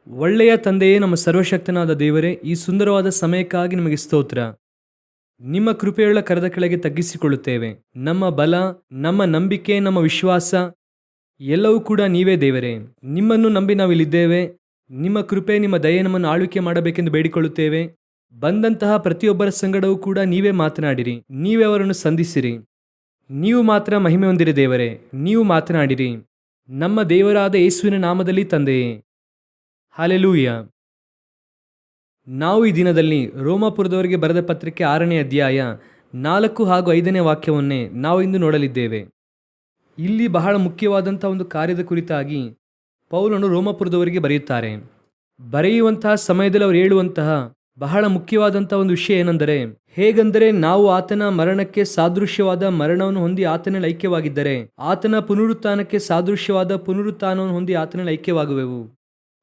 ಒಳ್ಳೆಯ ತಂದೆಯೇ, ನಮ್ಮ ಸರ್ವಶಕ್ತನಾದ ದೇವರೇ, ಈ ಸುಂದರವಾದ ಸಮಯಕ್ಕಾಗಿ ನಿಮಗೆ ಸ್ತೋತ್ರ. ನಿಮ್ಮ ಕೃಪೆಯುಳ್ಳ ಕರದ ಕೆಳಗೆ ತಗ್ಗಿಸಿಕೊಳ್ಳುತ್ತೇವೆ. ನಮ್ಮ ಬಲ, ನಮ್ಮ ನಂಬಿಕೆ, ನಮ್ಮ ವಿಶ್ವಾಸ ಎಲ್ಲವೂ ಕೂಡ ನೀವೇ ದೇವರೇ. ನಿಮ್ಮನ್ನು ನಂಬಿ ನಾವಿಲ್ಲಿದ್ದೇವೆ. ನಿಮ್ಮ ಕೃಪೆ, ನಿಮ್ಮ ದಯೆ ನಮ್ಮನ್ನು ಆಳ್ವಿಕೆ ಮಾಡಬೇಕೆಂದು ಬೇಡಿಕೊಳ್ಳುತ್ತೇವೆ. ಬಂದಂತಹ ಪ್ರತಿಯೊಬ್ಬರ ಸಂಗಡವೂ ಕೂಡ ನೀವೇ ಮಾತನಾಡಿರಿ, ನೀವೇ ಅವರನ್ನು ಸಂಧಿಸಿರಿ. ನೀವು ಮಾತ್ರ ಮಹಿಮೆ ಹೊಂದಿರಿ ದೇವರೇ, ನೀವು ಮಾತನಾಡಿರಿ. ನಮ್ಮ ದೇವರಾದ ಯೇಸುವಿನ ನಾಮದಲ್ಲಿ ತಂದೆಯೇ, ಹಾಲೆಲೂಯ. ನಾವು ಈ ದಿನದಲ್ಲಿ ರೋಮಾಪುರದವರಿಗೆ ಬರೆದ ಪತ್ರಿಕೆ 6ನೇ ಅಧ್ಯಾಯ 4 ಹಾಗೂ 5ನೇ ವಾಕ್ಯವನ್ನೇ ನಾವು ಇಂದು ನೋಡಲಿದ್ದೇವೆ. ಇಲ್ಲಿ ಬಹಳ ಮುಖ್ಯವಾದಂಥ ಒಂದು ಕಾರ್ಯದ ಕುರಿತಾಗಿ ಪೌಲನು ರೋಮಾಪುರದವರಿಗೆ ಬರೆಯುತ್ತಾರೆ. ಬರೆಯುವಂತಹ ಸಮಯದಲ್ಲಿ ಅವರು ಹೇಳುವಂತಹ ಬಹಳ ಮುಖ್ಯವಾದಂಥ ಒಂದು ವಿಷಯ ಏನೆಂದರೆ, ಹೇಗೆಂದರೆ ನಾವು ಆತನ ಮರಣಕ್ಕೆ ಸಾದೃಶ್ಯವಾದ ಮರಣವನ್ನು ಹೊಂದಿ ಆತನಲ್ಲಿ ಐಕ್ಯವಾಗಿದ್ದರೆ, ಆತನ ಪುನರುತ್ಥಾನಕ್ಕೆ ಸಾದೃಶ್ಯವಾದ ಪುನರುತ್ಥಾನವನ್ನು ಹೊಂದಿ ಆತನಲ್ಲಿ ಐಕ್ಯವಾಗುವೆವು.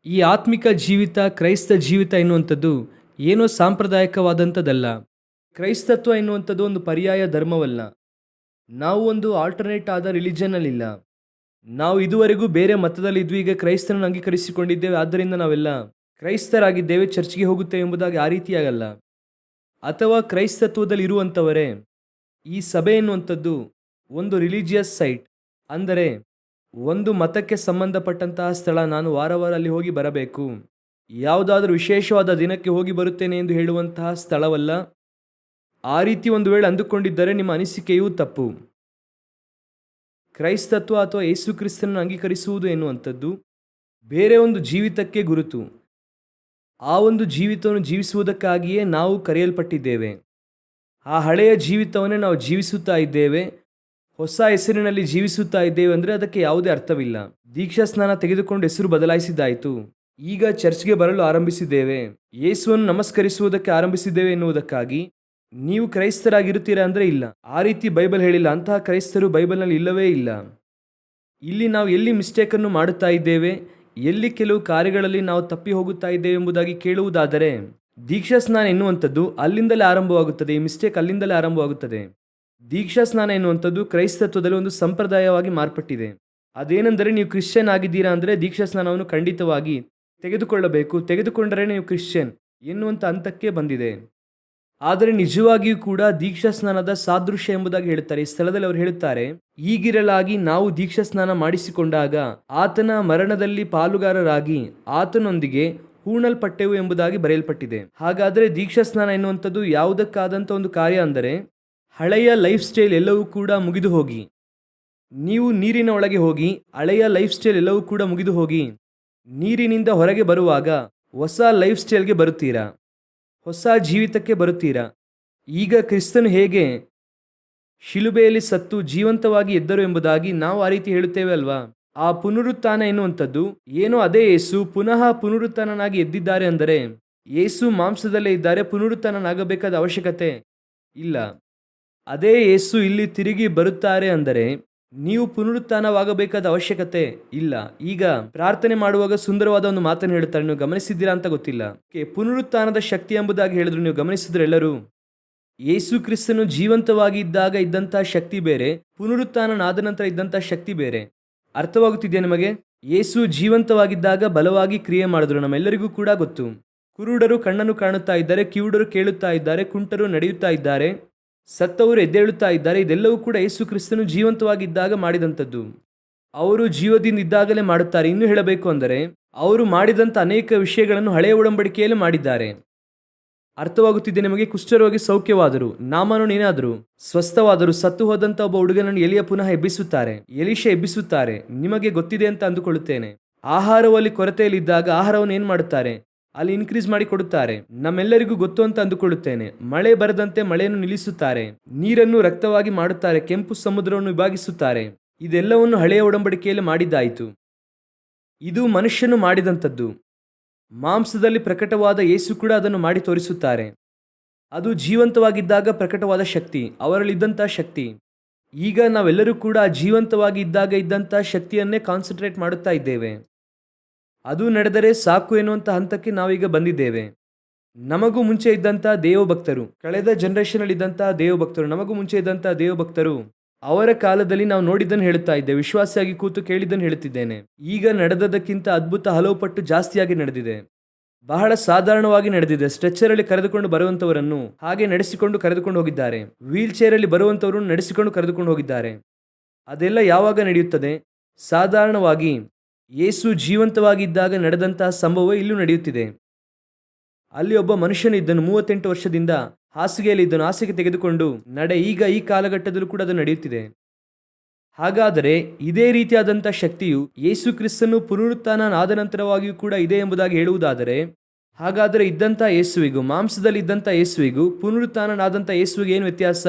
ಈ ಆತ್ಮಿಕ ಜೀವಿತ, ಕ್ರೈಸ್ತ ಜೀವಿತ ಎನ್ನುವಂಥದ್ದು ಏನೋ ಸಾಂಪ್ರದಾಯಿಕವಾದಂಥದ್ದಲ್ಲ. ಕ್ರೈಸ್ತತ್ವ ಎನ್ನುವಂಥದ್ದು ಒಂದು ಪರ್ಯಾಯ ಧರ್ಮವಲ್ಲ. ನಾವು ಒಂದು ಆಲ್ಟರ್ನೇಟ್ ಆದ ರಿಲಿಜನ್ನಲ್ಲಿಲ್ಲ. ನಾವು ಇದುವರೆಗೂ ಬೇರೆ ಮತದಲ್ಲಿದ್ವಿ, ಈಗ ಕ್ರೈಸ್ತನನ್ನು ಅಂಗೀಕರಿಸಿಕೊಂಡಿದ್ದೇವೆ, ಆದ್ದರಿಂದ ನಾವೆಲ್ಲ ಕ್ರೈಸ್ತರಾಗಿದ್ದೇವೆ, ಚರ್ಚ್ಗೆ ಹೋಗುತ್ತೇವೆ ಎಂಬುದಾಗಿ ಆ ರೀತಿಯಾಗಲ್ಲ. ಅಥವಾ ಕ್ರೈಸ್ತತ್ವದಲ್ಲಿ ಇರುವಂಥವರೇ ಈ ಸಭೆ ಎನ್ನುವಂಥದ್ದು ಒಂದು ರಿಲಿಜಿಯಸ್ ಸೈಟ್, ಅಂದರೆ ಒಂದು ಮತಕ್ಕೆ ಸಂಬಂಧಪಟ್ಟಂತಹ ಸ್ಥಳ. ನಾನು ವಾರ ವಾರ ಅಲ್ಲಿ ಹೋಗಿ ಬರಬೇಕು, ಯಾವುದಾದ್ರೂ ವಿಶೇಷವಾದ ದಿನಕ್ಕೆ ಹೋಗಿ ಬರುತ್ತೇನೆ ಎಂದು ಹೇಳುವಂತಹ ಸ್ಥಳವಲ್ಲ. ಆ ರೀತಿ ಒಂದು ವೇಳೆ ಅಂದುಕೊಂಡಿದ್ದರೆ ನಿಮ್ಮ ಅನಿಸಿಕೆಯೂ ತಪ್ಪು. ಕ್ರೈಸ್ತತ್ವ ಅಥವಾ ಯೇಸು ಕ್ರಿಸ್ತನನ್ನು ಅಂಗೀಕರಿಸುವುದು ಎನ್ನುವಂಥದ್ದು ಬೇರೆ ಒಂದು ಜೀವಿತಕ್ಕೆ ಗುರುತು. ಆ ಒಂದು ಜೀವಿತವನ್ನು ಜೀವಿಸುವುದಕ್ಕಾಗಿಯೇ ನಾವು ಕರೆಯಲ್ಪಟ್ಟಿದ್ದೇವೆ. ಆ ಹಳೆಯ ಜೀವಿತವನ್ನೇ ನಾವು ಜೀವಿಸುತ್ತಾ ಇದ್ದೇವೆ. ಹೊಸ ಹೆಸರಿನಲ್ಲಿ ಜೀವಿಸುತ್ತಾ ಇದ್ದೇವೆ ಅಂದರೆ ಅದಕ್ಕೆ ಯಾವುದೇ ಅರ್ಥವಿಲ್ಲ. ದೀಕ್ಷಾ ಸ್ನಾನ ತೆಗೆದುಕೊಂಡು ಹೆಸರು ಬದಲಾಯಿಸಿದ್ದಾಯಿತು, ಈಗ ಚರ್ಚ್ಗೆ ಬರಲು ಆರಂಭಿಸಿದ್ದೇವೆ, ಯೇಸುವನ್ನು ನಮಸ್ಕರಿಸುವುದಕ್ಕೆ ಆರಂಭಿಸಿದ್ದೇವೆ ಎನ್ನುವುದಕ್ಕಾಗಿ ನೀವು ಕ್ರೈಸ್ತರಾಗಿರುತ್ತೀರಾ ಅಂದರೆ ಇಲ್ಲ. ಆ ರೀತಿ ಬೈಬಲ್ ಹೇಳಿಲ್ಲ. ಅಂತಹ ಕ್ರೈಸ್ತರು ಬೈಬಲ್ನಲ್ಲಿ ಇಲ್ಲವೇ ಇಲ್ಲ. ಇಲ್ಲಿ ನಾವು ಎಲ್ಲಿ ಮಿಸ್ಟೇಕನ್ನು ಮಾಡುತ್ತಾ ಇದ್ದೇವೆ, ಎಲ್ಲಿ ಕೆಲವು ಕಾರ್ಯಗಳಲ್ಲಿ ನಾವು ತಪ್ಪಿ ಹೋಗುತ್ತಾ ಇದ್ದೇವೆ ಎಂಬುದಾಗಿ ಕೇಳುವುದಾದರೆ, ದೀಕ್ಷಾ ಸ್ನಾನ ಎನ್ನುವಂಥದ್ದು ಅಲ್ಲಿಂದಲೇ ಆರಂಭವಾಗುತ್ತದೆ. ಈ ಮಿಸ್ಟೇಕ್ ಅಲ್ಲಿಂದಲೇ ಆರಂಭವಾಗುತ್ತದೆ. ದೀಕ್ಷಾ ಸ್ನಾನ ಎನ್ನುವಂಥದ್ದು ಕ್ರೈಸ್ತತ್ವದಲ್ಲಿ ಒಂದು ಸಂಪ್ರದಾಯವಾಗಿ ಮಾರ್ಪಟ್ಟಿದೆ. ಅದೇನೆಂದರೆ, ನೀವು ಕ್ರಿಶ್ಚಿಯನ್ ಆಗಿದ್ದೀರಾ ಅಂದರೆ ದೀಕ್ಷಾ ಸ್ನಾನವನ್ನು ಖಂಡಿತವಾಗಿ ತೆಗೆದುಕೊಳ್ಳಬೇಕು, ತೆಗೆದುಕೊಂಡರೆ ನೀವು ಕ್ರಿಶ್ಚಿಯನ್ ಎನ್ನುವಂಥ ಹಂತಕ್ಕೆ ಬಂದಿದೆ. ಆದರೆ ನಿಜವಾಗಿಯೂ ಕೂಡ ದೀಕ್ಷಾ ಸ್ನಾನದ ಸಾದೃಶ್ಯ ಎಂಬುದಾಗಿ ಹೇಳುತ್ತಾರೆ. ಈ ಸ್ಥಳದಲ್ಲಿ ಅವರು ಹೇಳುತ್ತಾರೆ, ಈಗಿರಲಾಗಿ ನಾವು ದೀಕ್ಷಾ ಸ್ನಾನ ಮಾಡಿಸಿಕೊಂಡಾಗ ಆತನ ಮರಣದಲ್ಲಿ ಪಾಲುಗಾರರಾಗಿ ಆತನೊಂದಿಗೆ ಹೂಣಲ್ಪಟ್ಟೆವು ಎಂಬುದಾಗಿ ಬರೆಯಲ್ಪಟ್ಟಿದೆ. ಹಾಗಾದರೆ ದೀಕ್ಷಾ ಸ್ನಾನ ಎನ್ನುವಂಥದ್ದು ಯಾವುದಕ್ಕಾದಂಥ ಒಂದು ಕಾರ್ಯ ಅಂದರೆ, ಹಳೆಯ ಲೈಫ್ ಸ್ಟೈಲ್ ಎಲ್ಲವೂ ಕೂಡ ಮುಗಿದು ಹೋಗಿ, ನೀವು ನೀರಿನ ಒಳಗೆ ಹೋಗಿ ಹಳೆಯ ಲೈಫ್ ಸ್ಟೈಲ್ ಎಲ್ಲವೂ ಕೂಡ ಮುಗಿದು ಹೋಗಿ ನೀರಿನಿಂದ ಹೊರಗೆ ಬರುವಾಗ ಹೊಸ ಲೈಫ್ ಸ್ಟೈಲ್ಗೆ ಬರುತ್ತೀರಾ, ಹೊಸ ಜೀವಿತಕ್ಕೆ ಬರುತ್ತೀರಾ. ಈಗ ಕ್ರಿಸ್ತನು ಹೇಗೆ ಶಿಲುಬೆಯಲ್ಲಿ ಸತ್ತು ಜೀವಂತವಾಗಿ ಎದ್ದರು ಎಂಬುದಾಗಿ ನಾವು ಆ ರೀತಿ ಹೇಳುತ್ತೇವೆ ಅಲ್ವಾ. ಆ ಪುನರುತ್ಥಾನ ಎನ್ನುವಂಥದ್ದು ಏನೋ ಅದೇ ಯೇಸು ಪುನಃ ಪುನರುತ್ಥಾನನಾಗಿ ಎದ್ದಿದ್ದಾರೆ ಅಂದರೆ, ಯೇಸು ಮಾಂಸದಲ್ಲೇ ಇದ್ದಾರೆ, ಪುನರುತ್ಥಾನನಾಗಬೇಕಾದ ಅವಶ್ಯಕತೆ ಇಲ್ಲ. ಅದೇ ಯೇಸು ಇಲ್ಲಿ ತಿರುಗಿ ಬರುತ್ತಾರೆ ಅಂದರೆ ನೀವು ಪುನರುತ್ಥಾನವಾಗಬೇಕಾದ ಅವಶ್ಯಕತೆ ಇಲ್ಲ. ಈಗ ಪ್ರಾರ್ಥನೆ ಮಾಡುವಾಗ ಸುಂದರವಾದ ಒಂದು ಮಾತನ್ನು ಹೇಳುತ್ತಾರೆ, ನೀವು ಗಮನಿಸಿದ್ದೀರಾ ಅಂತ ಗೊತ್ತಿಲ್ಲ. ಪುನರುತ್ಥಾನದ ಶಕ್ತಿ ಎಂಬುದಾಗಿ ಹೇಳಿದ್ರು, ನೀವು ಗಮನಿಸಿದ್ರೆ ಎಲ್ಲರೂ, ಯೇಸು ಕ್ರಿಸ್ತನು ಜೀವಂತವಾಗಿ ಇದ್ದಾಗ ಇದ್ದಂತಹ ಶಕ್ತಿ ಬೇರೆ, ಪುನರುತ್ಥಾನನಾದ ನಂತರ ಇದ್ದಂತಹ ಶಕ್ತಿ ಬೇರೆ. ಅರ್ಥವಾಗುತ್ತಿದೆಯಾ ನಿಮಗೆ? ಯೇಸು ಜೀವಂತವಾಗಿದ್ದಾಗ ಬಲವಾಗಿ ಕ್ರಿಯೆ ಮಾಡಿದ್ರು, ನಮ್ಮೆಲ್ಲರಿಗೂ ಕೂಡ ಗೊತ್ತು. ಕುರುಡರು ಕಣ್ಣನ್ನು ಕಾಣುತ್ತಾ ಇದ್ದಾರೆ, ಕಿವುಡರು ಕೇಳುತ್ತಾ ಇದ್ದಾರೆ, ಕುಂಟರು ನಡೆಯುತ್ತಾ ಇದ್ದಾರೆ, ಸತ್ತವರು ಎದ್ದೇಳುತ್ತಾ ಇದ್ದಾರೆ. ಇದೆಲ್ಲವೂ ಕೂಡ ಯೇಸು ಕ್ರಿಸ್ತನು ಜೀವಂತವಾಗಿದ್ದಾಗ ಮಾಡಿದಂಥದ್ದು. ಅವರು ಜೀವದಿಂದ ಇದ್ದಾಗಲೇ ಮಾಡುತ್ತಾರೆ. ಇನ್ನು ಹೇಳಬೇಕು ಅಂದರೆ, ಅವರು ಮಾಡಿದಂಥ ಅನೇಕ ವಿಷಯಗಳನ್ನು ಹಳೆಯ ಒಡಂಬಡಿಕೆಯಲ್ಲಿ ಮಾಡಿದ್ದಾರೆ. ಅರ್ಥವಾಗುತ್ತಿದೆ ನಿಮಗೆ? ಕುಷ್ಠರೋಗಿ ಸೌಖ್ಯವಾದರು, ನಾಮನೇನಾದರು ಸ್ವಸ್ಥವಾದರು, ಸತ್ತು ಹೋದಂಥ ಒಬ್ಬ ಹುಡುಗನನ್ನು ಎಲಿಯ ಪುನಃ ಎಬ್ಬಿಸುತ್ತಾರೆ, ಎಲಿಶಾ ಎಬ್ಬಿಸುತ್ತಾರೆ. ನಿಮಗೆ ಗೊತ್ತಿದೆ ಅಂತ ಅಂದುಕೊಳ್ಳುತ್ತೇನೆ. ಆಹಾರದಲ್ಲಿ ಕೊರತೆಯಲ್ಲಿದ್ದಾಗ ಆಹಾರವನ್ನು ಏನು ಮಾಡುತ್ತಾರೆ, ಅಲ್ಲಿ ಇನ್ಕ್ರೀಸ್ ಮಾಡಿ ಕೊಡುತ್ತಾರೆ. ನಮ್ಮೆಲ್ಲರಿಗೂ ಗೊತ್ತು ಅಂತ ಅಂದುಕೊಳ್ಳುತ್ತೇನೆ. ಮಳೆ ಬರದಂತೆ ಮಳೆಯನ್ನು ನಿಲ್ಲಿಸುತ್ತಾರೆ, ನೀರನ್ನು ರಕ್ತವಾಗಿ ಮಾಡುತ್ತಾರೆ, ಕೆಂಪು ಸಮುದ್ರವನ್ನು ವಿಭಾಗಿಸುತ್ತಾರೆ. ಇದೆಲ್ಲವನ್ನು ಹಳೆಯ ಒಡಂಬಡಿಕೆಯಲ್ಲಿ ಮಾಡಿದ್ದಾಯಿತು. ಇದು ಮನುಷ್ಯನು ಮಾಡಿದಂಥದ್ದು. ಮಾಂಸದಲ್ಲಿ ಪ್ರಕಟವಾದ ಯೇಸು ಕೂಡ ಅದನ್ನು ಮಾಡಿ ತೋರಿಸುತ್ತಾರೆ. ಅದು ಜೀವಂತವಾಗಿದ್ದಾಗ ಪ್ರಕಟವಾದ ಶಕ್ತಿ, ಅವರಲ್ಲಿದ್ದಂಥ ಶಕ್ತಿ. ಈಗ ನಾವೆಲ್ಲರೂ ಕೂಡ ಜೀವಂತವಾಗಿ ಇದ್ದಾಗ ಇದ್ದಂಥ ಶಕ್ತಿಯನ್ನೇ ಕಾನ್ಸಂಟ್ರೇಟ್ ಮಾಡುತ್ತಾ ಇದ್ದೇವೆ. ಅದು ನಡೆದರೆ ಸಾಕು ಎನ್ನುವಂಥ ಹಂತಕ್ಕೆ ನಾವೀಗ ಬಂದಿದ್ದೇವೆ. ನಮಗೂ ಮುಂಚೆ ಇದ್ದಂಥ ದೇವಭಕ್ತರು, ಕಳೆದ ಜನರೇಷನ್ ಅಲ್ಲಿ ಇದ್ದಂಥ ದೇವಭಕ್ತರು, ನಮಗೂ ಮುಂಚೆ ಇದ್ದಂಥ ದೇವಭಕ್ತರು ಅವರ ಕಾಲದಲ್ಲಿ ನಾವು ನೋಡಿದ್ದನ್ನು ಹೇಳುತ್ತಾ ಇದ್ದೆ, ವಿಶ್ವಾಸಿಯಾಗಿ ಕೂತು ಕೇಳಿದ್ದನ್ನು ಹೇಳುತ್ತಿದ್ದೇನೆ. ಈಗ ನಡೆದದಕ್ಕಿಂತ ಅದ್ಭುತ ಹಲವು ಪಟ್ಟು ಜಾಸ್ತಿಯಾಗಿ ನಡೆದಿದೆ. ಬಹಳ ಸಾಧಾರಣವಾಗಿ ನಡೆದಿದೆ. ಸ್ಟ್ರೆಚರಲ್ಲಿ ಕರೆದುಕೊಂಡು ಬರುವಂತವರನ್ನು ಹಾಗೆ ನಡೆಸಿಕೊಂಡು ಕರೆದುಕೊಂಡು ಹೋಗಿದ್ದಾರೆ. ವೀಲ್ ಚೇರಲ್ಲಿ ಬರುವಂತವರನ್ನು ನಡೆಸಿಕೊಂಡು ಕರೆದುಕೊಂಡು ಹೋಗಿದ್ದಾರೆ. ಅದೆಲ್ಲ ಯಾವಾಗ ನಡೆಯುತ್ತದೆ? ಸಾಧಾರಣವಾಗಿ ಯೇಸು ಜೀವಂತವಾಗಿದ್ದಾಗ ನಡೆದಂತಹ ಸಂಭವ ಇಲ್ಲೂ ನಡೆಯುತ್ತಿದೆ. ಅಲ್ಲಿ ಒಬ್ಬ ಮನುಷ್ಯನಿದ್ದನು, 38 ವರ್ಷದಿಂದ ಹಾಸಿಗೆಯಲ್ಲಿ ಇದ್ದನು. ಹಾಸಿಗೆ ತೆಗೆದುಕೊಂಡು ನಡೆ. ಈಗ ಈ ಕಾಲಘಟ್ಟದಲ್ಲೂ ಕೂಡ ಅದು ನಡೆಯುತ್ತಿದೆ. ಹಾಗಾದರೆ ಇದೇ ರೀತಿಯಾದಂಥ ಶಕ್ತಿಯು ಯೇಸು ಕ್ರಿಸ್ತನು ಪುನರುತ್ಥಾನ ಆದ ನಂತರವಾಗಿಯೂ ಕೂಡ ಇದೆ ಎಂಬುದಾಗಿ ಹೇಳುವುದಾದರೆ, ಹಾಗಾದರೆ ಇದ್ದಂಥ ಯೇಸುವಿಗೂ, ಮಾಂಸದಲ್ಲಿ ಇದ್ದಂಥ ಯೇಸುವಿಗೂ ಪುನರುತ್ಥಾನನಾದಂಥ ಯೇಸುವಿಗೆ ಏನು ವ್ಯತ್ಯಾಸ?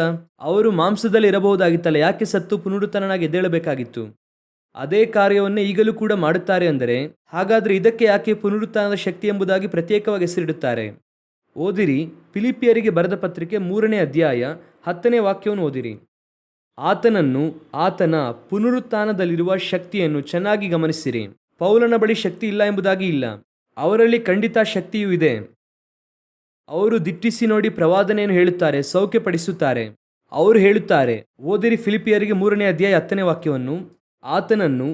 ಅವರು ಮಾಂಸದಲ್ಲಿ ಇರಬಹುದಾಗಿತ್ತಲ್ಲ, ಯಾಕೆ ಸತ್ತು ಪುನರುತ್ಥಾನನಾಗಿ ಎದ್ದೇಳಬೇಕಾಗಿತ್ತು? ಅದೇ ಕಾರ್ಯವನ್ನೇ ಈಗಲೂ ಕೂಡ ಮಾಡುತ್ತಾರೆ ಅಂದರೆ, ಹಾಗಾದರೆ ಇದಕ್ಕೆ ಯಾಕೆ ಪುನರುತ್ಥಾನದ ಶಕ್ತಿ ಎಂಬುದಾಗಿ ಪ್ರತ್ಯೇಕವಾಗಿ ಹೆಸರಿಡುತ್ತಾರೆ? ಓದಿರಿ, ಫಿಲಿಪಿಯರಿಗೆ ಬರೆದ ಪತ್ರಿಕೆ 3ನೇ ಅಧ್ಯಾಯ 10ನೇ ವಾಕ್ಯವನ್ನು ಓದಿರಿ. ಆತನನ್ನು, ಆತನ ಪುನರುತ್ಥಾನದಲ್ಲಿರುವ ಶಕ್ತಿಯನ್ನು ಚೆನ್ನಾಗಿ ಗಮನಿಸಿರಿ. ಪೌಲನ ಬಳಿ ಶಕ್ತಿ ಇಲ್ಲ ಎಂಬುದಾಗಿ ಇಲ್ಲ, ಅವರಲ್ಲಿ ಖಂಡಿತ ಶಕ್ತಿಯೂ ಇದೆ. ಅವರು ದಿಟ್ಟಿಸಿ ನೋಡಿ ಪ್ರವಾದನೆಯನ್ನು ಹೇಳುತ್ತಾರೆ, ಸೌಖ್ಯಪಡಿಸುತ್ತಾರೆ. ಅವರು ಹೇಳುತ್ತಾರೆ, ಓದಿರಿ ಫಿಲಿಪಿಯರಿಗೆ 3ನೇ ಅಧ್ಯಾಯ 10ನೇ ವಾಕ್ಯವನ್ನು. ಆತನನ್ನು,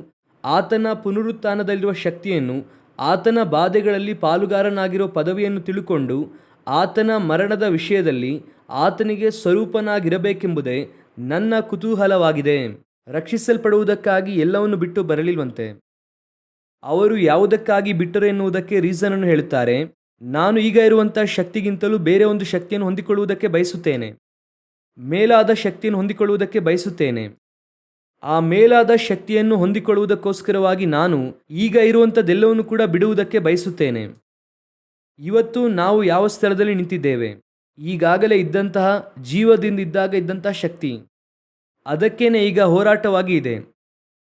ಆತನ ಪುನರುತ್ಥಾನದಲ್ಲಿರುವ ಶಕ್ತಿಯನ್ನು, ಆತನ ಬಾಧೆಗಳಲ್ಲಿ ಪಾಲುಗಾರನಾಗಿರೋ ಪದವಿಯನ್ನು ತಿಳುಕೊಂಡು ಆತನ ಮರಣದ ವಿಷಯದಲ್ಲಿ ಆತನಿಗೆ ಸ್ವರೂಪನಾಗಿರಬೇಕೆಂಬುದೇ ನನ್ನ ಕುತೂಹಲವಾಗಿದೆ. ರಕ್ಷಿಸಲ್ಪಡುವುದಕ್ಕಾಗಿ ಎಲ್ಲವನ್ನು ಬಿಟ್ಟು ಬರಲಿಲ್ವಂತೆ. ಅವರು ಯಾವುದಕ್ಕಾಗಿ ಬಿಟ್ಟರು ಎನ್ನುವುದಕ್ಕೆ ರೀಸನನ್ನು ಹೇಳುತ್ತಾರೆ. ನಾನು ಈಗ ಇರುವಂಥ ಶಕ್ತಿಗಿಂತಲೂ ಬೇರೆ ಒಂದು ಶಕ್ತಿಯನ್ನು ಹೊಂದಿಕೊಳ್ಳುವುದಕ್ಕೆ ಬಯಸುತ್ತೇನೆ. ಮೇಲಾದ ಶಕ್ತಿಯನ್ನು ಹೊಂದಿಕೊಳ್ಳುವುದಕ್ಕೆ ಬಯಸುತ್ತೇನೆ. ಆ ಮೇಲಾದ ಶಕ್ತಿಯನ್ನು ಹೊಂದಿಕೊಳ್ಳುವುದಕ್ಕೋಸ್ಕರವಾಗಿ ನಾನು ಈಗ ಇರುವಂಥದ್ದೆಲ್ಲವನ್ನು ಕೂಡ ಬಿಡುವುದಕ್ಕೆ ಬಯಸುತ್ತೇನೆ. ಇವತ್ತು ನಾವು ಯಾವ ಸ್ಥಳದಲ್ಲಿ ನಿಂತಿದ್ದೇವೆ? ಈಗಾಗಲೇ ಇದ್ದಂತಹ, ಜೀವದಿಂದ ಇದ್ದಾಗ ಇದ್ದಂತಹ ಶಕ್ತಿ, ಅದಕ್ಕೇನೆ ಈಗ ಹೋರಾಟವಾಗಿ ಇದೆ.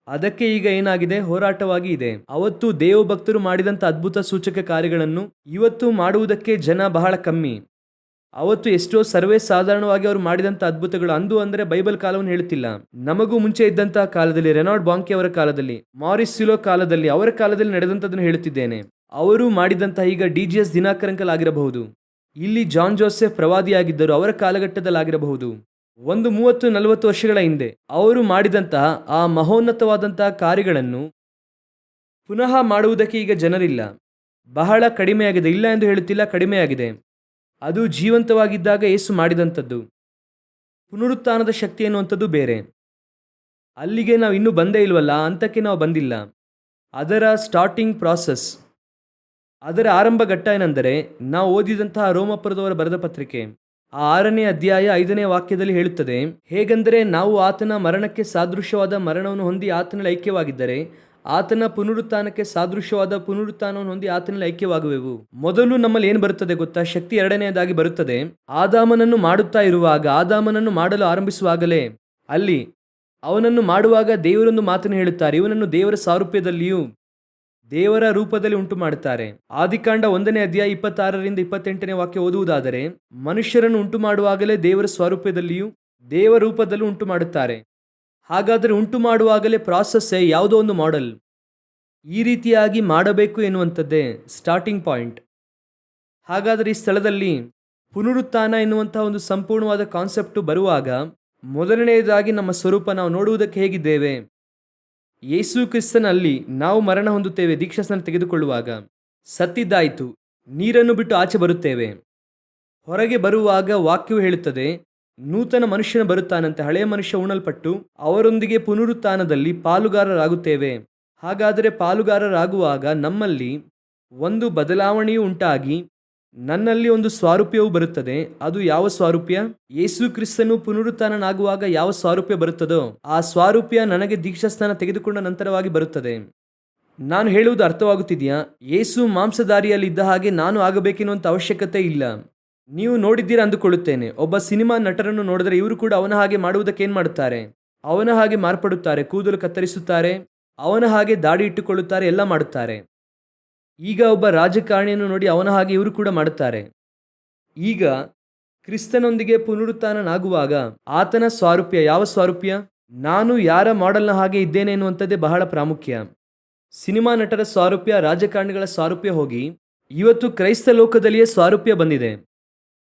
ಅದಕ್ಕೆ ಈಗ ಏನಾಗಿದೆ? ಹೋರಾಟವಾಗಿ ಇದೆ. ಅವತ್ತು ದೇವಭಕ್ತರು ಮಾಡಿದಂಥ ಅದ್ಭುತ ಸೂಚಕ ಕಾರ್ಯಗಳನ್ನು ಇವತ್ತು ಮಾಡುವುದಕ್ಕೆ ಜನ ಬಹಳ ಕಮ್ಮಿ. ಅವತ್ತು ಎಷ್ಟೋ ಸರ್ವೇ ಸಾಧಾರಣವಾಗಿ ಅವರು ಮಾಡಿದಂಥ ಅದ್ಭುತಗಳು, ಅಂದು ಅಂದರೆ ಬೈಬಲ್ ಕಾಲವನ್ನು ಹೇಳುತ್ತಿಲ್ಲ, ನಮಗೂ ಮುಂಚೆ ಇದ್ದಂತಹ ಕಾಲದಲ್ಲಿ, ರೆನಾಲ್ಡ್ ಬಾಂಕಿ ಅವರ ಕಾಲದಲ್ಲಿ, ಮಾರಿಸ್ ಸಿಲೋ ಕಾಲದಲ್ಲಿ, ಅವರ ಕಾಲದಲ್ಲಿ ನಡೆದಂಥದ್ದನ್ನು ಹೇಳುತ್ತಿದ್ದೇನೆ. ಅವರು ಮಾಡಿದಂತಹ, ಈಗ DGS ದಿನಾಕರ್ ಅಂಕಲ್ ಆಗಿರಬಹುದು, ಇಲ್ಲಿ ಜಾನ್ ಜೋಸೆಫ್ ಪ್ರವಾದಿಯಾಗಿದ್ದರು, ಅವರ ಕಾಲಘಟ್ಟದಲ್ಲಾಗಿರಬಹುದು, ಒಂದು 30-40 ವರ್ಷಗಳ ಹಿಂದೆ ಅವರು ಮಾಡಿದಂತಹ ಆ ಮಹೋನ್ನತವಾದಂತಹ ಕಾರ್ಯಗಳನ್ನು ಪುನಃ ಮಾಡುವುದಕ್ಕೆ ಈಗ ಜನರಿಲ್ಲ. ಬಹಳ ಕಡಿಮೆಯಾಗಿದೆ. ಇಲ್ಲ ಎಂದು ಹೇಳುತ್ತಿಲ್ಲ, ಕಡಿಮೆಯಾಗಿದೆ. ಅದು ಜೀವಂತವಾಗಿದ್ದಾಗ ಯೇಸು ಮಾಡಿದಂಥದ್ದು. ಪುನರುತ್ಥಾನದ ಶಕ್ತಿ ಎನ್ನುವಂಥದ್ದು ಬೇರೆ. ಅಲ್ಲಿಗೆ ನಾವು ಇನ್ನೂ ಬಂದೇ ಇಲ್ವಲ್ಲ, ಹಂತಕ್ಕೆ ನಾವು ಬಂದಿಲ್ಲ. ಅದರ ಸ್ಟಾರ್ಟಿಂಗ್ ಪ್ರಾಸೆಸ್, ಅದರ ಆರಂಭ ಘಟ್ಟ ಏನೆಂದರೆ, ನಾವು ಓದಿದಂತಹ ರೋಮಪುರದವರ ಬರೆದ ಪತ್ರಿಕೆ 6ನೇ ಅಧ್ಯಾಯ 5ನೇ ವಾಕ್ಯದಲ್ಲಿ ಹೇಳುತ್ತದೆ, ಹೇಗೆಂದರೆ ನಾವು ಆತನ ಮರಣಕ್ಕೆ ಸಾದೃಶ್ಯವಾದ ಮರಣವನ್ನು ಹೊಂದಿ ಆತನಲ್ಲಿ ಐಕ್ಯವಾಗಿದ್ದರೆ ಆತನ ಪುನರುತ್ಥಾನಕ್ಕೆ ಸಾದೃಶ್ಯವಾದ ಪುನರುತ್ಥಾನವನ್ನು ಹೊಂದಿ ಆತನಲ್ಲಿ ಐಕ್ಯವಾಗುವೆವು. ಮೊದಲು ನಮ್ಮಲ್ಲಿ ಏನು ಬರುತ್ತದೆ ಗೊತ್ತಾ? ಶಕ್ತಿ ಎರಡನೆಯದಾಗಿ ಬರುತ್ತದೆ. ಆದಾಮನನ್ನು ಮಾಡುತ್ತಾ ಇರುವಾಗ, ಆದಾಮನನ್ನು ಮಾಡಲು ಆರಂಭಿಸುವಾಗಲೇ, ಅಲ್ಲಿ ಅವನನ್ನು ಮಾಡುವಾಗ ದೇವರೊಂದು ಮಾತನ್ನು ಹೇಳುತ್ತಾರೆ, ಇವನನ್ನು ದೇವರ ಸಾರೂಪ್ಯದಲ್ಲಿಯೂ ದೇವರ ರೂಪದಲ್ಲಿ ಉಂಟು ಮಾಡುತ್ತಾರೆ. ಆದಿಕಾಂಡ 1ನೇ ಅಧ್ಯಾಯ 26ರಿಂದ 28ನೇ ವಾಕ್ಯ ಓದುವುದಾದರೆ, ಮನುಷ್ಯರನ್ನು ಉಂಟು ಮಾಡುವಾಗಲೇ ದೇವರ ಸ್ವರೂಪದಲ್ಲಿಯೂ ದೇವರ ರೂಪದಲ್ಲೂ ಉಂಟು ಮಾಡುತ್ತಾರೆ. ಹಾಗಾದರೆ ಉಂಟು ಮಾಡುವಾಗಲೇ ಪ್ರಾಸೆಸ್ಸೇ ಯಾವುದೋ ಒಂದು ಮಾಡೆಲ್. ಈ ರೀತಿಯಾಗಿ ಮಾಡಬೇಕು ಎನ್ನುವಂಥದ್ದೇ ಸ್ಟಾರ್ಟಿಂಗ್ ಪಾಯಿಂಟ್. ಹಾಗಾದರೆ ಈ ಸ್ಥಳದಲ್ಲಿ ಪುನರುತ್ಥಾನ ಎನ್ನುವಂತಹ ಒಂದು ಸಂಪೂರ್ಣವಾದ ಕಾನ್ಸೆಪ್ಟು ಬರುವಾಗ, ಮೊದಲನೆಯದಾಗಿ ನಮ್ಮ ಸ್ವರೂಪ ನಾವು ನೋಡುವುದಕ್ಕೆ ಹೇಗಿದ್ದೇವೆ? ಯೇಸು ಕ್ರಿಸ್ತನಲ್ಲಿ ನಾವು ಮರಣ ಹೊಂದುತ್ತೇವೆ ದೀಕ್ಷಾಸ್ನಾನ ತೆಗೆದುಕೊಳ್ಳುವಾಗ. ಸತ್ತಿದ್ದಾಯಿತು, ನೀರನ್ನು ಬಿಟ್ಟು ಆಚೆ ಬರುತ್ತೇವೆ. ಹೊರಗೆ ಬರುವಾಗ ವಾಕ್ಯವು ಹೇಳುತ್ತದೆ, ನೂತನ ಮನುಷ್ಯನ ಬರುತ್ತಾನಂತೆ, ಹಳೆಯ ಮನುಷ್ಯ ಉಣಲ್ಪಟ್ಟು ಅವರೊಂದಿಗೆ ಪುನರುತ್ಥಾನದಲ್ಲಿ ಪಾಲುಗಾರರಾಗುತ್ತೇವೆ. ಹಾಗಾದರೆ ಪಾಲುಗಾರರಾಗುವಾಗ ನಮ್ಮಲ್ಲಿ ಒಂದು ಬದಲಾವಣೆಯೂ ಉಂಟಾಗಿ ನನ್ನಲ್ಲಿ ಒಂದು ಸ್ವಾರೂಪ್ಯವೂ ಬರುತ್ತದೆ. ಅದು ಯಾವ ಸ್ವಾರೂಪ್ಯ? ಯೇಸು ಕ್ರಿಸ್ತನು ಪುನರುತ್ಥಾನನಾಗುವಾಗ ಯಾವ ಸ್ವಾರೂಪ್ಯ ಬರುತ್ತದೋ ಆ ಸ್ವಾರೂಪ್ಯ ನನಗೆ ದೀಕ್ಷಾಸ್ನಾನ ತೆಗೆದುಕೊಂಡ ನಂತರವಾಗಿ ಬರುತ್ತದೆ. ನಾನು ಹೇಳುವುದು ಅರ್ಥವಾಗುತ್ತಿದೆಯಾ? ಯೇಸು ಮಾಂಸಧಾರಿಯಲ್ಲಿ ಇದ್ದ ಹಾಗೆ ನಾನು ಆಗಬೇಕೆನ್ನುವಂಥ ಅವಶ್ಯಕತೆ ಇಲ್ಲ. ನೀವು ನೋಡಿದ್ದೀರಾ ಅಂದುಕೊಳ್ಳುತ್ತೇನೆ. ಒಬ್ಬ ಸಿನಿಮಾ ನಟರನ್ನು ನೋಡಿದರೆ ಇವರು ಕೂಡ ಅವನ ಹಾಗೆ ಮಾಡುವುದಕ್ಕೆ ಏನು ಮಾಡುತ್ತಾರೆ? ಅವನ ಹಾಗೆ ಮಾರ್ಪಡುತ್ತಾರೆ. ಕೂದಲು ಕತ್ತರಿಸುತ್ತಾರೆ, ಅವನ ಹಾಗೆ ದಾಡಿ ಇಟ್ಟುಕೊಳ್ಳುತ್ತಾರೆ, ಎಲ್ಲ ಮಾಡುತ್ತಾರೆ. ಈಗ ಒಬ್ಬ ರಾಜಕಾರಣಿಯನ್ನು ನೋಡಿ ಅವನ ಹಾಗೆ ಇವರು ಕೂಡ ಮಾಡುತ್ತಾರೆ. ಈಗ ಕ್ರಿಸ್ತನೊಂದಿಗೆ ಪುನರುತ್ಥಾನನಾಗುವಾಗ ಆತನ ಸ್ವಾರೂಪ್ಯ ಯಾವ ಸ್ವಾರೂಪ್ಯ? ನಾನು ಯಾರ ಮಾಡೆಲ್ನ ಹಾಗೆ ಇದ್ದೇನೆ ಎನ್ನುವಂಥದ್ದೇ ಬಹಳ ಪ್ರಾಮುಖ್ಯ. ಸಿನಿಮಾ ನಟರ ಸ್ವಾರೂಪ್ಯ, ರಾಜಕಾರಣಿಗಳ ಸ್ವಾರೂಪ್ಯ ಹೋಗಿ ಇವತ್ತು ಕ್ರೈಸ್ತ ಲೋಕದಲ್ಲಿಯೇ ಸ್ವಾರೂಪ್ಯ ಬಂದಿದೆ.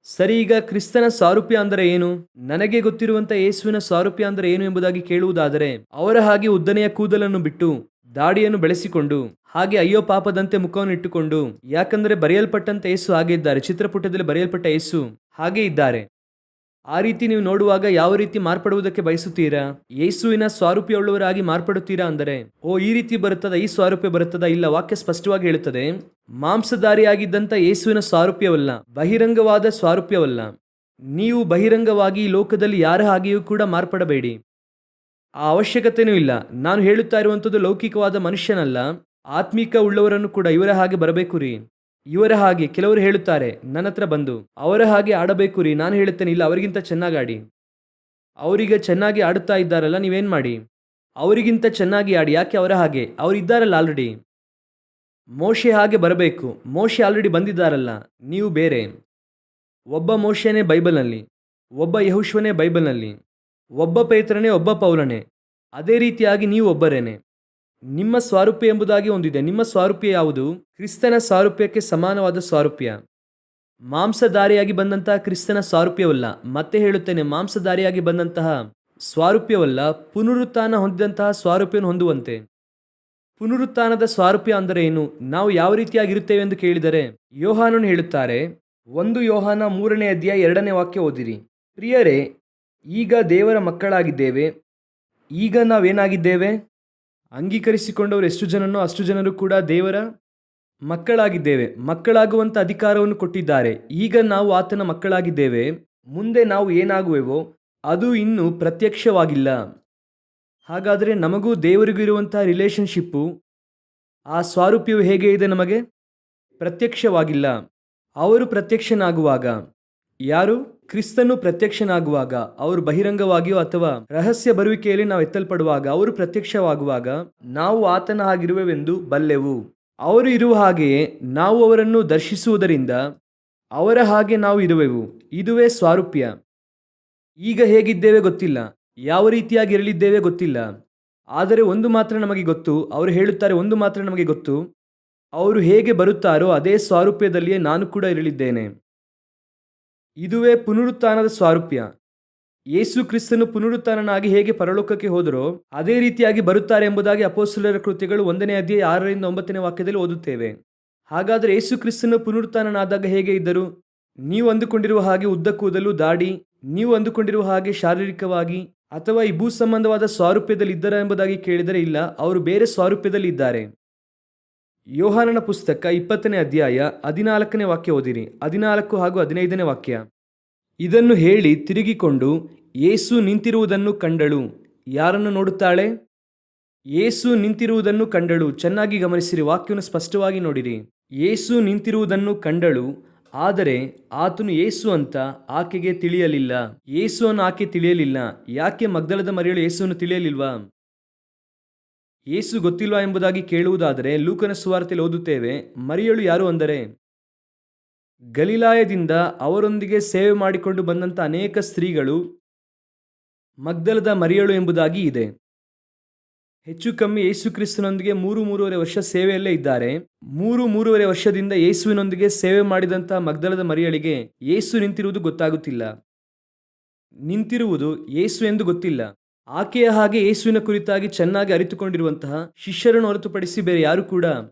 ಸರಿ, ಈಗ ಕ್ರಿಸ್ತನ ಸಾರೂಪ್ಯ ಅಂದರೆ ಏನು? ನನಗೆ ಗೊತ್ತಿರುವಂತ ಯೇಸುವಿನ ಸಾರೂಪ್ಯ ಅಂದರೆ ಏನು ಎಂಬುದಾಗಿ ಕೇಳುವುದಾದರೆ, ಅವರ ಹಾಗೆ ಉದ್ದನೆಯ ಕೂದಲನ್ನು ಬಿಟ್ಟು ದಾಡಿಯನ್ನು ಬೆಳೆಸಿಕೊಂಡು ಹಾಗೆ ಅಯ್ಯೋ ಪಾಪದಂತೆ ಮುಖವನ್ನು ಇಟ್ಟುಕೊಂಡು, ಯಾಕಂದರೆ ಬರೆಯಲ್ಪಟ್ಟಂತ ಯೇಸು ಹಾಗೆ ಇದ್ದಾರೆ, ಚಿತ್ರಪುಟದಲ್ಲಿ ಬರೆಯಲ್ಪಟ್ಟ ಯೇಸು ಹಾಗೆ ಇದ್ದಾರೆ. ಆ ರೀತಿ ನೀವು ನೋಡುವಾಗ ಯಾವ ರೀತಿ ಮಾರ್ಪಡುವುದಕ್ಕೆ ಬಯಸುತ್ತೀರಾ? ಯೇಸುವಿನ ಸ್ವಾರೂಪ್ಯವುಳ್ಳವರಾಗಿ ಮಾರ್ಪಡುತ್ತೀರಾ ಅಂದರೆ, ಈ ರೀತಿ ಬರುತ್ತದ, ಈ ಸ್ವಾರೂಪ್ಯ ಬರುತ್ತದ? ಇಲ್ಲ, ವಾಕ್ಯ ಸ್ಪಷ್ಟವಾಗಿ ಹೇಳುತ್ತದೆ, ಮಾಂಸಧಾರಿಯಾಗಿದ್ದಂಥ ಯೇಸುವಿನ ಸ್ವಾರೂಪ್ಯವಲ್ಲ, ಬಹಿರಂಗವಾದ ಸ್ವಾರೂಪ್ಯವಲ್ಲ. ನೀವು ಬಹಿರಂಗವಾಗಿ ಈ ಲೋಕದಲ್ಲಿ ಯಾರ ಹಾಗೆಯೂ ಕೂಡ ಮಾರ್ಪಡಬೇಡಿ. ಆ ಅವಶ್ಯಕತೆಯೂ ಇಲ್ಲ. ನಾನು ಹೇಳುತ್ತಾ ಇರುವಂಥದ್ದು ಲೌಕಿಕವಾದ ಮನುಷ್ಯನಲ್ಲ, ಆತ್ಮಿಕ ಉಳ್ಳವರನ್ನು ಕೂಡ ಇವರ ಹಾಗೆ ಬರಬೇಕು ರೀ. ಇವರ ಹಾಗೆ ಕೆಲವರು ಹೇಳುತ್ತಾರೆ ನನ್ನ ಹತ್ರ ಬಂದು, ಅವರ ಹಾಗೆ ಆಡಬೇಕು ರೀ. ನಾನು ಹೇಳುತ್ತೇನೆ, ಇಲ್ಲ, ಅವರಿಗಿಂತ ಚೆನ್ನಾಗಿ ಆಡಿ. ಅವರಿಗೆ ಚೆನ್ನಾಗಿ ಆಡುತ್ತಾ ಇದ್ದಾರಲ್ಲ, ನೀವೇನು ಮಾಡಿ, ಅವರಿಗಿಂತ ಚೆನ್ನಾಗಿ ಆಡಿ. ಯಾಕೆ ಅವರ ಹಾಗೆ? ಅವರು ಇದ್ದಾರಲ್ಲ ಆಲ್ರೆಡಿ. ಮೋಶೆ ಹಾಗೆ ಬರಬೇಕು. ಮೋಶೆ ಆಲ್ರೆಡಿ ಬಂದಿದ್ದಾರಲ್ಲ, ನೀವು ಬೇರೆ. ಒಬ್ಬ ಮೋಶೆನೇ ಬೈಬಲ್ನಲ್ಲಿ, ಒಬ್ಬ ಯೆಹೋಶುವನೇ ಬೈಬಲ್ನಲ್ಲಿ, ಒಬ್ಬ ಪೇತ್ರನೇ, ಒಬ್ಬ ಪೌಲನೇ. ಅದೇ ರೀತಿಯಾಗಿ ನೀವು ಒಬ್ಬರೇನೆ. ನಿಮ್ಮ ಸ್ವಾರೂಪ್ಯ ಎಂಬುದಾಗಿ ಒಂದಿದೆ. ನಿಮ್ಮ ಸ್ವಾರೂಪ್ಯ ಯಾವುದು? ಕ್ರಿಸ್ತನ ಸ್ವಾರೂಪ್ಯಕ್ಕೆ ಸಮಾನವಾದ ಸ್ವಾರೂಪ್ಯ. ಮಾಂಸಧಾರಿಯಾಗಿ ಬಂದಂತಹ ಕ್ರಿಸ್ತನ ಸ್ವಾರೂಪ್ಯವಲ್ಲ. ಮತ್ತೆ ಹೇಳುತ್ತೇನೆ, ಮಾಂಸಧಾರಿಯಾಗಿ ಬಂದಂತಹ ಸ್ವಾರೂಪ್ಯವಲ್ಲ, ಪುನರುತ್ಥಾನ ಹೊಂದಿದಂತಹ ಸ್ವಾರೂಪ್ಯವನ್ನು ಹೊಂದುವಂತೆ. ಪುನರುತ್ಥಾನದ ಸ್ವಾರೂಪ್ಯ ಅಂದರೆ ಏನು? ನಾವು ಯಾವ ರೀತಿಯಾಗಿರುತ್ತೇವೆ ಎಂದು ಕೇಳಿದರೆ, ಯೋಹಾನನು ಹೇಳುತ್ತಾರೆ, 1 ಯೋಹಾನ 3ನೇ ಅಧ್ಯಾಯ 2ನೇ ವಾಕ್ಯ ಓದಿರಿ. ಪ್ರಿಯರೇ, ಈಗ ದೇವರ ಮಕ್ಕಳಾಗಿದ್ದೇವೆ. ಈಗ ನಾವೇನಾಗಿದ್ದೇವೆ? ಅಂಗೀಕರಿಸಿಕೊಂಡವರು ಎಷ್ಟು ಜನನೋ ಅಷ್ಟು ಜನರು ಕೂಡ ದೇವರ ಮಕ್ಕಳಾಗಿದ್ದೇವೆ. ಮಕ್ಕಳಾಗುವಂಥ ಅಧಿಕಾರವನ್ನು ಕೊಟ್ಟಿದ್ದಾರೆ. ಈಗ ನಾವು ಆತನ ಮಕ್ಕಳಾಗಿದ್ದೇವೆ. ಮುಂದೆ ನಾವು ಏನಾಗುವೆವೋ ಅದು ಇನ್ನೂ ಪ್ರತ್ಯಕ್ಷವಾಗಿಲ್ಲ. ಹಾಗಾದರೆ ನಮಗೂ ದೇವರಿಗೂ ಇರುವಂಥ ರಿಲೇಷನ್ಶಿಪ್ಪು, ಆ ಸ್ವಾರೂಪ್ಯವು ಹೇಗೆ ಇದೆ? ನಮಗೆ ಪ್ರತ್ಯಕ್ಷವಾಗಿಲ್ಲ. ಅವರು ಪ್ರತ್ಯಕ್ಷನಾಗುವಾಗ, ಯಾರು? ಕ್ರಿಸ್ತನು ಪ್ರತ್ಯಕ್ಷನಾಗುವಾಗ, ಅವರು ಬಹಿರಂಗವಾಗಿಯೋ ಅಥವಾ ರಹಸ್ಯ ಬರುವಿಕೆಯಲ್ಲಿ ನಾವು ಎತ್ತಲ್ಪಡುವಾಗ, ಅವರು ಪ್ರತ್ಯಕ್ಷವಾಗುವಾಗ ನಾವು ಆತನ ಹಾಗಿರುವೆವೆಂದು ಬಲ್ಲೆವು. ಅವರು ಇರುವ ಹಾಗೆಯೇ ನಾವು ಅವರನ್ನು ದರ್ಶಿಸುವುದರಿಂದ ಅವರ ಹಾಗೆ ನಾವು ಇರುವೆವು. ಇದುವೇ ಸ್ವಾರೂಪ್ಯ. ಈಗ ಹೇಗಿದ್ದೇವೆ ಗೊತ್ತಿಲ್ಲ, ಯಾವ ರೀತಿಯಾಗಿ ಇರಲಿದ್ದೇವೆ ಗೊತ್ತಿಲ್ಲ. ಆದರೆ ಒಂದು ಮಾತ್ರ ನಮಗೆ ಗೊತ್ತು, ಅವರು ಹೇಳುತ್ತಾರೆ, ಒಂದು ಮಾತ್ರ ನಮಗೆ ಗೊತ್ತು, ಅವರು ಹೇಗೆ ಬರುತ್ತಾರೋ ಅದೇ ಸ್ವಾರೂಪ್ಯದಲ್ಲಿಯೇ ನಾನು ಕೂಡ ಇರಲಿದ್ದೇನೆ. ಇದುವೇ ಪುನರುತ್ಥಾನದ ಸ್ವಾರೂಪ್ಯ. ಯೇಸು ಕ್ರಿಸ್ತನು ಪುನರುತ್ಥಾನನಾಗಿ ಹೇಗೆ ಪರಲೋಕಕ್ಕೆ ಹೋದರೋ ಅದೇ ರೀತಿಯಾಗಿ ಬರುತ್ತಾರೆ ಎಂಬುದಾಗಿ ಅಪೊಸ್ತಲರ ಕೃತ್ಯಗಳು 1ನೇ ಅಧ್ಯಾಯ 6ರಿಂದ 9ನೇ ವಾಕ್ಯದಲ್ಲಿ ಓದುತ್ತೇವೆ. ಹಾಗಾದರೆ ಯೇಸು ಕ್ರಿಸ್ತನು ಪುನರುತ್ಥಾನನಾದಾಗ ಹೇಗೆ ಇದ್ದರು? ನೀವು ಅಂದುಕೊಂಡಿರುವ ಹಾಗೆ ಉದ್ದ ಕೂದಲು, ದಾಡಿ, ನೀವು ಅಂದುಕೊಂಡಿರುವ ಹಾಗೆ ಶಾರೀರಿಕವಾಗಿ ಅಥವಾ ಈ ಭೂ ಸಂಬಂಧವಾದ ಸ್ವಾರೂಪ್ಯದಲ್ಲಿ ಇದ್ದರ ಎಂಬುದಾಗಿ ಕೇಳಿದರೆ ಇಲ್ಲ, ಅವರು ಬೇರೆ ಸ್ವಾರೂಪ್ಯದಲ್ಲಿ ಇದ್ದಾರೆ. ಯೋಹಾನನ ಪುಸ್ತಕ 20ನೇ ಅಧ್ಯಾಯ 14ನೇ ವಾಕ್ಯ ಓದಿರಿ. 14 ಹಾಗೂ 15ನೇ ವಾಕ್ಯ. ಇದನ್ನು ಹೇಳಿ ತಿರುಗಿಕೊಂಡು ಯೇಸು ನಿಂತಿರುವುದನ್ನು ಕಂಡಳು. ಯಾರನ್ನು ನೋಡುತ್ತಾಳೆ? ಯೇಸು ನಿಂತಿರುವುದನ್ನು ಕಂಡಳು. ಚೆನ್ನಾಗಿ ಗಮನಿಸಿರಿ, ವಾಕ್ಯವನ್ನು ಸ್ಪಷ್ಟವಾಗಿ ನೋಡಿರಿ. ಯೇಸು ನಿಂತಿರುವುದನ್ನು ಕಂಡಳು, ಆದರೆ ಆತನು ಯೇಸು ಅಂತ ಆಕೆಗೆ ತಿಳಿಯಲಿಲ್ಲ. ಯೇಸುವನ್ನು ಆಕೆ ತಿಳಿಯಲಿಲ್ಲ. ಯಾಕೆ? ಮಗ್ದಲದ ಮರಿಯಳು ಯೇಸುವನ್ನು ತಿಳಿಯಲಿಲ್ವಾ? ಯೇಸು ಗೊತ್ತಿಲ್ವಾ ಎಂಬುದಾಗಿ ಕೇಳುವುದಾದರೆ ಲೂಕನ ಸುವಾರ್ತೆಯಲ್ಲಿ ಓದುತ್ತೇವೆ, ಮರಿಯಳು ಯಾರು ಅಂದರೆ ಗಲಿಲಾಯದಿಂದ ಅವರೊಂದಿಗೆ ಸೇವೆ ಮಾಡಿಕೊಂಡು ಬಂದಂಥ ಅನೇಕ ಸ್ತ್ರೀಗಳು ಮಗ್ದಲದ ಮರಿಯಳು ಎಂಬುದಾಗಿ ಇದೆ. ಹೆಚ್ಚು ಕಮ್ಮಿ ಯೇಸು ಕ್ರಿಸ್ತನೊಂದಿಗೆ 3-3.5 ವರ್ಷ ಸೇವೆಯಲ್ಲೇ ಇದ್ದಾರೆ. 3-3.5 ವರ್ಷದಿಂದ ಯೇಸುವಿನೊಂದಿಗೆ ಸೇವೆ ಮಾಡಿದಂಥ ಮಗ್ದಲದ ಮರಿಯಳಿಗೆ ಯೇಸು ನಿಂತಿರುವುದು ಗೊತ್ತಾಗುತ್ತಿಲ್ಲ. ನಿಂತಿರುವುದು ಯೇಸು ಎಂದು ಗೊತ್ತಿಲ್ಲ. ಆಕೆಯ ಹಾಗೆ ಯೇಸುವಿನ ಕುರಿತಾಗಿ ಚೆನ್ನಾಗಿ ಅರಿತುಕೊಂಡಿರುವಂತಹ ಶಿಷ್ಯರನ್ನು ಹೊರತುಪಡಿಸಿ ಬೇರೆ ಯಾರು ಕೂಡ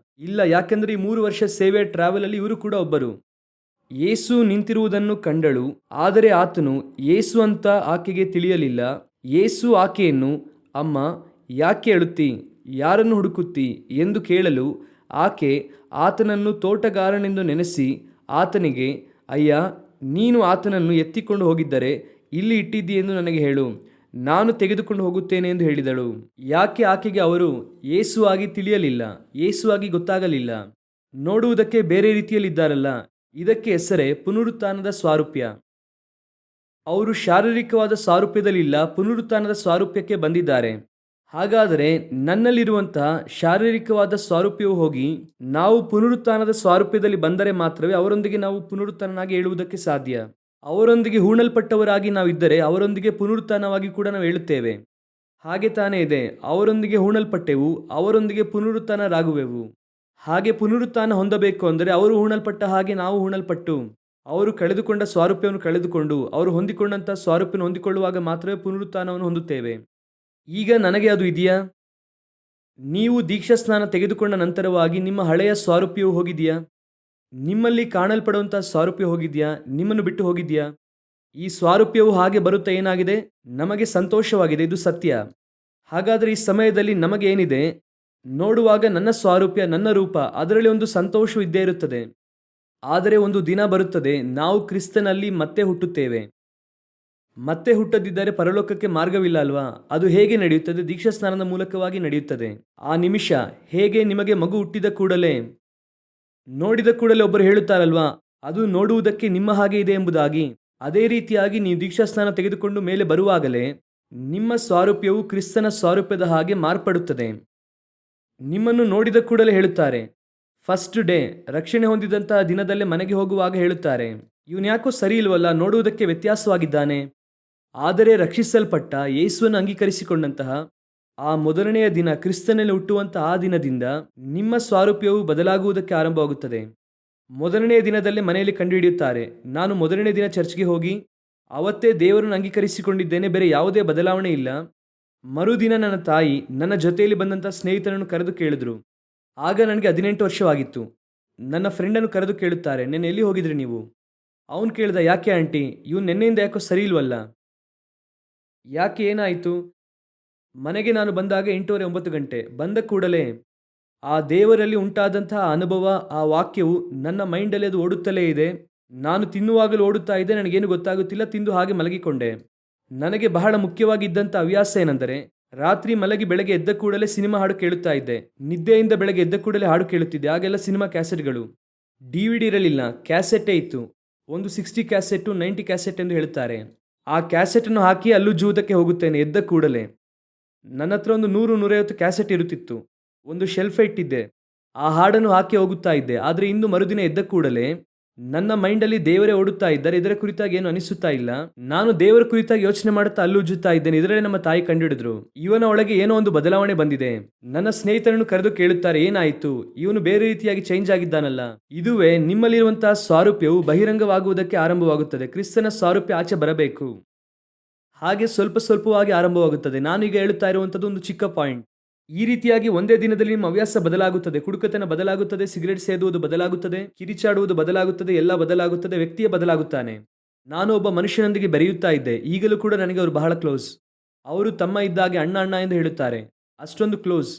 ಇಲ್ಲ. ಯಾಕೆಂದರೆ ಈ 3 ವರ್ಷ ಸೇವೆ ಟ್ರಾವೆಲ್ ಅಲ್ಲಿ ಇವರು ಕೂಡ ಒಬ್ಬರು. ಯೇಸು ನಿಂತಿರುವುದನ್ನು ಕಂಡಳು, ಆದರೆ ಆತನು ಯೇಸು ಅಂತ ಆಕೆಗೆ ತಿಳಿಯಲಿಲ್ಲ. ಯೇಸು ಆಕೆಯನ್ನು, ಅಮ್ಮ, ಯಾಕೆ ಅಳುತ್ತಿ? ಯಾರನ್ನು ಹುಡುಕುತ್ತಿ ಎಂದು ಕೇಳಲು ಆಕೆ ಆತನನ್ನು ತೋಟಗಾರನೆಂದು ನೆನೆಸಿ ಆತನಿಗೆ, ಅಯ್ಯ, ನೀನು ಆತನನ್ನು ಎತ್ತಿಕೊಂಡು ಹೋಗಿದ್ದರೆ ಇಲ್ಲಿ ಇಟ್ಟಿದ್ದೀಯೆಂದು ನನಗೆ ಹೇಳು, ನಾನು ತೆಗೆದುಕೊಂಡು ಹೋಗುತ್ತೇನೆ ಎಂದು ಹೇಳಿದಳು. ಯಾಕೆ? ಆಕೆಗೆ ಅವರು ಯೇಸು ಆಗಿ ತಿಳಿಯಲಿಲ್ಲ, ಯೇಸು ಆಗಿ ಗೊತ್ತಾಗಲಿಲ್ಲ. ನೋಡುವುದಕ್ಕೆ ಬೇರೆ ರೀತಿಯಲ್ಲಿದ್ದಾರಲ್ಲ. ಇದಕ್ಕೆ ಹೆಸರೇ ಪುನರುತ್ಥಾನದ ಸ್ವಾರೂಪ್ಯ. ಅವರು ಶಾರೀರಿಕವಾದ ಸ್ವಾರೂಪ್ಯದಲ್ಲಿಲ್ಲ, ಪುನರುತ್ಥಾನದ ಸ್ವಾರೂಪ್ಯಕ್ಕೆ ಬಂದಿದ್ದಾರೆ. ಹಾಗಾದರೆ ನನ್ನಲ್ಲಿರುವಂತಹ ಶಾರೀರಿಕವಾದ ಸ್ವಾರೂಪ್ಯವು ಹೋಗಿ ನಾವು ಪುನರುತ್ಥಾನದ ಸ್ವಾರೂಪ್ಯದಲ್ಲಿ ಬಂದರೆ ಮಾತ್ರವೇ ಅವರೊಂದಿಗೆ ನಾವು ಪುನರುತ್ಥಾನನಾಗಿ ಹೇಳುವುದಕ್ಕೆ ಸಾಧ್ಯ. ಅವರೊಂದಿಗೆ ಹೂಣಲ್ಪಟ್ಟವರಾಗಿ ನಾವಿದ್ದರೆ ಅವರೊಂದಿಗೆ ಪುನರುತ್ಥಾನವಾಗಿ ಕೂಡ ನಾವು ಹೇಳುತ್ತೇವೆ. ಹಾಗೆ ತಾನೇ ಇದೆ. ಅವರೊಂದಿಗೆ ಹೂಣಲ್ಪಟ್ಟೆವು, ಅವರೊಂದಿಗೆ ಪುನರುತ್ಥಾನರಾಗುವೆವು. ಹಾಗೆ ಪುನರುತ್ಥಾನ ಹೊಂದಬೇಕು ಅಂದರೆ ಅವರು ಹೂಣಲ್ಪಟ್ಟ ಹಾಗೆ ನಾವು ಹೂಣಲ್ಪಟ್ಟು ಅವರು ಕಳೆದುಕೊಂಡ ಸ್ವಾರೂಪ್ಯವನ್ನು ಕಳೆದುಕೊಂಡು ಅವರು ಹೊಂದಿಕೊಂಡಂಥ ಸ್ವಾರೂಪ್ಯವನ್ನು ಹೊಂದಿಕೊಳ್ಳುವಾಗ ಮಾತ್ರವೇ ಪುನರುತ್ಥಾನವನ್ನು ಹೊಂದುತ್ತೇವೆ. ಈಗ ನನಗೆ ಅದು ಇದೆಯಾ? ನೀವು ದೀಕ್ಷಾಸ್ನಾನ ತೆಗೆದುಕೊಂಡ ನಂತರವಾಗಿ ನಿಮ್ಮ ಹಳೆಯ ಸ್ವಾರೂಪ್ಯವು ಹೋಗಿದೆಯಾ? ನಿಮ್ಮಲ್ಲಿ ಕಾಣಲ್ಪಡುವಂಥ ಸ್ವಾರೂಪ್ಯ ಹೋಗಿದೆಯಾ? ನಿಮ್ಮನ್ನು ಬಿಟ್ಟು ಹೋಗಿದೆಯಾ? ಈ ಸ್ವಾರೂಪ್ಯವು ಹಾಗೆ ಬರುತ್ತಾ ಏನಾಗಿದೆ? ನಮಗೆ ಸಂತೋಷವಾಗಿದೆ, ಇದು ಸತ್ಯ. ಹಾಗಾದರೆ ಈ ಸಮಯದಲ್ಲಿ ನಮಗೆ ಏನಿದೆ? ನೋಡುವಾಗ ನನ್ನ ಸ್ವಾರೂಪ್ಯ, ನನ್ನ ರೂಪ, ಅದರಲ್ಲಿ ಒಂದು ಸಂತೋಷವು ಇದ್ದೇ ಇರುತ್ತದೆ. ಆದರೆ ಒಂದು ದಿನ ಬರುತ್ತದೆ, ನಾವು ಕ್ರಿಸ್ತನಲ್ಲಿ ಮತ್ತೆ ಹುಟ್ಟುತ್ತೇವೆ. ಮತ್ತೆ ಹುಟ್ಟದಿದ್ದರೆ ಪರಲೋಕಕ್ಕೆ ಮಾರ್ಗವಿಲ್ಲ ಅಲ್ವಾ? ಅದು ಹೇಗೆ ನಡೆಯುತ್ತದೆ? ದೀಕ್ಷಾಸ್ನಾನದ ಮೂಲಕವಾಗಿ ನಡೆಯುತ್ತದೆ. ಆ ನಿಮಿಷ ಹೇಗೆ ನಿಮಗೆ ಮಗು ಹುಟ್ಟಿದ ಕೂಡಲೇ, ನೋಡಿದ ಕೂಡಲೇ ಒಬ್ಬರು ಹೇಳುತ್ತಾರಲ್ವಾ, ಅದು ನೋಡುವುದಕ್ಕೆ ನಿಮ್ಮ ಹಾಗೆ ಇದೆ ಎಂಬುದಾಗಿ. ಅದೇ ರೀತಿಯಾಗಿ ನೀವು ದೀಕ್ಷಾಸ್ನಾನ ತೆಗೆದುಕೊಂಡು ಮೇಲೆ ಬರುವಾಗಲೇ ನಿಮ್ಮ ಸ್ವಾರೂಪ್ಯವು ಕ್ರಿಸ್ತನ ಸ್ವಾರೂಪ್ಯದ ಹಾಗೆ ಮಾರ್ಪಡುತ್ತದೆ. ನಿಮ್ಮನ್ನು ನೋಡಿದ ಕೂಡಲೇ ಹೇಳುತ್ತಾರೆ, ಫಸ್ಟ್ ಡೇ ರಕ್ಷಣೆ ಹೊಂದಿದಂತಹ ದಿನದಲ್ಲೇ ಮನೆಗೆ ಹೋಗುವಾಗ ಹೇಳುತ್ತಾರೆ, ಇವನ್ಯಾಕೋ ಸರಿ ಇಲ್ವಲ್ಲ, ನೋಡುವುದಕ್ಕೆ ವ್ಯತ್ಯಾಸವಾಗಿದ್ದಾನೆ. ಆದರೆ ರಕ್ಷಿಸಲ್ಪಟ್ಟ ಯೇಸುವನ್ನು ಅಂಗೀಕರಿಸಿಕೊಂಡಂತಹ ಆ ಮೊದಲನೆಯ ದಿನ, ಕ್ರಿಸ್ತನಲ್ಲಿ ಹುಟ್ಟುವಂತಹ ಆ ದಿನದಿಂದ ನಿಮ್ಮ ಸ್ವಾರೂಪ್ಯವು ಬದಲಾಗುವುದಕ್ಕೆ ಆರಂಭವಾಗುತ್ತದೆ. ಮೊದಲನೆಯ ದಿನದಲ್ಲೇ ಮನೆಯಲ್ಲಿ ಕಂಡುಹಿಡಿಯುತ್ತಾರೆ, ನಾನು ಮೊದಲನೇ ದಿನ ಚರ್ಚ್ಗೆ ಹೋಗಿ ಅವತ್ತೇ ದೇವರನ್ನು ಅಂಗೀಕರಿಸಿಕೊಂಡಿದ್ದೇನೆ, ಬೇರೆ ಯಾವುದೇ ಬದಲಾವಣೆ ಇಲ್ಲ. ಮರುದಿನ ನನ್ನ ತಾಯಿ ನನ್ನ ಜೊತೆಯಲ್ಲಿ ಬಂದಂಥ ಸ್ನೇಹಿತರನ್ನು ಕರೆದು ಕೇಳಿದ್ರು. ಆಗ ನನಗೆ 18 ವರ್ಷವಾಗಿತ್ತು. ನನ್ನ ಫ್ರೆಂಡನ್ನು ಕರೆದು ಕೇಳುತ್ತಾರೆ, ನೆನ್ನೆ ಎಲ್ಲಿ ಹೋಗಿದ್ರಿ ನೀವು? ಅವನು ಕೇಳ್ದ, ಯಾಕೆ ಆಂಟಿ, ಇವನು ನೆನ್ನೆಯಿಂದ ಯಾಕೋ ಸರಿ ಇಲ್ವಲ್ಲ? ಯಾಕೆ, ಏನಾಯಿತು? ಮನೆಗೆ ನಾನು ಬಂದಾಗ 8:30 9 ಗಂಟೆ. ಬಂದ ಕೂಡಲೇ ಆ ದೇವರಲ್ಲಿ ಉಂಟಾದಂತಹ ಅನುಭವ, ಆ ವಾಕ್ಯವು ನನ್ನ ಮೈಂಡಲ್ಲಿ ಅದು ಓಡುತ್ತಲೇ ಇದೆ. ನಾನು ತಿನ್ನುವಾಗಲೂ ಓಡುತ್ತಾ ಇದೆ, ನನಗೇನು ಗೊತ್ತಾಗುತ್ತಿಲ್ಲ, ತಿಂದು ಹಾಗೆ ಮಲಗಿಕೊಂಡೆ. ನನಗೆ ಬಹಳ ಮುಖ್ಯವಾಗಿದ್ದಂಥ ಹವ್ಯಾಸ ಏನೆಂದರೆ, ರಾತ್ರಿ ಮಲಗಿ ಬೆಳಗ್ಗೆ ಎದ್ದ ಕೂಡಲೇ ಸಿನಿಮಾ ಹಾಡು ಕೇಳುತ್ತಾ ಇದ್ದೆ. ನಿದ್ದೆಯಿಂದ ಬೆಳಗ್ಗೆ ಎದ್ದ ಕೂಡಲೇ ಹಾಡು ಕೇಳುತ್ತಿದ್ದೆ. ಆಗೆಲ್ಲ ಸಿನಿಮಾ ಕ್ಯಾಸೆಟ್ಗಳು, DVD ಇರಲಿಲ್ಲ, ಕ್ಯಾಸೆಟ್ಟೇ ಇತ್ತು. ಒಂದು 60 ಕ್ಯಾಸೆಟ್ಟು, 90 ಕ್ಯಾಸೆಟ್ ಎಂದು ಹೇಳುತ್ತಾರೆ. ಆ ಕ್ಯಾಸೆಟನ್ನು ಹಾಕಿ ಅಲ್ಲುಜ್ಜುವುದಕ್ಕೆ ಹೋಗುತ್ತೇನೆ ಎದ್ದ ಕೂಡಲೇ. ನನ್ನ ಹತ್ರ ಒಂದು 100-150 ಕ್ಯಾಸೆಟ್ ಇರುತ್ತಿತ್ತು. ಒಂದು ಶೆಲ್ಫ್ ಇಟ್ಟಿದ್ದೆ, ಆ ಹಾಡನ್ನು ಹಾಕಿ ಹೋಗುತ್ತಾ ಇದ್ದೆ. ಆದರೆ ಇಂದು ಮರುದಿನ ಎದ್ದ ಕೂಡಲೇ ನನ್ನ ಮೈಂಡಲ್ಲಿ ದೇವರೇ ಓಡುತ್ತಾ ಇದ್ದಾರೆ, ಇದರ ಕುರಿತಾಗಿ ಏನು ಅನಿಸುತ್ತಾ ಇಲ್ಲ. ನಾನು ದೇವರ ಕುರಿತಾಗಿ ಯೋಚನೆ ಮಾಡುತ್ತಾ ಅಲ್ಲುಜ್ಜುತ್ತಾ ಇದ್ದೇನೆ. ಇದರಲ್ಲೇ ನಮ್ಮ ತಾಯಿ ಕಂಡುಹಿಡಿದ್ರು, ಇವನ ಒಳಗೆ ಏನೋ ಒಂದು ಬದಲಾವಣೆ ಬಂದಿದೆ. ನನ್ನ ಸ್ನೇಹಿತರನ್ನು ಕರೆದು ಕೇಳುತ್ತಾರೆ, ಏನಾಯಿತು, ಇವನು ಬೇರೆ ರೀತಿಯಾಗಿ ಚೇಂಜ್ ಆಗಿದ್ದಾನಲ್ಲ. ಇದುವೇ ನಿಮ್ಮಲ್ಲಿರುವಂತಹ ಸ್ವಾರೂಪ್ಯವು ಬಹಿರಂಗವಾಗುವುದಕ್ಕೆ ಆರಂಭವಾಗುತ್ತದೆ. ಕ್ರಿಸ್ತನ ಸ್ವಾರೂಪ್ಯ ಆಚೆ ಬರಬೇಕು. ಹಾಗೆ ಸ್ವಲ್ಪ ಸ್ವಲ್ಪವಾಗಿ ಆರಂಭವಾಗುತ್ತದೆ. ನಾನೀಗ ಹೇಳುತ್ತಾ ಇರುವಂಥದ್ದು ಒಂದು ಚಿಕ್ಕ ಪಾಯಿಂಟ್. ಈ ರೀತಿಯಾಗಿ ಒಂದೇ ದಿನದಲ್ಲಿ ನಿಮ್ಮ ಹವ್ಯಾಸ ಬದಲಾಗುತ್ತದೆ. ಕುಡುಕತನ ಬದಲಾಗುತ್ತದೆ, ಸಿಗರೆಟ್ ಸೇದುವುದು ಬದಲಾಗುತ್ತದೆ, ಕಿರಿಚಾಡುವುದು ಬದಲಾಗುತ್ತದೆ, ಎಲ್ಲ ಬದಲಾಗುತ್ತದೆ. ವ್ಯಕ್ತಿಯೇ ಬದಲಾಗುತ್ತಾನೆ. ನಾನು ಒಬ್ಬ ಮನುಷ್ಯನೊಂದಿಗೆ ಬೆರೆಯುತ್ತಾ ಇದ್ದೆ. ಈಗಲೂ ಕೂಡ ನನಗೆ ಅವರು ಬಹಳ ಕ್ಲೋಸ್. ಅವರು ತಮ್ಮ ಇದ್ದಾಗೆ ಅಣ್ಣ ಅಣ್ಣ ಎಂದು ಹೇಳುತ್ತಾರೆ, ಅಷ್ಟೊಂದು ಕ್ಲೋಸ್.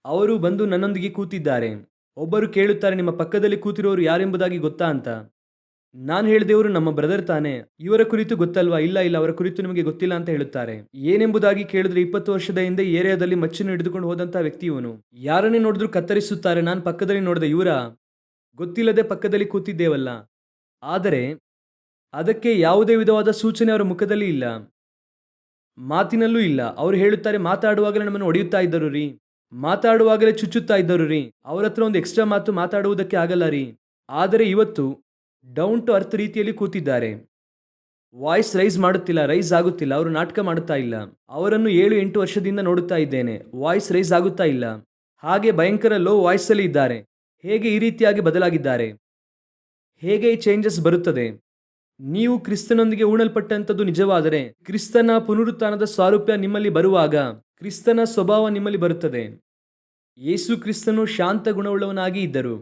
ಅವರು ಬಂದು ನನ್ನೊಂದಿಗೆ ಕೂತಿದ್ದಾರೆ. ಒಬ್ಬರು ಕೇಳುತ್ತಾರೆ, ನಿಮ್ಮ ಪಕ್ಕದಲ್ಲಿ ಕೂತಿರೋರು ಯಾರೆಂಬುದಾಗಿ ಗೊತ್ತಾ ಅಂತ. ನಾನು ಹೇಳಿದೆವರು ನಮ್ಮ ಬ್ರದರ್ ತಾನೆ, ಇವರ ಕುರಿತು ಗೊತ್ತಲ್ವಾ? ಇಲ್ಲ ಇಲ್ಲ, ಅವರ ಕುರಿತು ನಿಮಗೆ ಗೊತ್ತಿಲ್ಲ ಅಂತ ಹೇಳುತ್ತಾರೆ. ಏನೆಂಬುದಾಗಿ ಕೇಳಿದ್ರೆ, 20 ವರ್ಷದ ಹಿಂದೆ ಈ ಏರಿಯಾದಲ್ಲಿ ಮಚ್ಚನ್ನು ಹಿಡಿದುಕೊಂಡು ಹೋದಂತಹ ವ್ಯಕ್ತಿ ಇವನು. ಯಾರನ್ನೇ ನೋಡಿದ್ರು ಕತ್ತರಿಸುತ್ತಾರೆ. ನಾನು ಪಕ್ಕದಲ್ಲಿ ನೋಡಿದೆ, ಇವರ ಗೊತ್ತಿಲ್ಲದೆ ಪಕ್ಕದಲ್ಲಿ ಕೂತಿದ್ದೇವಲ್ಲ. ಆದರೆ ಅದಕ್ಕೆ ಯಾವುದೇ ವಿಧವಾದ ಸೂಚನೆ ಅವರ ಮುಖದಲ್ಲಿ ಇಲ್ಲ, ಮಾತಿನಲ್ಲೂ ಇಲ್ಲ. ಅವರು ಹೇಳುತ್ತಾರೆ, ಮಾತಾಡುವಾಗಲೇ ನಮ್ಮನ್ನು ಹೊಡೆಯುತ್ತಾ ಇದ್ದರು ರೀ, ಮಾತಾಡುವಾಗಲೇ ಚುಚ್ಚುತ್ತಾ ಇದ್ದರು ರೀ, ಅವ್ರ ಹತ್ರ ಒಂದು ಎಕ್ಸ್ಟ್ರಾ ಮಾತು ಮಾತಾಡುವುದಕ್ಕೆ ಆಗಲ್ಲ ರೀ. ಆದರೆ ಇವತ್ತು ಡೌನ್ ಟು ಅರ್ತ್ ರೀತಿಯಲ್ಲಿ ಕೂತಿದ್ದಾರೆ. ವಾಯ್ಸ್ ರೈಸ್ ಮಾಡುತ್ತಿಲ್ಲ, ರೈಸ್ ಆಗುತ್ತಿಲ್ಲ. ಅವರು ನಾಟಕ ಮಾಡುತ್ತಾ ಇಲ್ಲ. ಅವರನ್ನು 7-8 ವರ್ಷದಿಂದ ನೋಡುತ್ತಾ ಇದ್ದೇನೆ. ವಾಯ್ಸ್ ರೈಸ್ ಆಗುತ್ತಾ ಇಲ್ಲ. ಹಾಗೆ ಭಯಂಕರ ಲೋ ವಾಯ್ಸ್ ಅಲ್ಲಿ ಇದ್ದಾರೆ. ಹೇಗೆ ಈ ರೀತಿಯಾಗಿ ಬದಲಾಗಿದ್ದಾರೆ? ಹೇಗೆ ಈ ಚೇಂಜಸ್ ಬರುತ್ತದೆ? ನೀವು ಕ್ರಿಸ್ತನೊಂದಿಗೆ ಉಣಲ್ಪಟ್ಟಂಥದ್ದು ನಿಜವಾದರೆ, ಕ್ರಿಸ್ತನ ಪುನರುತ್ಥಾನದ ಸ್ವಾರೂಪ್ಯ ನಿಮ್ಮಲ್ಲಿ ಬರುವಾಗ ಕ್ರಿಸ್ತನ ಸ್ವಭಾವ ನಿಮ್ಮಲ್ಲಿ ಬರುತ್ತದೆ. ಯೇಸು ಕ್ರಿಸ್ತನು ಶಾಂತ ಗುಣವುಳ್ಳವನಾಗಿ ಇದ್ದರು.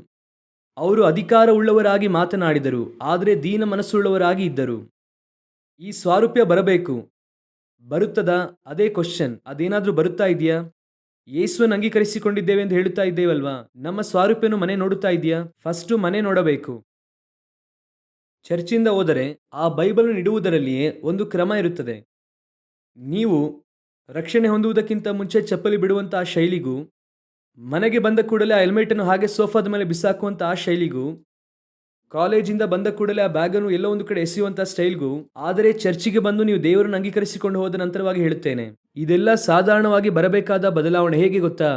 ಅವರು ಅಧಿಕಾರ ಉಳ್ಳವರಾಗಿ ಮಾತನಾಡಿದರು, ಆದರೆ ದೀನ ಮನಸ್ಸುಳ್ಳವರಾಗಿ ಇದ್ದರು. ಈ ಸ್ವಾರೂಪ್ಯ ಬರಬೇಕು. ಬರುತ್ತದಾ? ಅದೇ ಕ್ವಶನ್. ಅದೇನಾದ್ರೂ ಬರುತ್ತಾ ಇದೆಯಾ? ಯೇಸುವನ್ನು ಅಂಗೀಕರಿಸಿಕೊಂಡಿದ್ದೇವೆ ಎಂದು ಹೇಳುತ್ತಾ ಇದ್ದೇವಲ್ವಾ? ನಮ್ಮ ಸ್ವಾರೂಪ್ಯನು ಮನೆ ನೋಡುತ್ತಾ ಇದೆಯಾ? ಫಸ್ಟು ಮನೆ ನೋಡಬೇಕು. ಚರ್ಚಿಂದ ಹೋದರೆ ಆ ಬೈಬಲ್ ಇಡುವುದರಲ್ಲಿಯೇ ಒಂದು ಕ್ರಮ ಇರುತ್ತದೆ. ನೀವು ರಕ್ಷಣೆ ಹೊಂದುವುದಕ್ಕಿಂತ ಮುಂಚೆ ಚಪ್ಪಲಿ ಬಿಡುವಂತಹ ಶೈಲಿಗೂ, ಮನೆಗೆ ಬಂದ ಕೂಡಲೇ ಆ ಹೆಲ್ಮೆಟನ್ನು ಹಾಗೆ ಸೋಫಾದ ಮೇಲೆ ಬಿಸಾಕುವಂಥ ಆ ಶೈಲಿಗೂ, ಕಾಲೇಜಿಂದ ಬಂದ ಕೂಡಲೇ ಆ ಬ್ಯಾಗನ್ನು ಎಲ್ಲೋ ಒಂದು ಕಡೆ ಎಸೆಯುವಂಥ ಸ್ಟೈಲ್ಗೂ, ಆದರೆ ಚರ್ಚಿಗೆ ಬಂದು ನೀವು ದೇವರನ್ನು ಅಂಗೀಕರಿಸಿಕೊಂಡು ಹೋದ ನಂತರವಾಗಿ ಹೇಳುತ್ತೇನೆ, ಇದೆಲ್ಲ ಸಾಧಾರಣವಾಗಿ ಬರಬೇಕಾದ ಬದಲಾವಣೆ. ಹೇಗೆ ಗೊತ್ತಾ?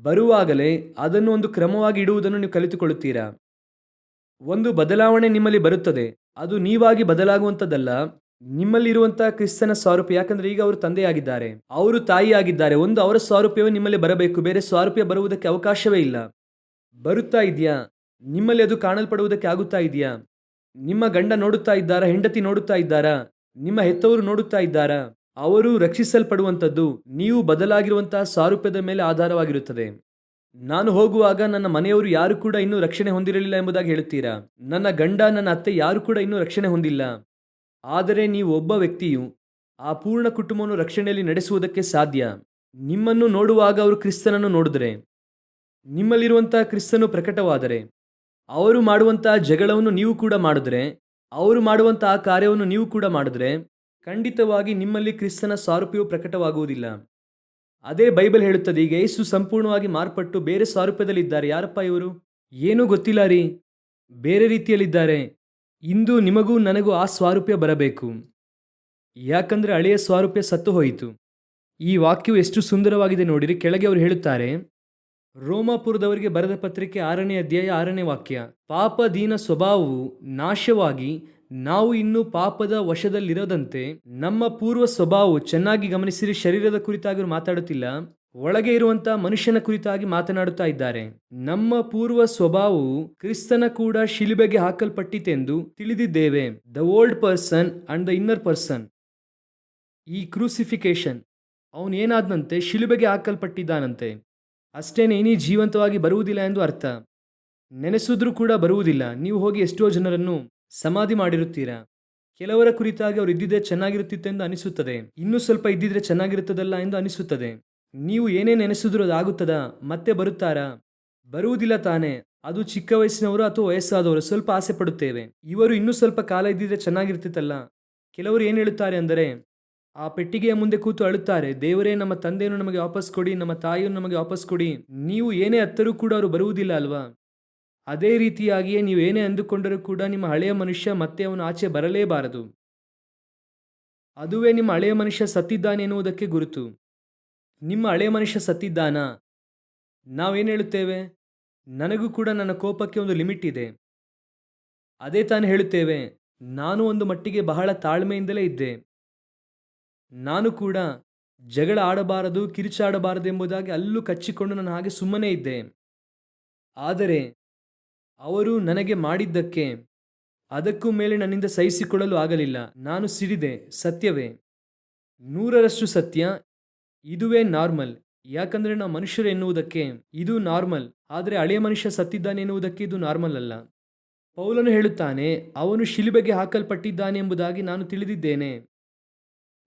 ಬರುವಾಗಲೇ ಅದನ್ನು ಒಂದು ಕ್ರಮವಾಗಿ ಇಡುವುದನ್ನು ನೀವು ಕಲಿತುಕೊಳ್ಳುತ್ತೀರಾ. ಒಂದು ಬದಲಾವಣೆ ನಿಮ್ಮಲ್ಲಿ ಬರುತ್ತದೆ. ಅದು ನೀವಾಗಿ ಬದಲಾಗುವಂಥದ್ದಲ್ಲ, ನಿಮ್ಮಲ್ಲಿರುವಂತಹ ಕ್ರಿಸ್ತನ ಸ್ವಾರೂಪ್ಯ. ಯಾಕಂದ್ರೆ ಈಗ ಅವರು ತಂದೆಯಾಗಿದ್ದಾರೆ, ಅವರು ತಾಯಿಯಾಗಿದ್ದಾರೆ. ಒಂದು ಅವರ ಸ್ವಾರೂಪ್ಯವೇ ನಿಮ್ಮಲ್ಲಿ ಬರಬೇಕು. ಬೇರೆ ಸ್ವಾರೂಪ್ಯ ಬರುವುದಕ್ಕೆ ಅವಕಾಶವೇ ಇಲ್ಲ. ಬರುತ್ತಾ ಇದೆಯಾ? ನಿಮ್ಮಲ್ಲಿ ಅದು ಕಾಣಲ್ಪಡುವುದಕ್ಕೆ ಆಗುತ್ತಾ ಇದೆಯಾ? ನಿಮ್ಮ ಗಂಡ ನೋಡುತ್ತಾ ಇದ್ದಾರಾ? ಹೆಂಡತಿ ನೋಡುತ್ತಾ ಇದ್ದಾರಾ? ನಿಮ್ಮ ಹೆತ್ತವರು ನೋಡುತ್ತಾ ಇದ್ದಾರಾ? ಅವರು ರಕ್ಷಿಸಲ್ಪಡುವಂಥದ್ದು ನೀವು ಬದಲಾಗಿರುವಂತಹ ಸಾರೂಪ್ಯದ ಮೇಲೆ ಆಧಾರವಾಗಿರುತ್ತದೆ. ನಾನು ಹೋಗುವಾಗ ನನ್ನ ಮನೆಯವರು ಯಾರು ಕೂಡ ಇನ್ನೂ ರಕ್ಷಣೆ ಹೊಂದಿರಲಿಲ್ಲ ಎಂಬುದಾಗಿ ಹೇಳುತ್ತೀರಾ? ನನ್ನ ಗಂಡ, ನನ್ನ ಅತ್ತೆ ಯಾರು ಕೂಡ ಇನ್ನೂ ರಕ್ಷಣೆ ಹೊಂದಿಲ್ಲ. ಆದರೆ ನೀವು ಒಬ್ಬ ವ್ಯಕ್ತಿಯು ಆ ಪೂರ್ಣ ಕುಟುಂಬವನ್ನು ರಕ್ಷಣೆಯಲ್ಲಿ ನಡೆಸುವುದಕ್ಕೆ ಸಾಧ್ಯ. ನಿಮ್ಮನ್ನು ನೋಡುವಾಗ ಅವರು ಕ್ರಿಸ್ತನನ್ನು ನೋಡಿದರೆ, ನಿಮ್ಮಲ್ಲಿರುವಂತಹ ಕ್ರಿಸ್ತನು ಪ್ರಕಟವಾದರೆ, ಅವರು ಮಾಡುವಂತಹ ಜಗಳವನ್ನು ನೀವು ಕೂಡ ಮಾಡಿದ್ರೆ, ಅವರು ಮಾಡುವಂತಹ ಕಾರ್ಯವನ್ನು ನೀವು ಕೂಡ ಮಾಡಿದ್ರೆ, ಖಂಡಿತವಾಗಿ ನಿಮ್ಮಲ್ಲಿ ಕ್ರಿಸ್ತನ ಸಾರೂಪ್ಯವು ಪ್ರಕಟವಾಗುವುದಿಲ್ಲ. ಅದೇ ಬೈಬಲ್ ಹೇಳುತ್ತದೆ. ಈಗ ಯೇಸು ಸಂಪೂರ್ಣವಾಗಿ ಮಾರ್ಪಟ್ಟು ಬೇರೆ ಸಾರೂಪ್ಯದಲ್ಲಿದ್ದಾರೆ. ಯಾರಪ್ಪ ಇವರು? ಏನೂ ಗೊತ್ತಿಲ್ಲ ರೀ, ಬೇರೆ ರೀತಿಯಲ್ಲಿದ್ದಾರೆ. ಇಂದು ನಿಮಗೂ ನನಗೂ ಆ ಸ್ವಾರೂಪ್ಯ ಬರಬೇಕು. ಯಾಕಂದ್ರೆ ಹಳೆಯ ಸ್ವಾರೂಪ್ಯ ಸತ್ತು ಹೋಯಿತು. ಈ ವಾಕ್ಯವು ಎಷ್ಟು ಸುಂದರವಾಗಿದೆ ನೋಡಿರಿ. ಕೆಳಗೆ ಅವರು ಹೇಳುತ್ತಾರೆ, ರೋಮಾಪುರದವರಿಗೆ ಬರೆದ ಪತ್ರಿಕೆ 6ನೇ ಅಧ್ಯಾಯ 6ನೇ ವಾಕ್ಯ, ಪಾಪದೀನ ಸ್ವಭಾವವು ನಾಶವಾಗಿ ನಾವು ಇನ್ನು ಪಾಪದ ವಶದಲ್ಲಿರದಂತೆ ನಮ್ಮ ಪೂರ್ವ ಸ್ವಭಾವವು, ಚೆನ್ನಾಗಿ ಗಮನಿಸಿರಿ, ಶರೀರದ ಕುರಿತಾಗಿ ಅವರು ಮಾತಾಡುತ್ತಿಲ್ಲ, ಒಳಗೆ ಇರುವಂತಹ ಮನುಷ್ಯನ ಕುರಿತಾಗಿ ಮಾತನಾಡುತ್ತಾ ಇದ್ದಾರೆ. ನಮ್ಮ ಪೂರ್ವ ಸ್ವಭಾವವು ಕ್ರಿಸ್ತನ ಕೂಡ ಶಿಲುಬೆಗೆ ಹಾಕಲ್ಪಟ್ಟಿತೆಂದು ತಿಳಿದಿದ್ದೇವೆ. The old person and the inner person. ಈ ಕ್ರೂಸಿಫಿಕೇಶನ್, ಅವನು ಏನಾದನಂತೆ? ಶಿಲುಬೆಗೆ ಹಾಕಲ್ಪಟ್ಟಿದ್ದಾನಂತೆ. ಅಷ್ಟೇನೆ, ಇನಿ ಜೀವಂತವಾಗಿ ಬರುವುದಿಲ್ಲ ಎಂದು ಅರ್ಥ. ನೆನೆಸಿದ್ರೂ ಕೂಡ ಬರುವುದಿಲ್ಲ. ನೀವು ಹೋಗಿ ಎಷ್ಟೋ ಜನರನ್ನು ಸಮಾಧಿ ಮಾಡಿರುತ್ತೀರಾ. ಕೆಲವರ ಕುರಿತಾಗಿ ಅವರು ಇದ್ದಿದ್ರೆ ಚೆನ್ನಾಗಿರುತ್ತಿತ್ತೆಂದು ಅನಿಸುತ್ತದೆ, ಇನ್ನೂ ಸ್ವಲ್ಪ ಇದ್ದಿದ್ರೆ ಚೆನ್ನಾಗಿರುತ್ತದಲ್ಲ ಎಂದು ಅನಿಸುತ್ತದೆ. ನೀವು ಏನೇ ನೆನೆಸಿದ್ರು ಅದು ಆಗುತ್ತದಾ? ಮತ್ತೆ ಬರುತ್ತಾರಾ? ಬರುವುದಿಲ್ಲ ತಾನೆ. ಅದು ಚಿಕ್ಕ ವಯಸ್ಸಿನವರು ಅಥವಾ ವಯಸ್ಸಾದವರು ಸ್ವಲ್ಪ ಆಸೆ ಪಡುತ್ತೇವೆ, ಇವರು ಇನ್ನೂ ಸ್ವಲ್ಪ ಕಾಲ ಇದ್ದಿದ್ರೆ ಚೆನ್ನಾಗಿರ್ತಿತ್ತಲ್ಲ. ಕೆಲವರು ಏನು ಹೇಳುತ್ತಾರೆ ಅಂದರೆ, ಆ ಪೆಟ್ಟಿಗೆಯ ಮುಂದೆ ಕೂತು ಅಳುತ್ತಾರೆ, ದೇವರೇ, ನಮ್ಮ ತಂದೆಯನ್ನು ನಮಗೆ ವಾಪಸ್ ಕೊಡಿ, ನಮ್ಮ ತಾಯಿಯನ್ನು ನಮಗೆ ವಾಪಸ್ ಕೊಡಿ. ನೀವು ಏನೇ ಹತ್ತರೂ ಕೂಡ ಅವರು ಬರುವುದಿಲ್ಲ ಅಲ್ವಾ? ಅದೇ ರೀತಿಯಾಗಿಯೇ ನೀವು ಏನೇ ಅಂದುಕೊಂಡರೂ ಕೂಡ ನಿಮ್ಮ ಹಳೆಯ ಮನುಷ್ಯ ಮತ್ತೆ ಅವನು ಆಚೆ ಬರಲೇಬಾರದು. ಅದುವೇ ನಿಮ್ಮ ಹಳೆಯ ಮನುಷ್ಯ ಸತ್ತಿದ್ದಾನೆ ಎನ್ನುವುದಕ್ಕೆ ಗುರುತು. ನಿಮ್ಮ ಹಳೆಯ ಮನುಷ್ಯ ಸತ್ತಿದ್ದಾನಾ? ನಾವೇನು ಹೇಳುತ್ತೇವೆ? ನನಗೂ ಕೂಡ ನನ್ನ ಕೋಪಕ್ಕೆ ಒಂದು ಲಿಮಿಟ್ ಇದೆ. ಅದೇ ತಾನು ಹೇಳುತ್ತೇವೆ. ನಾನು ಒಂದು ಮಟ್ಟಿಗೆ ಬಹಳ ತಾಳ್ಮೆಯಿಂದಲೇ ಇದ್ದೆ. ನಾನು ಕೂಡ ಜಗಳ ಆಡಬಾರದು, ಕಿರುಚಾಡಬಾರದು ಎಂಬುದಾಗಿ ಅಲ್ಲೂ ಕಚ್ಚಿಕೊಂಡು ನಾನು ಹಾಗೆ ಸುಮ್ಮನೆ ಇದ್ದೆ. ಆದರೆ ಅವರು ನನಗೆ ಮಾಡಿದ್ದಕ್ಕೆ ಅದಕ್ಕೂ ಮೇಲೆ ನನ್ನಿಂದ ಸಹಿಸಿಕೊಳ್ಳಲು ಆಗಲಿಲ್ಲ. ನಾನು ಸಿಡಿದೆ. ಸತ್ಯವೇ, 100ರಷ್ಟು ಸತ್ಯ. ಇದುವೇ ನಾರ್ಮಲ್. ಯಾಕಂದರೆ ನಾವು ಮನುಷ್ಯರು ಎನ್ನುವುದಕ್ಕೆ ಇದು ನಾರ್ಮಲ್. ಆದರೆ ಹಳೆಯ ಮನುಷ್ಯ ಸತ್ತಿದ್ದಾನೆ ಎನ್ನುವುದಕ್ಕೆ ಇದು ನಾರ್ಮಲ್ ಅಲ್ಲ. ಪೌಲನು ಹೇಳುತ್ತಾನೆ, ಅವನು ಶಿಲುಬೆಗೆ ಹಾಕಲ್ಪಟ್ಟಿದ್ದಾನೆ ಎಂಬುದಾಗಿ ನಾನು ತಿಳಿದಿದ್ದೇನೆ.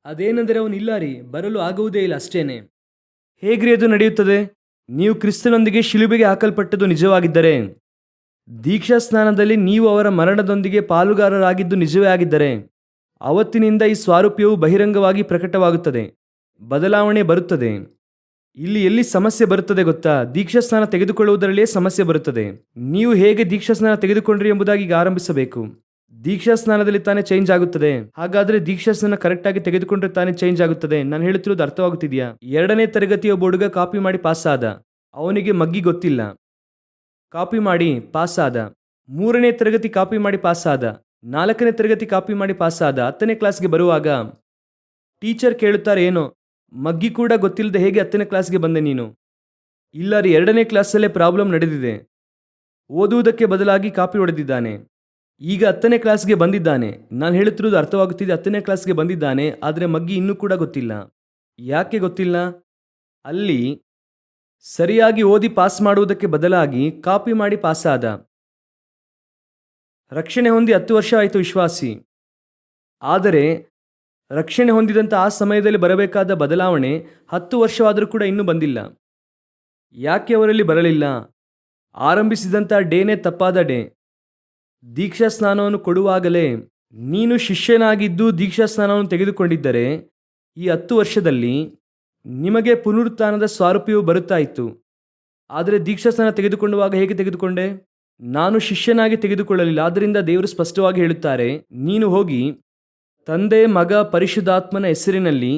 ಅದೇನೆಂದರೆ ಅವನು ಇಲ್ಲ ರೀ, ಬರಲು ಆಗುವುದೇ ಇಲ್ಲ, ಅಷ್ಟೇನೆ. ಹೇಗ್ರಿ ಅದು ನಡೆಯುತ್ತದೆ? ನೀವು ಕ್ರಿಸ್ತನೊಂದಿಗೆ ಶಿಲುಬೆಗೆ ಹಾಕಲ್ಪಟ್ಟದ್ದು ನಿಜವಾಗಿದ್ದರೆ, ದೀಕ್ಷಾ ಸ್ನಾನದಲ್ಲಿ ನೀವು ಅವರ ಮರಣದೊಂದಿಗೆ ಪಾಲುಗಾರರಾಗಿದ್ದು ನಿಜವೇ ಆಗಿದ್ದರೆ, ಅವತ್ತಿನಿಂದ ಈ ಸ್ವಾರೂಪ್ಯವು ಬಹಿರಂಗವಾಗಿ ಪ್ರಕಟವಾಗುತ್ತದೆ, ಬದಲಾವಣೆ ಬರುತ್ತದೆ. ಇಲ್ಲಿ ಎಲ್ಲಿ ಸಮಸ್ಯೆ ಬರುತ್ತದೆ ಗೊತ್ತಾ? ದೀಕ್ಷಾಸ್ನಾನ ತೆಗೆದುಕೊಳ್ಳುವುದರಲ್ಲಿಯೇ ಸಮಸ್ಯೆ ಬರುತ್ತದೆ. ನೀವು ಹೇಗೆ ದೀಕ್ಷಾಸ್ನಾನ ತೆಗೆದುಕೊಂಡ್ರಿ ಎಂಬುದಾಗಿ ಈಗ ಆರಂಭಿಸಬೇಕು. ದೀಕ್ಷಾಸ್ನಾನದಲ್ಲಿ ತಾನೇ ಚೇಂಜ್ ಆಗುತ್ತದೆ. ಹಾಗಾದ್ರೆ ದೀಕ್ಷಾಸ್ನಾನ ಕರೆಕ್ಟಾಗಿ ತೆಗೆದುಕೊಂಡ್ರೆ ತಾನೇ ಚೇಂಜ್ ಆಗುತ್ತದೆ. ನಾನು ಹೇಳುತ್ತಿರೋದು ಅರ್ಥವಾಗುತ್ತಿದೆಯಾ? 2ನೇ ತರಗತಿಯ ಹುಡುಗ ಕಾಪಿ ಮಾಡಿ ಪಾಸ್ ಆದ, ಅವನಿಗೆ ಮಗ್ಗಿ ಗೊತ್ತಿಲ್ಲ, ಕಾಪಿ ಮಾಡಿ ಪಾಸ್ ಆದ. 3ನೇ ತರಗತಿ ಕಾಪಿ ಮಾಡಿ ಪಾಸ್ ಆದ. 4ನೇ ತರಗತಿ ಕಾಪಿ ಮಾಡಿ ಪಾಸ್ ಆದ. 10ನೇ ಕ್ಲಾಸ್ಗೆ ಬರುವಾಗ ಟೀಚರ್ ಕೇಳುತ್ತಾರೆ, ಏನೋ ಮಗ್ಗಿ ಕೂಡ ಗೊತ್ತಿಲ್ಲದೆ ಹೇಗೆ 10ನೇ ಕ್ಲಾಸ್ಗೆ ಬಂದೆ ನೀನು? ಇಲ್ಲ ರೀ, 2ನೇ ಕ್ಲಾಸಲ್ಲೇ ಪ್ರಾಬ್ಲಮ್ ನಡೆದಿದೆ. ಓದುವುದಕ್ಕೆ ಬದಲಾಗಿ ಕಾಪಿ ಹೊಡೆದಿದ್ದಾನೆ. ಈಗ 10ನೇ ಕ್ಲಾಸ್ಗೆ ಬಂದಿದ್ದಾನೆ. ನಾನು ಹೇಳುತ್ತಿರುವುದು ಅರ್ಥವಾಗುತ್ತಿದೆ. 10ನೇ ಕ್ಲಾಸ್ಗೆ ಬಂದಿದ್ದಾನೆ, ಆದರೆ ಮಗ್ಗಿ ಇನ್ನೂ ಕೂಡ ಗೊತ್ತಿಲ್ಲ. ಯಾಕೆ ಗೊತ್ತಿಲ್ಲ? ಅಲ್ಲಿ ಸರಿಯಾಗಿ ಓದಿ ಪಾಸ್ ಮಾಡುವುದಕ್ಕೆ ಬದಲಾಗಿ ಕಾಪಿ ಮಾಡಿ ಪಾಸ್ ಆದ. ರಕ್ಷಣೆ ಹೊಂದಿ 10 ವರ್ಷ ಆಯಿತು ವಿಶ್ವಾಸಿ. ಆದರೆ ರಕ್ಷಣೆ ಹೊಂದಿದಂಥ ಆ ಸಮಯದಲ್ಲಿ ಬರಬೇಕಾದ ಬದಲಾವಣೆ 10 ವರ್ಷವಾದರೂ ಕೂಡ ಇನ್ನೂ ಬಂದಿಲ್ಲ. ಯಾಕೆ ಅವರಲ್ಲಿ ಬರಲಿಲ್ಲ? ಆರಂಭಿಸಿದಂಥ ಡೇನೇ ತಪ್ಪಾದ ಡೇ. ದೀಕ್ಷಾ ಸ್ನಾನವನ್ನು ಕೊಡುವಾಗಲೇ ನೀನು ಶಿಷ್ಯನಾಗಿದ್ದು ದೀಕ್ಷಾ ಸ್ನಾನವನ್ನು ತೆಗೆದುಕೊಂಡಿದ್ದರೆ ಈ 10 ವರ್ಷದಲ್ಲಿ ನಿಮಗೆ ಪುನರುತ್ಥಾನದ ಸ್ವಾರೂಪ್ಯವು ಬರುತ್ತಾ ಇತ್ತು. ಆದರೆ ದೀಕ್ಷಾ ಸ್ನಾನ ತೆಗೆದುಕೊಳ್ಳುವಾಗ ಹೇಗೆ ತೆಗೆದುಕೊಂಡೆ? ನಾನು ಶಿಷ್ಯನಾಗಿ ತೆಗೆದುಕೊಳ್ಳಲಿಲ್ಲ. ಆದ್ದರಿಂದ ದೇವರು ಸ್ಪಷ್ಟವಾಗಿ ಹೇಳುತ್ತಾರೆ, ನೀನು ಹೋಗಿ ತಂದೆ, ಮಗ, ಪರಿಶುದ್ಧಾತ್ಮನ ಹೆಸರಿನಲ್ಲಿ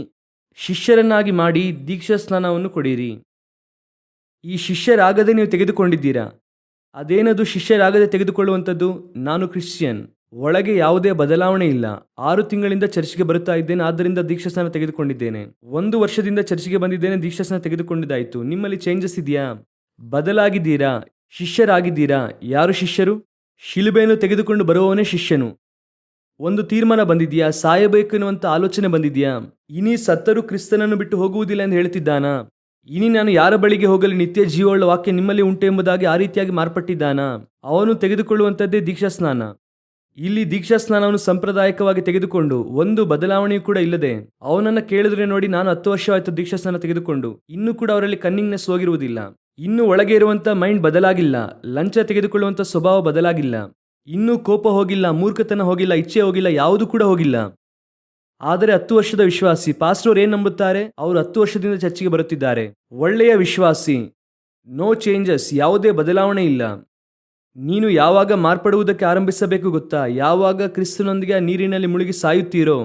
ಶಿಷ್ಯರನ್ನಾಗಿ ಮಾಡಿ ದೀಕ್ಷಾ ಸ್ನಾನವನ್ನು ಕೊಡಿರಿ. ಈ ಶಿಷ್ಯರಾಗದೆ ನೀವು ತೆಗೆದುಕೊಂಡಿದ್ದೀರಾ. ಅದೇನದು ಶಿಷ್ಯರಾಗದೆ ತೆಗೆದುಕೊಳ್ಳುವಂಥದ್ದು? ನಾನು ಕ್ರಿಶ್ಚಿಯನ್, ಒಳಗೆ ಯಾವುದೇ ಬದಲಾವಣೆ ಇಲ್ಲ. 6 ತಿಂಗಳಿಂದ ಚರ್ಚ್ಗೆ ಬರುತ್ತಾ ಇದ್ದೇನೆ, ಆದ್ದರಿಂದ ದೀಕ್ಷಾಸ್ನಾನ ತೆಗೆದುಕೊಂಡಿದ್ದೇನೆ. 1 ವರ್ಷದಿಂದ ಚರ್ಚ್ಗೆ ಬಂದಿದ್ದೇನೆ, ದೀಕ್ಷಾಸ್ನಾನ ತೆಗೆದುಕೊಂಡಿದ್ದಾಯಿತು. ನಿಮ್ಮಲ್ಲಿ ಚೇಂಜಸ್ ಇದೆಯಾ? ಬದಲಾಗಿದ್ದೀರಾ? ಶಿಷ್ಯರಾಗಿದ್ದೀರಾ? ಯಾರು ಶಿಷ್ಯರು? ಶಿಲುಬೆಯನ್ನು ತೆಗೆದುಕೊಂಡು ಬರುವವನೇ ಶಿಷ್ಯನು. ಒಂದು ತೀರ್ಮಾನ ಬಂದಿದೆಯಾ? ಸಾಯಬೇಕು ಎನ್ನುವಂಥ ಆಲೋಚನೆ ಬಂದಿದೆಯಾ? ಇನಿ ಸತ್ತರೂ ಕ್ರಿಸ್ತನನ್ನು ಬಿಟ್ಟು ಹೋಗುವುದಿಲ್ಲ ಎಂದು ಹೇಳ್ತಿದ್ದಾನಾ? ಇನಿ ನಾನು ಯಾರ ಬಳಿಗೆ ಹೋಗಲಿ, ನಿತ್ಯ ಜೀವವುಳ್ಳ ವಾಕ್ಯ ನಿಮ್ಮಲ್ಲಿ ಉಂಟು ಎಂಬುದಾಗಿ ಆ ರೀತಿಯಾಗಿ ಮಾರ್ಪಟ್ಟಿದ್ದಾನಾ? ಅವನು ತೆಗೆದುಕೊಳ್ಳುವಂಥದ್ದೇ ದೀಕ್ಷಾಸ್ನಾನ. ಇಲ್ಲಿ ದೀಕ್ಷಾಸ್ನಾನವನ್ನು ಸಂಪ್ರದಾಯಿಕವಾಗಿ ತೆಗೆದುಕೊಂಡು ಒಂದು ಬದಲಾವಣೆಯೂ ಕೂಡ ಇಲ್ಲದೆ ಅವನನ್ನು ಕೇಳಿದ್ರೆ ನೋಡಿ, ನಾನು 10 ವರ್ಷವಾಯಿತು ದೀಕ್ಷಾಸ್ನಾನ ತೆಗೆದುಕೊಂಡು, ಇನ್ನೂ ಕೂಡ ಅವರಲ್ಲಿ ಕನ್ನಿಂಗ್ನೆಸ್ ಹೋಗಿರುವುದಿಲ್ಲ, ಇನ್ನೂ ಒಳಗೆ ಇರುವಂಥ ಮೈಂಡ್ ಬದಲಾಗಿಲ್ಲ, ಲಂಚ ತೆಗೆದುಕೊಳ್ಳುವಂಥ ಸ್ವಭಾವ ಬದಲಾಗಿಲ್ಲ, ಇನ್ನೂ ಕೋಪ ಹೋಗಿಲ್ಲ, ಮೂರ್ಖತನ ಹೋಗಿಲ್ಲ, ಇಚ್ಛೆ ಹೋಗಿಲ್ಲ, ಯಾವುದು ಕೂಡ ಹೋಗಿಲ್ಲ. ಆದರೆ 10 ವರ್ಷದ ವಿಶ್ವಾಸಿ ಪಾಸ್ಟರ್ ಏನ್ ನಂಬುತ್ತಾರೆ? ಅವರು 10 ವರ್ಷದಿಂದ ಚರ್ಚಿಗೆ ಬರುತ್ತಿದ್ದಾರೆ. ಒಳ್ಳೆಯ ವಿಶ್ವಾಸಿ, ನೋ ಚೇಂಜಸ್, ಯಾವುದೇ ಬದಲಾವಣೆ ಇಲ್ಲ. ನೀನು ಯಾವಾಗ ಮಾರ್ಪಡುವುದಕ್ಕೆ ಆರಂಭಿಸಬೇಕು ಗೊತ್ತಾ? ಯಾವಾಗ ಕ್ರಿಸ್ತನೊಂದಿಗೆ ಆ ನೀರಿನಲ್ಲಿ ಮುಳುಗಿ ಸಾಯುತ್ತೀರೋ,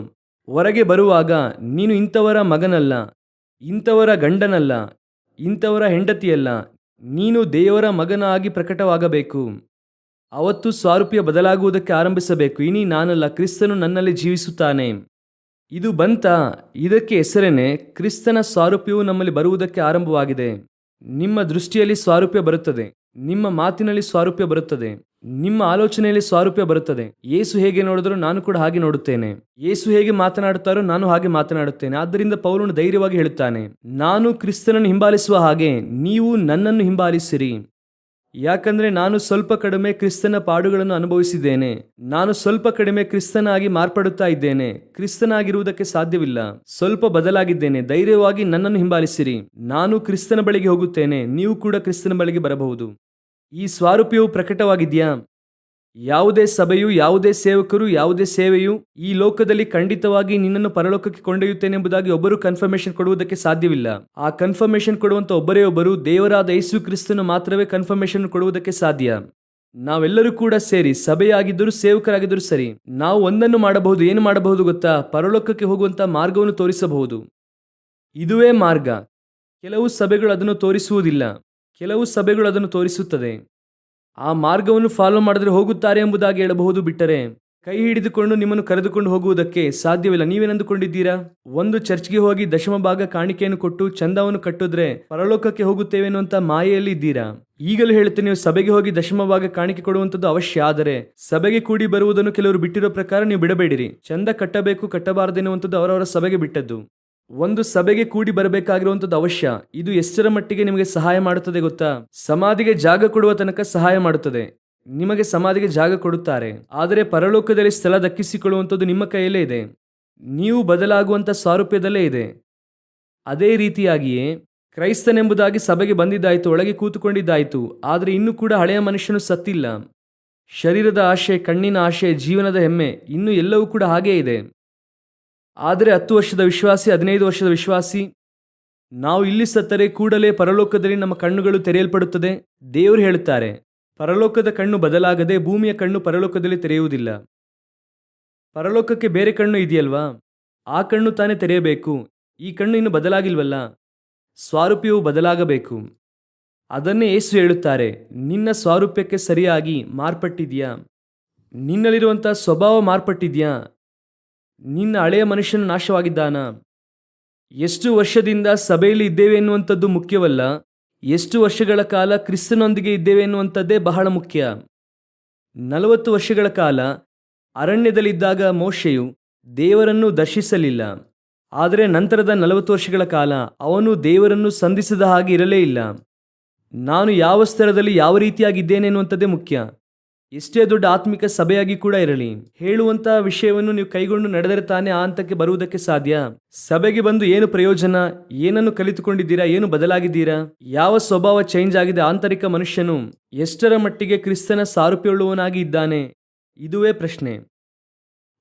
ಹೊರಗೆ ಬರುವಾಗ ನೀನು ಇಂಥವರ ಮಗನಲ್ಲ, ಇಂಥವರ ಗಂಡನಲ್ಲ, ಇಂಥವರ ಹೆಂಡತಿಯಲ್ಲ, ನೀನು ದೇವರ ಮಗನಾಗಿ ಪ್ರಕಟವಾಗಬೇಕು. ಅವತ್ತು ಸ್ವಾರೂಪ್ಯ ಬದಲಾಗುವುದಕ್ಕೆ ಆರಂಭಿಸಬೇಕು. ಇನಿ ನಾನಲ್ಲ, ಕ್ರಿಸ್ತನು ನನ್ನಲ್ಲಿ ಜೀವಿಸುತ್ತಾನೆ. ಇದು ಬಂತ, ಇದಕ್ಕೆ ಹೆಸರೇನೆ ಕ್ರಿಸ್ತನ ಸ್ವಾರೂಪ್ಯವು ನಮ್ಮಲ್ಲಿ ಬರುವುದಕ್ಕೆ ಆರಂಭವಾಗಿದೆ. ನಿಮ್ಮ ದೃಷ್ಟಿಯಲ್ಲಿ ಸ್ವಾರೂಪ್ಯ ಬರುತ್ತದೆ, ನಿಮ್ಮ ಮಾತಿನಲ್ಲಿ ಸ್ವಾರೂಪ್ಯ ಬರುತ್ತದೆ, ನಿಮ್ಮ ಆಲೋಚನೆಯಲ್ಲಿ ಸ್ವಾರೂಪ್ಯ ಬರುತ್ತದೆ. ಯೇಸು ಹೇಗೆ ನೋಡಿದ್ರು ನಾನು ಕೂಡ ಹಾಗೆ ನೋಡುತ್ತೇನೆ, ಯೇಸು ಹೇಗೆ ಮಾತನಾಡುತ್ತಾರೋ ನಾನು ಹಾಗೆ ಮಾತನಾಡುತ್ತೇನೆ. ಆದ್ದರಿಂದ ಪೌಲನು ಧೈರ್ಯವಾಗಿ ಹೇಳುತ್ತಾನೆ, ನಾನು ಕ್ರಿಸ್ತನನ್ನು ಹಿಂಬಾಲಿಸುವ ಹಾಗೆ ನೀವು ನನ್ನನ್ನು ಹಿಂಬಾಲಿಸಿರಿ. ಯಾಕಂದ್ರೆ ನಾನು ಸ್ವಲ್ಪ ಕಡಿಮೆ ಕ್ರಿಸ್ತನ ಪಾಡುಗಳನ್ನು ಅನುಭವಿಸಿದ್ದೇನೆ, ನಾನು ಸ್ವಲ್ಪ ಕಡಿಮೆ ಕ್ರಿಸ್ತನಾಗಿ ಮಾರ್ಪಡುತ್ತಾ ಇದ್ದೇನೆ. ಕ್ರಿಸ್ತನಾಗಿರುವುದಕ್ಕೆ ಸಾಧ್ಯವಿಲ್ಲ, ಸ್ವಲ್ಪ ಬದಲಾಗಿದ್ದೇನೆ. ಧೈರ್ಯವಾಗಿ ನನ್ನನ್ನು ಹಿಂಬಾಲಿಸಿರಿ. ನಾನು ಕ್ರಿಸ್ತನ ಬಳಿಗೆ ಹೋಗುತ್ತೇನೆ, ನೀವು ಕೂಡ ಕ್ರಿಸ್ತನ ಬಳಿಗೆ ಬರಬಹುದು. ಈ ಸ್ವಾರೂಪ್ಯವು ಪ್ರಕಟವಾಗಿದೆಯಾ? ಯಾವುದೇ ಸಭೆಯು, ಯಾವುದೇ ಸೇವಕರು, ಯಾವುದೇ ಸೇವೆಯು ಈ ಲೋಕದಲ್ಲಿ ಖಂಡಿತವಾಗಿ ನಿನ್ನನ್ನು ಪರಲೋಕಕ್ಕೆ ಕೊಂಡೊಯ್ಯುತ್ತೇನೆ ಎಂಬುದಾಗಿ ಒಬ್ಬರು ಕನ್ಫರ್ಮೇಷನ್ ಕೊಡುವುದಕ್ಕೆ ಸಾಧ್ಯವಿಲ್ಲ. ಆ ಕನ್ಫರ್ಮೇಷನ್ ಕೊಡುವಂತ ಒಬ್ಬರೇ ಒಬ್ಬರು, ದೇವರಾದ ಯೇಸು ಕ್ರಿಸ್ತನು ಮಾತ್ರವೇ ಕನ್ಫರ್ಮೇಷನ್ ಕೊಡುವುದಕ್ಕೆ ಸಾಧ್ಯ. ನಾವೆಲ್ಲರೂ ಕೂಡ ಸೇರಿ, ಸಭೆಯಾಗಿದ್ದರೂ ಸೇವಕರಾಗಿದ್ದರೂ ಸರಿ, ನಾವು ಒಂದನ್ನು ಮಾಡಬಹುದು. ಏನು ಮಾಡಬಹುದು ಗೊತ್ತಾ? ಪರಲೋಕಕ್ಕೆ ಹೋಗುವಂತ ಮಾರ್ಗವನ್ನು ತೋರಿಸಬಹುದು. ಇದುವೇ ಮಾರ್ಗ. ಕೆಲವು ಸಭೆಗಳು ಅದನ್ನು ತೋರಿಸುವುದಿಲ್ಲ, ಕೆಲವು ಸಭೆಗಳು ಅದನ್ನು ತೋರಿಸುತ್ತದೆ. ಆ ಮಾರ್ಗವನ್ನು ಫಾಲೋ ಮಾಡಿದ್ರೆ ಹೋಗುತ್ತಾರೆ ಎಂಬುದಾಗಿ ಹೇಳಬಹುದು, ಬಿಟ್ಟರೆ ಕೈ ಹಿಡಿದುಕೊಂಡು ನಿಮ್ಮನ್ನು ಕರೆದುಕೊಂಡು ಹೋಗುವುದಕ್ಕೆ ಸಾಧ್ಯವಿಲ್ಲ. ನೀವೇನಂದುಕೊಂಡಿದ್ದೀರಾ? ಒಂದು ಚರ್ಚ್ಗೆ ಹೋಗಿ ದಶಮ ಭಾಗ ಕಾಣಿಕೆಯನ್ನು ಕೊಟ್ಟು ಚಂದವನ್ನು ಕಟ್ಟಿದ್ರೆ ಪರಲೋಕಕ್ಕೆ ಹೋಗುತ್ತೇವೆ ಅನ್ನುವಂತ ಮಾಯೆಯಲ್ಲಿ ಇದ್ದೀರಾ? ಈಗಲೂ ಹೇಳ್ತೇನೆ, ನೀವು ಸಭೆಗೆ ಹೋಗಿ ದಶಮ ಭಾಗ ಕಾಣಿಕೆ ಕೊಡುವಂಥದ್ದು ಅವಶ್ಯ. ಆದರೆ ಸಭೆಗೆ ಕೂಡಿ ಬರುವುದನ್ನು ಕೆಲವರು ಬಿಟ್ಟಿರೋ ಪ್ರಕಾರ ನೀವು ಬಿಡಬೇಡಿರಿ. ಚಂದ ಕಟ್ಟಬೇಕು ಕಟ್ಟಬಾರದೆನ್ನುವಂಥದ್ದು ಅವರವರ ಸಭೆಗೆ ಬಿಟ್ಟದ್ದು. ಒಂದು ಸಭೆಗೆ ಕೂಡಿ ಬರಬೇಕಾಗಿರುವಂಥದ್ದು ಅವಶ್ಯ. ಇದು ಎಷ್ಟರ ಮಟ್ಟಿಗೆ ನಿಮಗೆ ಸಹಾಯ ಮಾಡುತ್ತದೆ ಗೊತ್ತಾ? ಸಮಾಧಿಗೆ ಜಾಗ ಕೊಡುವ ತನಕ ಸಹಾಯ ಮಾಡುತ್ತದೆ. ನಿಮಗೆ ಸಮಾಧಿಗೆ ಜಾಗ ಕೊಡುತ್ತಾರೆ, ಆದರೆ ಪರಲೋಕದಲ್ಲಿ ಸ್ಥಳ ದಕ್ಕಿಸಿಕೊಳ್ಳುವಂಥದ್ದು ನಿಮ್ಮ ಕೈಯಲ್ಲೇ ಇದೆ. ನೀವು ಬದಲಾಗುವಂಥ ಸ್ವಾರೂಪ್ಯದಲ್ಲೇ ಇದೆ. ಅದೇ ರೀತಿಯಾಗಿಯೇ ಕ್ರೈಸ್ತನೆಂಬುದಾಗಿ ಸಭೆಗೆ ಬಂದಿದ್ದಾಯಿತು, ಒಳಗೆ ಕೂತುಕೊಂಡಿದ್ದಾಯಿತು, ಆದರೆ ಇನ್ನೂ ಕೂಡ ಹಳೆಯ ಮನುಷ್ಯನು ಸತ್ತಿಲ್ಲ. ಶರೀರದ ಆಶೆ, ಕಣ್ಣಿನ ಆಶೆ, ಜೀವನದ ಹೆಮ್ಮೆ ಇನ್ನೂ ಎಲ್ಲವೂ ಕೂಡ ಹಾಗೇ ಇದೆ. ಆದರೆ 10 ವರ್ಷದ ವಿಶ್ವಾಸಿ, 15 ವರ್ಷದ ವಿಶ್ವಾಸಿ, ನಾವು ಇಲ್ಲಿ ಸತ್ತರೆ ಕೂಡಲೇ ಪರಲೋಕದಲ್ಲಿ ನಮ್ಮ ಕಣ್ಣುಗಳು ತೆರೆಯಲ್ಪಡುತ್ತದೆ. ದೇವರು ಹೇಳುತ್ತಾರೆ, ಪರಲೋಕದ ಕಣ್ಣು ಬದಲಾಗದೆ ಭೂಮಿಯ ಕಣ್ಣು ಪರಲೋಕದಲ್ಲಿ ತೆರೆಯುವುದಿಲ್ಲ. ಪರಲೋಕಕ್ಕೆ ಬೇರೆ ಕಣ್ಣು ಇದೆಯಲ್ವಾ? ಆ ಕಣ್ಣು ತಾನೇ ತೆರೆಯಬೇಕು. ಈ ಕಣ್ಣು ಇನ್ನು ಬದಲಾಗಿಲ್ವಲ್ಲ. ಸ್ವಾರೂಪ್ಯವು ಬದಲಾಗಬೇಕು. ಅದನ್ನೇ ಯೇಸು ಹೇಳುತ್ತಾರೆ, ನಿನ್ನ ಸ್ವಾರೂಪ್ಯಕ್ಕೆ ಸರಿಯಾಗಿ ಮಾರ್ಪಟ್ಟಿದ್ಯಾ? ನಿನ್ನಲ್ಲಿರುವಂಥ ಸ್ವಭಾವ ಮಾರ್ಪಟ್ಟಿದ್ಯಾ? ನಿನ್ನ ಹಳೆಯ ಮನುಷ್ಯನು ನಾಶವಾಗಿದ್ದಾನ? ಎಷ್ಟು ವರ್ಷದಿಂದ ಸಭೆಯಲ್ಲಿ ಇದ್ದೇವೆ ಎನ್ನುವಂಥದ್ದು ಮುಖ್ಯವಲ್ಲ, ಎಷ್ಟು ವರ್ಷಗಳ ಕಾಲ ಕ್ರಿಸ್ತನೊಂದಿಗೆ ಇದ್ದೇವೆ ಎನ್ನುವಂಥದ್ದೇ ಬಹಳ ಮುಖ್ಯ. 40 ವರ್ಷಗಳ ಕಾಲ ಅರಣ್ಯದಲ್ಲಿದ್ದಾಗ ಮೋಶೆಯು ದೇವರನ್ನು ದರ್ಶಿಸಲಿಲ್ಲ, ಆದರೆ ನಂತರದ 40 ವರ್ಷಗಳ ಕಾಲ ಅವನು ದೇವರನ್ನು ಸಂಧಿಸಿದ ಹಾಗೆ ಇರಲೇ ಇಲ್ಲ. ನಾನು ಯಾವ ಸ್ಥಳದಲ್ಲಿ ಯಾವ ರೀತಿಯಾಗಿದ್ದೇನೆ ಎನ್ನುವಂಥದ್ದೇ ಮುಖ್ಯ. ಎಷ್ಟೇ ದೊಡ್ಡ ಆತ್ಮಿಕ ಸಭೆಯಾಗಿ ಕೂಡ ಇರಲಿ, ಹೇಳುವಂತಹ ವಿಷಯವನ್ನು ನೀವು ಕೈಗೊಂಡು ನಡೆದರೆ ತಾನೇ ಆ ಹಂತಕ್ಕೆ ಬರುವುದಕ್ಕೆ ಸಾಧ್ಯ. ಸಭೆಗೆ ಬಂದು ಏನು ಪ್ರಯೋಜನ? ಏನನ್ನು ಕಲಿತುಕೊಂಡಿದ್ದೀರಾ? ಏನು ಬದಲಾಗಿದ್ದೀರಾ? ಯಾವ ಸ್ವಭಾವ ಚೇಂಜ್ ಆಗಿದೆ? ಆಂತರಿಕ ಮನುಷ್ಯನು ಎಷ್ಟರ ಮಟ್ಟಿಗೆ ಕ್ರಿಸ್ತನ ಸಾರೂಪ್ಯವುಳ್ಳವನಾಗಿ ಇದ್ದಾನೆ? ಇದುವೇ ಪ್ರಶ್ನೆ.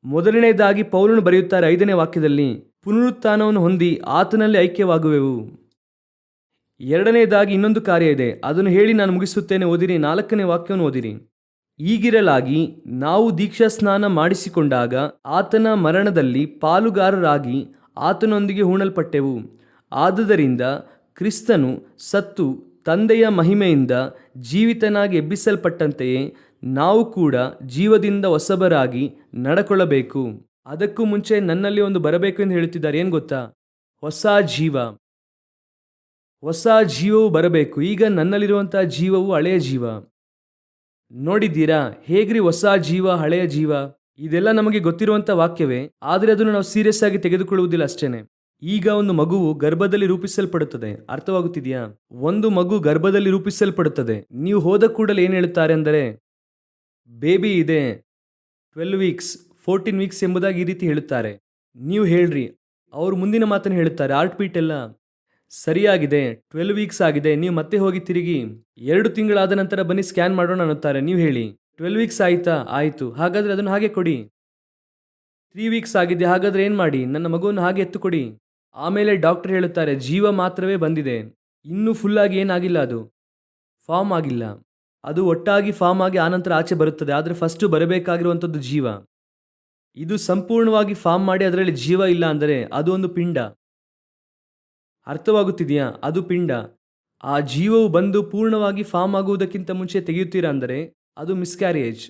ಮೊದಲನೇದಾಗಿ ಪೌಲನು ಬರೆಯುತ್ತಾರೆ 5ನೇ ವಾಕ್ಯದಲ್ಲಿ, ಪುನರುತ್ಥಾನವನ್ನು ಹೊಂದಿ ಆತನಲ್ಲಿ ಐಕ್ಯವಾಗುವೆವು. ಎರಡನೇದಾಗಿ ಇನ್ನೊಂದು ಕಾರ್ಯ ಇದೆ, ಅದನ್ನು ಹೇಳಿ ನಾನು ಮುಗಿಸುತ್ತೇನೆ. ಓದಿರಿ, 4ನೇ ವಾಕ್ಯವನ್ನು ಓದಿರಿ. ಈಗಿರಲಾಗಿ ನಾವು ದೀಕ್ಷಾ ಸ್ನಾನ ಮಾಡಿಸಿಕೊಂಡಾಗ ಆತನ ಮರಣದಲ್ಲಿ ಪಾಲುಗಾರರಾಗಿ ಆತನೊಂದಿಗೆ ಹೂಣಲ್ಪಟ್ಟೆವು. ಆದುದರಿಂದ ಕ್ರಿಸ್ತನು ಸತ್ತು ತಂದೆಯ ಮಹಿಮೆಯಿಂದ ಜೀವಿತನಾಗಿ ಎಬ್ಬಿಸಲ್ಪಟ್ಟಂತೆಯೇ ನಾವು ಕೂಡ ಜೀವದಿಂದ ಹೊಸಬರಾಗಿ ನಡ್ಕೊಳ್ಳಬೇಕು. ಅದಕ್ಕೂ ಮುಂಚೆ ನನ್ನಲ್ಲಿ ಒಂದು ಬರಬೇಕು ಎಂದು ಹೇಳುತ್ತಿದ್ದಾರೆ. ಏನು ಗೊತ್ತಾ? ಹೊಸ ಜೀವ. ಹೊಸ ಜೀವವು ಬರಬೇಕು. ಈಗ ನನ್ನಲ್ಲಿರುವಂತಹ ಜೀವವು ಹಳೆಯ ಜೀವ. ನೋಡಿದ್ದೀರಾ ಹೇಗ್ರಿ ಹೊಸ ಜೀವ ಹಳೆಯ ಜೀವ? ಇದೆಲ್ಲ ನಮಗೆ ಗೊತ್ತಿರುವಂತ ವಾಕ್ಯವೇ, ಆದರೆ ಅದನ್ನು ನಾವು ಸೀರಿಯಸ್ ಆಗಿ ತೆಗೆದುಕೊಳ್ಳುವುದಿಲ್ಲ ಅಷ್ಟೇನೆ. ಈಗ ಒಂದು ಮಗುವು ಗರ್ಭದಲ್ಲಿ ರೂಪಿಸಲ್ಪಡುತ್ತದೆ, ಅರ್ಥವಾಗುತ್ತಿದೆಯಾ? ಒಂದು ಮಗು ಗರ್ಭದಲ್ಲಿ ರೂಪಿಸಲ್ಪಡುತ್ತದೆ. ನೀವು ಹೋದ ಕೂಡಲೇ ಏನು ಹೇಳುತ್ತಾರೆ ಅಂದರೆ, ಬೇಬಿ ಇದೆ, 12 ವೀಕ್ಸ್ 14 ವೀಕ್ಸ್ ಎಂಬುದಾಗಿ ಈ ರೀತಿ ಹೇಳುತ್ತಾರೆ. ನೀವು ಹೇಳ್ರಿ, ಅವರು ಮುಂದಿನ ಮಾತನ್ನು ಹೇಳುತ್ತಾರೆ, ಹಾರ್ಟ್ ಬೀಟ್ ಎಲ್ಲ ಸರಿಯಾಗಿದೆ, 12 ವೀಕ್ಸ್ ಆಗಿದೆ, ನೀವು ಮತ್ತೆ ಹೋಗಿ ತಿರುಗಿ 2 ತಿಂಗಳಾದ ನಂತರ ಬನ್ನಿ ಸ್ಕ್ಯಾನ್ ಮಾಡೋಣ ಅನ್ನುತ್ತಾರೆ. ನೀವು ಹೇಳಿ, 12 ವೀಕ್ಸ್ ಆಯ್ತಾ? ಆಯಿತು, ಹಾಗಾದರೆ ಅದನ್ನು ಹಾಗೆ ಕೊಡಿ. 3 ವೀಕ್ಸ್ ಆಗಿದೆ, ಹಾಗಾದರೆ ಏನು ಮಾಡಿ? ನನ್ನ ಮಗುವನ್ನು ಹಾಗೆ ಎತ್ತು ಕೊಡಿ. ಆಮೇಲೆ ಡಾಕ್ಟರ್ ಹೇಳುತ್ತಾರೆ, ಜೀವ ಮಾತ್ರವೇ ಬಂದಿದೆ, ಇನ್ನೂ ಫುಲ್ಲಾಗಿ ಏನಾಗಿಲ್ಲ, ಅದು ಫಾರ್ಮ್ ಆಗಿಲ್ಲ. ಅದು ಒಟ್ಟಾಗಿ ಫಾರ್ಮ್ ಆಗಿ ಆನಂತರ ಆಚೆ ಬರುತ್ತದೆ, ಆದರೆ ಫಸ್ಟು ಬರಬೇಕಾಗಿರುವಂಥದ್ದು ಜೀವ. ಇದು ಸಂಪೂರ್ಣವಾಗಿ ಫಾರ್ಮ್ ಮಾಡಿ ಅದರಲ್ಲಿ ಜೀವ ಇಲ್ಲ ಅಂದರೆ ಅದು ಒಂದು ಪಿಂಡ. ಅರ್ಥವಾಗುತ್ತಿದೆಯಾ? ಅದು ಪಿಂಡ. ಆ ಜೀವವು ಬಂದು ಪೂರ್ಣವಾಗಿ ಫಾರ್ಮ್ ಆಗುವುದಕ್ಕಿಂತ ಮುಂಚೆ ತೆಗೆಯುತ್ತೀರಾ ಅಂದರೆ ಅದು ಮಿಸ್ಕ್ಯಾರೇಜ್.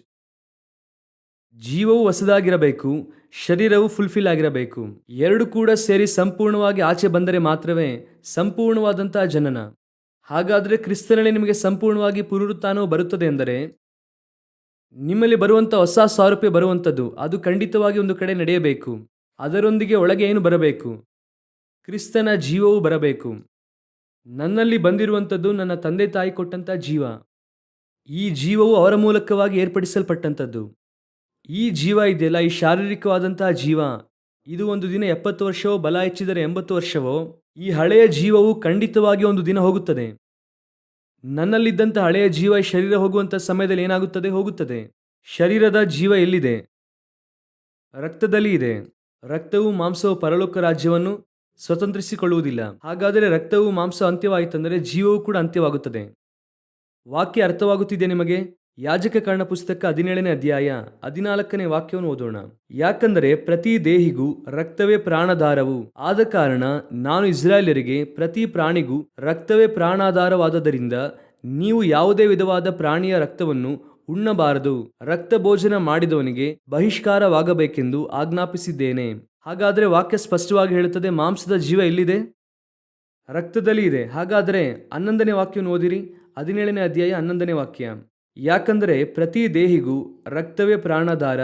ಜೀವವು ಹೊಸದಾಗಿರಬೇಕು, ಶರೀರವು ಫುಲ್ಫಿಲ್ ಆಗಿರಬೇಕು. ಎರಡು ಕೂಡ ಸೇರಿ ಸಂಪೂರ್ಣವಾಗಿ ಆಚೆ ಬಂದರೆ ಮಾತ್ರವೇ ಸಂಪೂರ್ಣವಾದಂತಹ ಜನನ. ಹಾಗಾದರೆ ಕ್ರಿಸ್ತನಲ್ಲಿ ನಿಮಗೆ ಸಂಪೂರ್ಣವಾಗಿ ಪುನರುತ್ಥಾನವು ಬರುತ್ತದೆ ಎಂದರೆ ನಿಮ್ಮಲ್ಲಿ ಬರುವಂಥ ಹೊಸ ಸಾರೂಪ್ಯ ಬರುವಂಥದ್ದು ಅದು ಖಂಡಿತವಾಗಿ ಒಂದು ಕಡೆ ನಡೆಯಬೇಕು. ಅದರೊಂದಿಗೆ ಒಳಗೆ ಏನು ಬರಬೇಕು? ಕ್ರಿಸ್ತನ ಜೀವವು ಬರಬೇಕು. ನನ್ನಲ್ಲಿ ಬಂದಿರುವಂಥದ್ದು ನನ್ನ ತಂದೆ ತಾಯಿ ಕೊಟ್ಟಂಥ ಜೀವ. ಈ ಜೀವವು ಅವರ ಮೂಲಕವಾಗಿ ಏರ್ಪಡಿಸಲ್ಪಟ್ಟಂಥದ್ದು. ಈ ಜೀವ ಇದೆಯಲ್ಲ, ಈ ಶಾರೀರಿಕವಾದಂತಹ ಜೀವ, ಇದು ಒಂದು ದಿನ 70 ವರ್ಷವೋ, ಬಲ ಹೆಚ್ಚಿದರೆ 80 ವರ್ಷವೋ, ಈ ಹಳೆಯ ಜೀವವು ಖಂಡಿತವಾಗಿ ಒಂದು ದಿನ ಹೋಗುತ್ತದೆ. ನನ್ನಲ್ಲಿದ್ದಂಥ ಹಳೆಯ ಜೀವ ಈ ಶರೀರ ಹೋಗುವಂಥ ಸಮಯದಲ್ಲಿ ಏನಾಗುತ್ತದೆ? ಹೋಗುತ್ತದೆ. ಶರೀರದ ಜೀವ ಎಲ್ಲಿದೆ? ರಕ್ತದಲ್ಲಿ ಇದೆ. ರಕ್ತವು ಮಾಂಸವು ಪರಲೋಕ ರಾಜ್ಯವನ್ನು ಸ್ವತಂತ್ರಿಸಿಕೊಳ್ಳುವುದಿಲ್ಲ. ಹಾಗಾದರೆ ರಕ್ತವು ಮಾಂಸ ಅಂತ್ಯವಾಯಿತಂದರೆ ಜೀವವು ಕೂಡ ಅಂತ್ಯವಾಗುತ್ತದೆ. ವಾಕ್ಯ ಅರ್ಥವಾಗುತ್ತಿದೆ ನಿಮಗೆ? ಯಾಜಕಕಾಂಡ ಪುಸ್ತಕ 17ನೇ ಅಧ್ಯಾಯ 14ನೇ ವಾಕ್ಯವನ್ನು ಓದೋಣ. ಯಾಕಂದರೆ ಪ್ರತಿ ದೇಹಿಗೂ ರಕ್ತವೇ ಪ್ರಾಣಾಧಾರವು ಆದ ಕಾರಣ ನಾನು ಇಸ್ರಾಯೇಲರಿಗೆ ಪ್ರತಿ ಪ್ರಾಣಿಗೂ ರಕ್ತವೇ ಪ್ರಾಣಾಧಾರವಾದದರಿಂದ ನೀವು ಯಾವುದೇ ವಿಧವಾದ ಪ್ರಾಣಿಯ ರಕ್ತವನ್ನು ಉಣ್ಣಬಾರದು. ರಕ್ತ ಭೋಜನ ಮಾಡಿದವನಿಗೆ ಬಹಿಷ್ಕಾರವಾಗಬೇಕೆಂದು ಆಜ್ಞಾಪಿಸಿದ್ದೇನೆ. ಹಾಗಾದರೆ ವಾಕ್ಯ ಸ್ಪಷ್ಟವಾಗಿ ಹೇಳುತ್ತದೆ, ಮಾಂಸದ ಜೀವ ಎಲ್ಲಿದೆ? ರಕ್ತದಲ್ಲಿ ಇದೆ. ಹಾಗಾದರೆ 11ನೇ ವಾಕ್ಯವನ್ನು ಓದಿರಿ, 17ನೇ ಅಧ್ಯಾಯ 11ನೇ ವಾಕ್ಯ. ಯಾಕಂದರೆ ಪ್ರತಿ ದೇಹಿಗೂ ರಕ್ತವೇ ಪ್ರಾಣಾಧಾರ,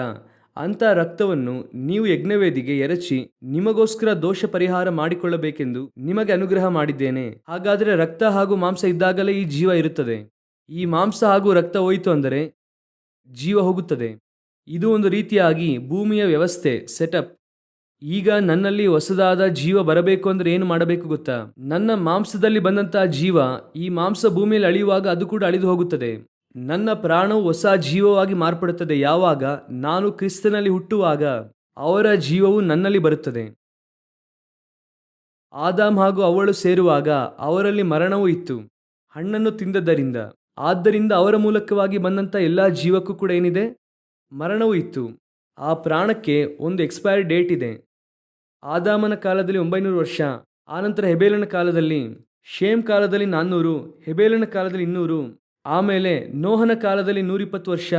ಅಂಥ ರಕ್ತವನ್ನು ನೀವು ಯಜ್ಞವೇದಿಗೆ ಎರಚಿ ನಿಮಗೋಸ್ಕರ ದೋಷ ಪರಿಹಾರ ಮಾಡಿಕೊಳ್ಳಬೇಕೆಂದು ನಿಮಗೆ ಅನುಗ್ರಹ ಮಾಡಿದ್ದೇನೆ. ಹಾಗಾದರೆ ರಕ್ತ ಹಾಗೂ ಮಾಂಸ ಇದ್ದಾಗಲೇ ಈ ಜೀವ ಇರುತ್ತದೆ. ಈ ಮಾಂಸ ಹಾಗೂ ರಕ್ತ ಹೋಯಿತು ಅಂದರೆ ಜೀವ ಹೋಗುತ್ತದೆ. ಇದು ಒಂದು ರೀತಿಯಾಗಿ ಭೂಮಿಯ ವ್ಯವಸ್ಥೆ, ಸೆಟಪ್. ಈಗ ನನ್ನಲ್ಲಿ ಹೊಸದಾದ ಜೀವ ಬರಬೇಕು ಅಂದರೆ ಏನು ಮಾಡಬೇಕು ಗೊತ್ತಾ? ನನ್ನ ಮಾಂಸದಲ್ಲಿ ಬಂದಂತಹ ಜೀವ ಈ ಮಾಂಸ ಭೂಮಿಯಲ್ಲಿ ಅಳಿಯುವಾಗ ಅದು ಕೂಡ ಅಳಿದು ಹೋಗುತ್ತದೆ. ನನ್ನ ಪ್ರಾಣವು ಹೊಸ ಜೀವವಾಗಿ ಮಾರ್ಪಡುತ್ತದೆ. ಯಾವಾಗ? ನಾನು ಕ್ರಿಸ್ತನಲ್ಲಿ ಹುಟ್ಟುವಾಗ ಅವರ ಜೀವವು ನನ್ನಲ್ಲಿ ಬರುತ್ತದೆ. ಆದಾಮ್ ಹಾಗೂ ಅವಳು ಸೇರುವಾಗ ಅವರಲ್ಲಿ ಮರಣವೂ ಇತ್ತು, ಹಣ್ಣನ್ನು ತಿಂದದ್ದರಿಂದ. ಆದ್ದರಿಂದ ಅವರ ಮೂಲಕವಾಗಿ ಬಂದಂಥ ಎಲ್ಲ ಜೀವಕ್ಕೂ ಕೂಡ ಏನಿದೆ? ಮರಣವೂ ಇತ್ತು. ಆ ಪ್ರಾಣಕ್ಕೆ ಒಂದು ಎಕ್ಸ್ಪೈರಿ ಡೇಟ್ ಇದೆ. ಆದಾಮನ ಕಾಲದಲ್ಲಿ 900 ವರ್ಷ, ಆನಂತರ ಹೆಬೇಲನ ಕಾಲದಲ್ಲಿ, ಶೇಮ್ ಕಾಲದಲ್ಲಿ 400, ಹೆಬೇಲನ ಕಾಲದಲ್ಲಿ 200, ಆಮೇಲೆ ನೋಹನ ಕಾಲದಲ್ಲಿ 120 ವರ್ಷ,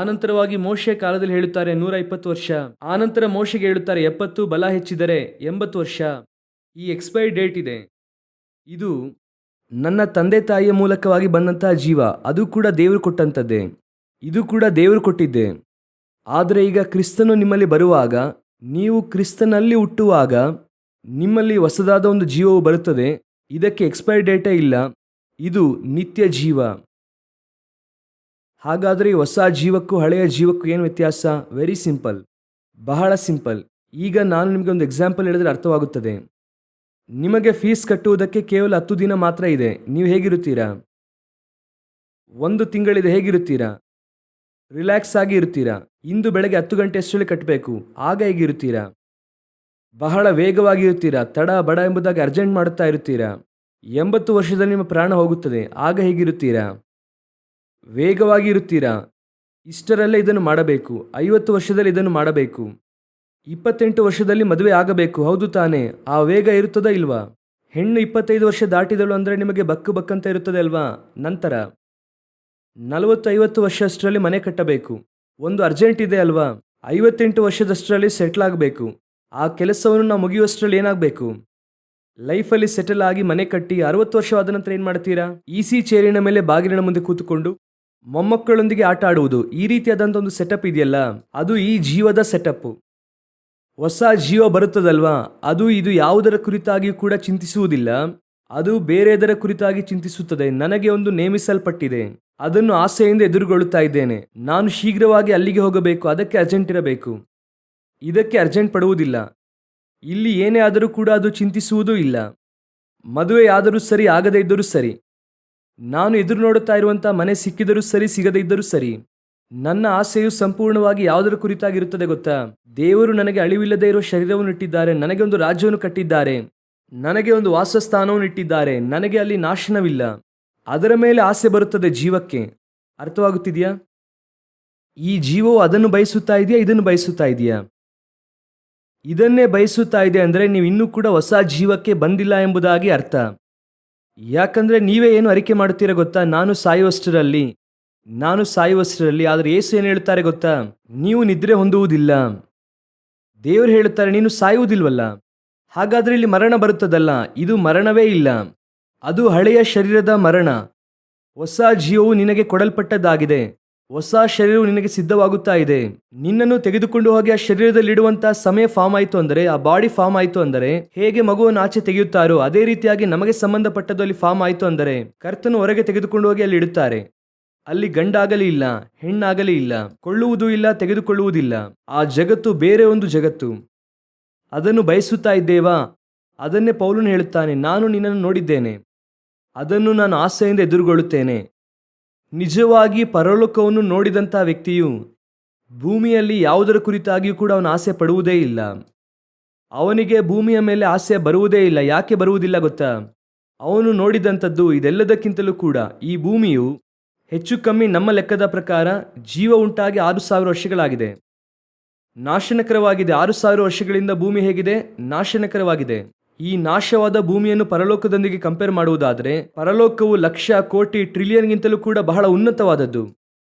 ಆನಂತರವಾಗಿ ಮೋಶೆ ಕಾಲದಲ್ಲಿ ಹೇಳುತ್ತಾರೆ 120 ವರ್ಷ, ಆನಂತರ ಮೋಶೆಗೆ ಹೇಳುತ್ತಾರೆ 70, ಬಲ ಹೆಚ್ಚಿದರೆ 80 ವರ್ಷ. ಈ ಎಕ್ಸ್ಪೈರಿ ಡೇಟ್ ಇದೆ. ಇದು ನನ್ನ ತಂದೆ ತಾಯಿಯ ಮೂಲಕವಾಗಿ ಬಂದಂತಹ ಜೀವ, ಅದು ಕೂಡ ದೇವರು ಕೊಟ್ಟಂಥದ್ದೇ, ಇದು ಕೂಡ ದೇವರು ಕೊಟ್ಟಿದ್ದೆ. ಆದರೆ ಈಗ ಕ್ರಿಸ್ತನು ನಿಮ್ಮಲ್ಲಿ ಬರುವಾಗ, ನೀವು ಕ್ರಿಸ್ತನಲ್ಲಿ ಹುಟ್ಟುವಾಗ ನಿಮ್ಮಲ್ಲಿ ಹೊಸದಾದ ಒಂದು ಜೀವವು ಬರುತ್ತದೆ. ಇದಕ್ಕೆ ಎಕ್ಸ್ಪೈರಿ ಡೇಟೇ ಇಲ್ಲ, ಇದು ನಿತ್ಯ ಜೀವ. ಹಾಗಾದರೆ ಹೊಸ ಜೀವಕ್ಕೂ ಹಳೆಯ ಜೀವಕ್ಕೂ ಏನು ವ್ಯತ್ಯಾಸ? ವೆರಿ ಸಿಂಪಲ್, ಬಹಳ ಸಿಂಪಲ್. ಈಗ ನಾನು ನಿಮಗೆ ಒಂದು ಎಕ್ಸಾಂಪಲ್ ಹೇಳಿದ್ರೆ ಅರ್ಥವಾಗುತ್ತದೆ. ನಿಮಗೆ ಫೀಸ್ ಕಟ್ಟುವುದಕ್ಕೆ ಕೇವಲ 10 ದಿನ ಮಾತ್ರ ಇದೆ. ನೀವು ಹೇಗಿರುತ್ತೀರಾ? 1 ತಿಂಗಳಿದೆ, ಹೇಗಿರುತ್ತೀರಾ? ರಿಲ್ಯಾಕ್ಸ್ ಆಗಿ ಇರುತ್ತೀರಾ? ಇಂದು ಬೆಳಗ್ಗೆ 10 ಗಂಟೆ ಅಷ್ಟರಲ್ಲಿ ಕಟ್ಟಬೇಕು, ಆಗ ಹೇಗಿರುತ್ತೀರಾ? ಬಹಳ ವೇಗವಾಗಿರುತ್ತೀರಾ? ತಡ ಬಡ ಎಂಬುದಾಗಿ ಅರ್ಜೆಂಟ್ ಮಾಡುತ್ತಾ ಇರುತ್ತೀರಾ? 80 ವರ್ಷದಲ್ಲಿ ನಿಮ್ಮ ಪ್ರಾಣ ಹೋಗುತ್ತದೆ, ಆಗ ಹೇಗಿರುತ್ತೀರಾ? ವೇಗವಾಗಿ ಇರುತ್ತೀರಾ? ಇಷ್ಟರಲ್ಲೇ ಇದನ್ನು ಮಾಡಬೇಕು, 50 ವರ್ಷದಲ್ಲಿ ಇದನ್ನು ಮಾಡಬೇಕು, 28 ವರ್ಷದಲ್ಲಿ ಮದುವೆ ಆಗಬೇಕು, ಹೌದು ತಾನೇ? ಆ ವೇಗ ಇರುತ್ತದಾ ಇಲ್ವಾ? ಹೆಣ್ಣು 25 ವರ್ಷ ದಾಟಿದಳು ಅಂದರೆ ನಿಮಗೆ ಬಕ್ಕು ಬಕ್ಕಂತ ಇರುತ್ತದೆ ಅಲ್ವಾ? ನಂತರ 40-50 ವರ್ಷ ಅಷ್ಟರಲ್ಲಿ ಮನೆ ಕಟ್ಟಬೇಕು, ಒಂದು ಅರ್ಜೆಂಟ್ ಇದೆ ಅಲ್ವಾ? 58 ವರ್ಷದಷ್ಟರಲ್ಲಿ ಸೆಟ್ಲ್ ಆಗಬೇಕು. ಆ ಕೆಲಸವನ್ನು ನಾವು ಮುಗಿಯುವಷ್ಟರಲ್ಲಿ ಏನಾಗಬೇಕು? ಲೈಫಲ್ಲಿ ಸೆಟಲ್ ಆಗಿ ಮನೆ ಕಟ್ಟಿ 60 ವರ್ಷವಾದ ನಂತರ ಏನು ಮಾಡ್ತೀರಾ? ಈಸಿ ಚೇರಿನ ಮೇಲೆ ಬಾಗಿಲಿನ ಮುಂದೆ ಕೂತುಕೊಂಡು ಮೊಮ್ಮಕ್ಕಳೊಂದಿಗೆ ಆಟ ಆಡುವುದು, ಈ ರೀತಿಯಾದಂಥ ಒಂದು ಸೆಟಪ್ ಇದೆಯಲ್ಲ, ಅದು ಈ ಜೀವದ ಸೆಟಪ್. ಹೊಸ ಜೀವ ಬರುತ್ತದಲ್ವಾ, ಅದು ಇದು ಯಾವುದರ ಕುರಿತಾಗಿಯೂ ಕೂಡ ಚಿಂತಿಸುವುದಿಲ್ಲ. ಅದು ಬೇರೆದರ ಕುರಿತಾಗಿ ಚಿಂತಿಸುತ್ತದೆ. ನನಗೆ ಒಂದು ನೇಮಿಸಲ್ಪಟ್ಟಿದೆ, ಅದನ್ನು ಆಸೆಯಿಂದ ಎದುರುಗೊಳ್ಳುತ್ತಾ ಇದ್ದೇನೆ. ನಾನು ಶೀಘ್ರವಾಗಿ ಅಲ್ಲಿಗೆ ಹೋಗಬೇಕು, ಅದಕ್ಕೆ ಅರ್ಜೆಂಟ್ ಇರಬೇಕು. ಇದಕ್ಕೆ ಅರ್ಜೆಂಟ್ ಪಡುವುದಿಲ್ಲ. ಇಲ್ಲಿ ಏನೇ ಆದರೂ ಕೂಡ ಅದು ಚಿಂತಿಸುವುದೂ ಇಲ್ಲ. ಮದುವೆಯಾದರೂ ಸರಿ, ಆಗದೇ ಇದ್ದರೂ ಸರಿ. ನಾನು ಎದುರು ನೋಡುತ್ತಾ ಇರುವಂಥ ಮನೆ ಸಿಕ್ಕಿದರೂ ಸರಿ, ಸಿಗದೇ ಇದ್ದರೂ ಸರಿ. ನನ್ನ ಆಸೆಯು ಸಂಪೂರ್ಣವಾಗಿ ಯಾವುದರ ಕುರಿತಾಗಿರುತ್ತದೆ ಗೊತ್ತಾ? ದೇವರು ನನಗೆ ಅಳಿವಿಲ್ಲದೆ ಇರುವ ಶರೀರವನ್ನು ಇಟ್ಟಿದ್ದಾರೆ, ನನಗೆ ಒಂದು ರಾಜ್ಯವನ್ನು ಕಟ್ಟಿದ್ದಾರೆ, ನನಗೆ ಒಂದು ವಾಸಸ್ಥಾನವನ್ನು ಇಟ್ಟಿದ್ದಾರೆ, ನನಗೆ ಅಲ್ಲಿ ನಾಶನವಿಲ್ಲ. ಅದರ ಮೇಲೆ ಆಸೆ ಬರುತ್ತದೆ ಜೀವಕ್ಕೆ. ಅರ್ಥವಾಗುತ್ತಿದೆಯಾ? ಈ ಜೀವವು ಅದನ್ನು ಬಯಸುತ್ತಾ ಇದೆಯಾ, ಇದನ್ನು ಬಯಸುತ್ತಾ ಇದೆಯಾ? ಇದನ್ನೇ ಬಯಸುತ್ತಾ ಇದೆ ಅಂದರೆ ನೀವು ಇನ್ನೂ ಕೂಡ ಹೊಸ ಜೀವಕ್ಕೆ ಬಂದಿಲ್ಲ ಎಂಬುದಾಗಿ ಅರ್ಥ. ಯಾಕಂದ್ರೆ ನೀವೇ ಏನು ಅರಿಕೆ ಮಾಡುತ್ತೀರಾ ಗೊತ್ತಾ? ನಾನು ಸಾಯುವಷ್ಟರಲ್ಲಿ. ಆದರೆ ಯೇಸು ಏನು ಹೇಳ್ತಾರೆ ಗೊತ್ತಾ? ನೀವು ನಿದ್ರೆ ಹೊಂದುವುದಿಲ್ಲ. ದೇವರು ಹೇಳುತ್ತಾರೆ ನೀನು ಸಾಯುವುದಿಲ್ವಲ್ಲ, ಹಾಗಾದ್ರೆ ಇಲ್ಲಿ ಮರಣ ಬರುತ್ತದಲ್ಲ. ಇದು ಮರಣವೇ ಇಲ್ಲ, ಅದು ಹಳೆಯ ಶರೀರದ ಮರಣ. ಹೊಸ ಜೀವವು ನಿನಗೆ ಕೊಡಲ್ಪಟ್ಟದ್ದಾಗಿದೆ. ಹೊಸ ಶರೀರವು ನಿನಗೆ ಸಿದ್ಧವಾಗುತ್ತಾ ಇದೆ. ನಿನ್ನನ್ನು ತೆಗೆದುಕೊಂಡು ಹೋಗಿ ಆ ಶರೀರದಲ್ಲಿಡುವಂತಹ ಸಮಯ ಫಾರ್ಮ್ ಆಯಿತು ಅಂದರೆ, ಆ ಬಾಡಿ ಫಾರ್ಮ್ ಆಯಿತು ಅಂದರೆ, ಹೇಗೆ ಮಗುವನ್ನು ಆಚೆ ತೆಗೆಯುತ್ತಾರೋ ಅದೇ ರೀತಿಯಾಗಿ ನಮಗೆ ಸಂಬಂಧಪಟ್ಟದ್ದು ಅಲ್ಲಿ ಫಾರ್ಮ್ ಆಯಿತು ಅಂದರೆ ಕರ್ತನು ಹೊರಗೆ ತೆಗೆದುಕೊಂಡು ಹೋಗಿ ಅಲ್ಲಿ ಇಡುತ್ತಾರೆ. ಅಲ್ಲಿ ಗಂಡಾಗಲಿ ಇಲ್ಲ, ಹೆಣ್ಣಾಗಲಿ ಇಲ್ಲ, ಕೊಳ್ಳುವುದೂ ಇಲ್ಲ, ತೆಗೆದುಕೊಳ್ಳುವುದಿಲ್ಲ. ಆ ಜಗತ್ತು ಬೇರೆ ಒಂದು ಜಗತ್ತು. ಅದನ್ನು ಬಯಸುತ್ತಾ ಇದ್ದೇವಾ? ಅದನ್ನೇ ಪೌಲನು ಹೇಳುತ್ತಾನೆ, ನಾನು ನಿನ್ನನ್ನು ನೋಡಿದ್ದೇನೆ, ಅದನ್ನು ನಾನು ಆಸೆಯಿಂದ ಎದುರುಗೊಳ್ಳುತ್ತೇನೆ. ನಿಜವಾಗಿ ಪರಲೋಕವನ್ನು ನೋಡಿದಂಥ ವ್ಯಕ್ತಿಯು ಭೂಮಿಯಲ್ಲಿ ಯಾವುದರ ಕುರಿತಾಗಿಯೂ ಕೂಡ ಅವನು ಆಸೆ ಪಡುವುದೇ ಇಲ್ಲ. ಅವನಿಗೆ ಭೂಮಿಯ ಮೇಲೆ ಆಸೆ ಬರುವುದೇ ಇಲ್ಲ. ಯಾಕೆ ಬರುವುದಿಲ್ಲ ಗೊತ್ತಾ? ಅವನು ನೋಡಿದಂಥದ್ದು ಇದೆಲ್ಲದಕ್ಕಿಂತಲೂ ಕೂಡ ಈ ಭೂಮಿಯು ಹೆಚ್ಚು ಕಮ್ಮಿ ನಮ್ಮ ಲೆಕ್ಕದ ಪ್ರಕಾರ ಜೀವ ಉಂಟಾಗಿ 6,000 ವರ್ಷಗಳಾಗಿದೆ. ನಾಶನಕರವಾಗಿದೆ. 6,000 ವರ್ಷಗಳಿಂದ ಭೂಮಿ ಹೇಗಿದೆ? ನಾಶನಕರವಾಗಿದೆ. ಈ ನಾಶವಾದ ಭೂಮಿಯನ್ನು ಪರಲೋಕದೊಂದಿಗೆ ಕಂಪೇರ್ ಮಾಡುವುದಾದರೆ ಪರಲೋಕವು ಲಕ್ಷ, ಕೋಟಿ, ಟ್ರಿಲಿಯನ್ಗಿಂತಲೂ ಕೂಡ ಬಹಳ ಉನ್ನತವಾದದ್ದು,